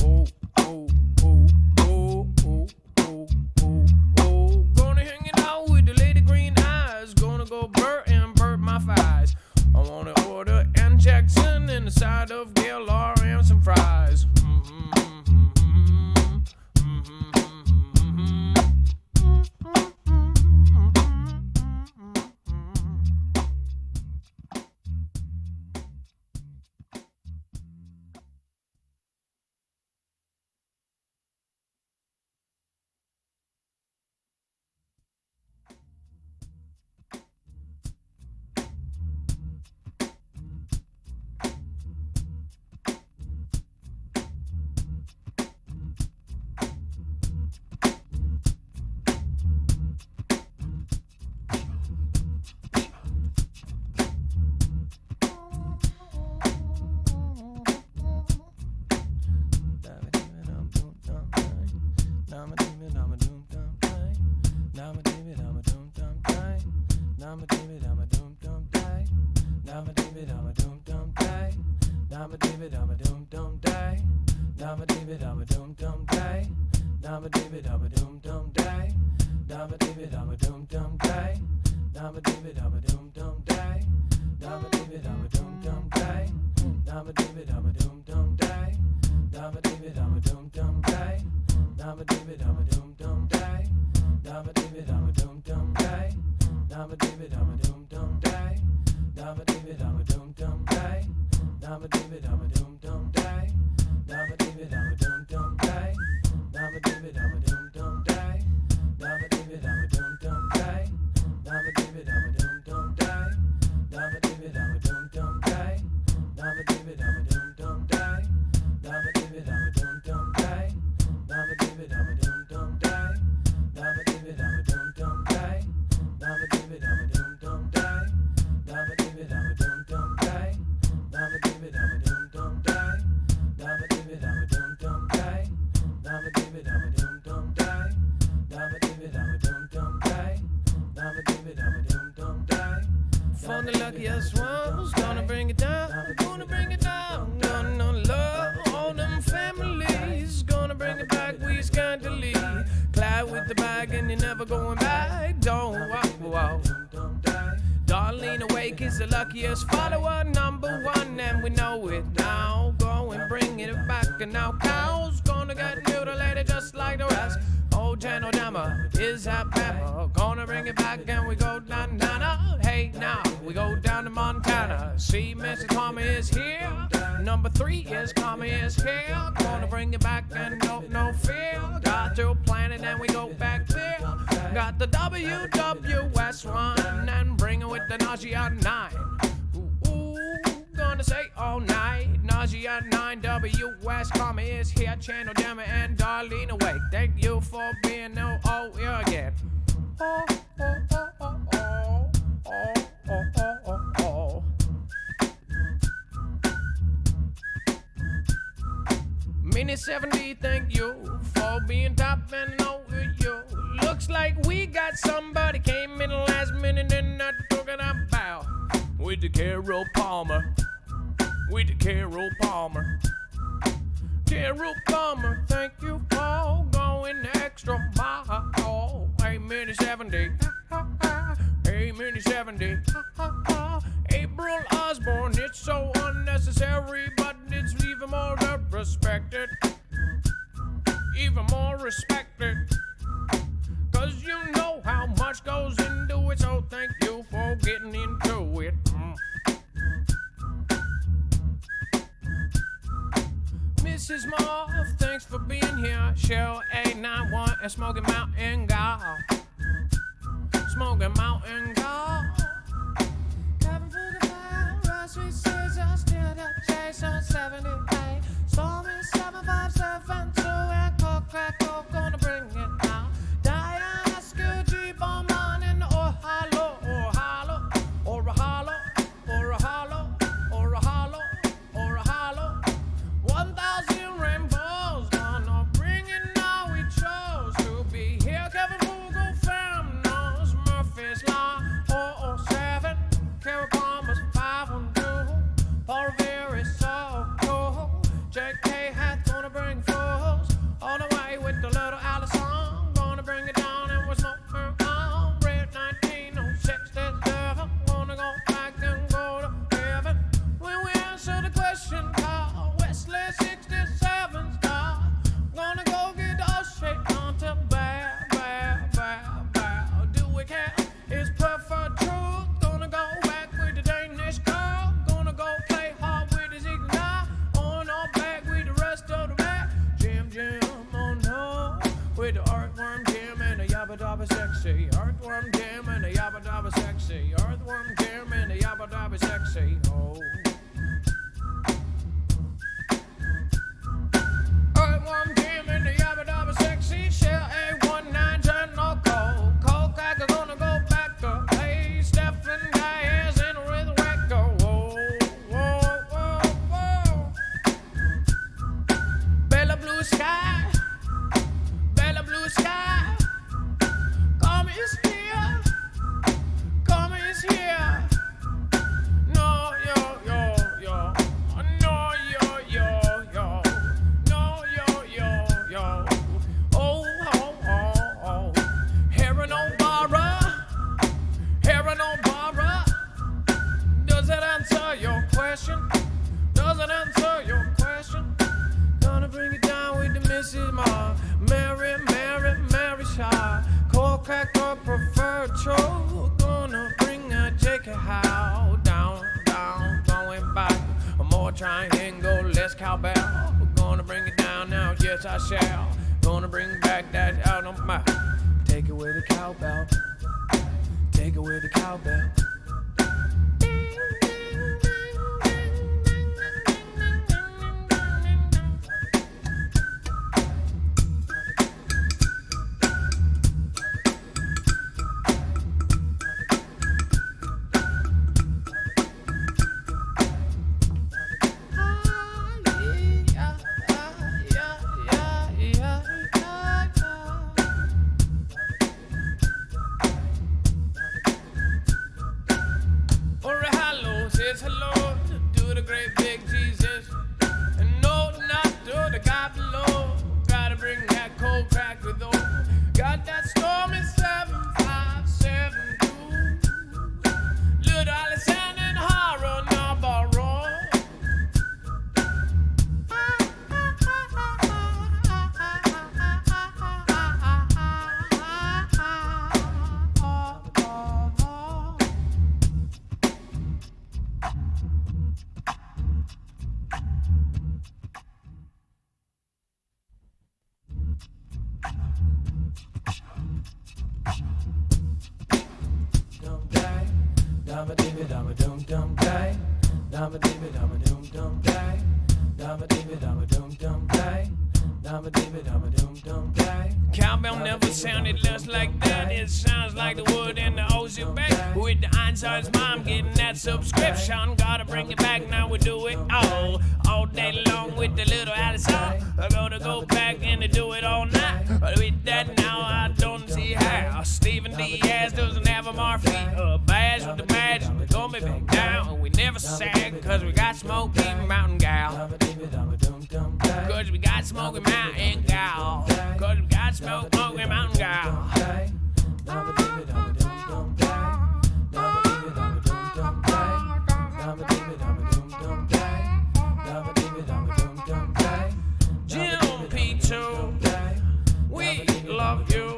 Oh, oh, oh, oh, oh, oh, oh, oh. Gonna hang it out with the lady green eyes. Gonna go Bert and Bert my thighs. I wanna order Ann Jackson and a side of Gaylor and some fries. Follower number one, and we know it now. Go and bring it back, and now cows gonna get mutilated just like the rest. Old Channel Dama is that pepper. Gonna bring it back, and we go down, hey now we go down to Montana. See, Mr. Tommy is here. Number 3 is Tommy is here. Gonna bring it back, and no fear. Got to plan it, and we go back there. Got the WWS one, and bring it with the nausea 9. Gonna say all Asia 9 WS, Karma is here, Channel Demon and Darlene awake. Thank you for being here again. Oh, oh, oh, oh, oh, oh, oh, oh, oh. Mini 70, thank you for being top and over you. Looks like we got somebody came in last minute and not talking about with the Carol Palmer. With the Carol Palmer. Carol Palmer, thank you for going extra mile. Hey, Mini 70. Hey, Mini 70. April Osborne, it's so unnecessary, but it's even more respected. Even more respected. Cause you know how much goes into it, so thank you for getting into it. Mrs. Marv, thanks for being here. Shell 891 and Smoking Mountain God. Smoking Mountain God. Kevin Fugger, Rosary Caesar, still the chase on 78. Stormy 7572 and Coca-Cola gonna bring it out. Diana Skill deep on morning or hollow, or hollow, or a hollow, or a hollow, or a hollow, or a hollow. 1,000 rainbows gonna bring it now. We chose to be here. Kevin Fugger, fam knows Murphy's Law 407. Carol Palmer's 512. Paul Revere is so cool. JK hat gonna bring fools all the way with the little Allison. Gonna bring it down and we'll smoke her on. Red 1967. Wanna go back and go to heaven. When we answer the question called Wesley 67 star. Gonna go get those shit on to bow, bow, bow, bow. Do we care? It's preferred truth. Gonna go back with the Danish girl. Gonna go play hard with the Zigzag. On our back with the rest of the back. Jim, oh no. With the earthworm Jim and the yabba dabba sexy. Earthworm Jim and the yabba dabba sexy. Earthworm Jim and the yabba dabba sexy. Oh. Earthworm Jim and the yabba dabba sexy. Shell A19 General Cole. Cole Cracker gonna go back to hey Stephen Diaz and with Wacko. Whoa, whoa, whoa, whoa. Bella Blue Sky. Bella Blue Sky. Karma is here. Karma is here. No, yo, yo, yo. No, yo, yo, yo. No, yo, yo, yo. Oh, oh, oh, oh. Heron O'Bara. Heron O'Bara. Does that answer your question? Does it answer your question? Gonna bring it down with the Mrs. Ma. Mary, Mary, Mary Shaw. Cold cracker preferred troll. Gonna bring a J.K. Howe. Down, down, going back. More triangle, less cowbell. We're gonna bring it down now, yes I shall. Gonna bring back that out of my. Take it with the cowbell. Take it with the cowbell. Says hello to the great big Jesus, and no, not to the guy below. Gotta bring that cold crack with those. Got that stormy 7572. Little Alexander and Horror Navarro. Dama dibba dama dum dum day. Dama dibba dama dum dum day. Cowbell never sounded less like that. It sounds like the wood in the ocean back. With the Einstein's mom getting that subscription. Gotta bring it back, now we do it all day long with the little Allison. I'm gonna go back and do it all night. But with that now, I don't see how. Stephen Diaz doesn't have a Marfoogle badge with the badge. We're gonna be back down. We never sag, cause we got Smoky Mountain Gal. Cause we got Smoky Mountain Gal. Cause we got Smoky Mountain Gal. Jim P2, we love you.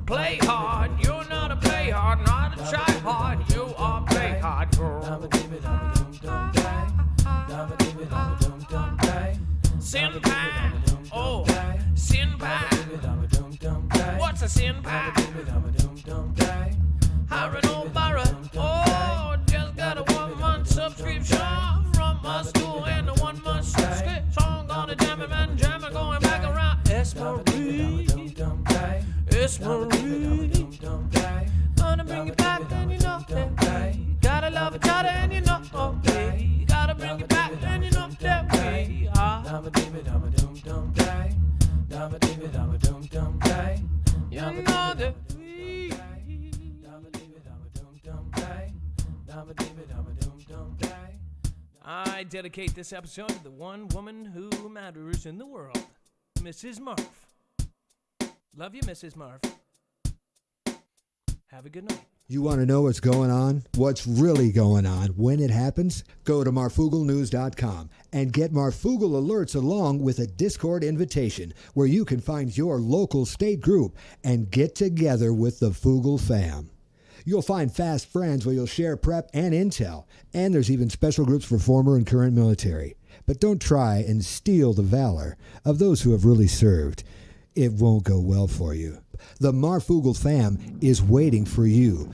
Play hard, you're not a play hard, not a try hard, you are play hard, girl. Sin pie, oh, sin pie. What's a sin pie? Hiring old Barrett, oh, just got a 1 month subscription from my school and a 1 month subscription. Gonna jam it, man, jam it, going back around. It's Marie, it's Marie. Gonna bring it back, and you know that we gotta love each other, and you know we gotta bring it back, and you know that we are. You know that we. I dedicate this episode to the one woman who matters in the world, Mrs. Marf. Love you, Mrs. Marf. Have a good night. You want to know what's going on? What's really going on when it happens? Go to marfooglenews.com and get Marfoogle alerts along with a Discord invitation where you can find your local state group and get together with the Foogle fam. You'll find fast friends where you'll share prep and intel, and there's even special groups for former and current military. But don't try and steal the valor of those who have really served. It won't go well for you. The Marfoogle fam is waiting for you.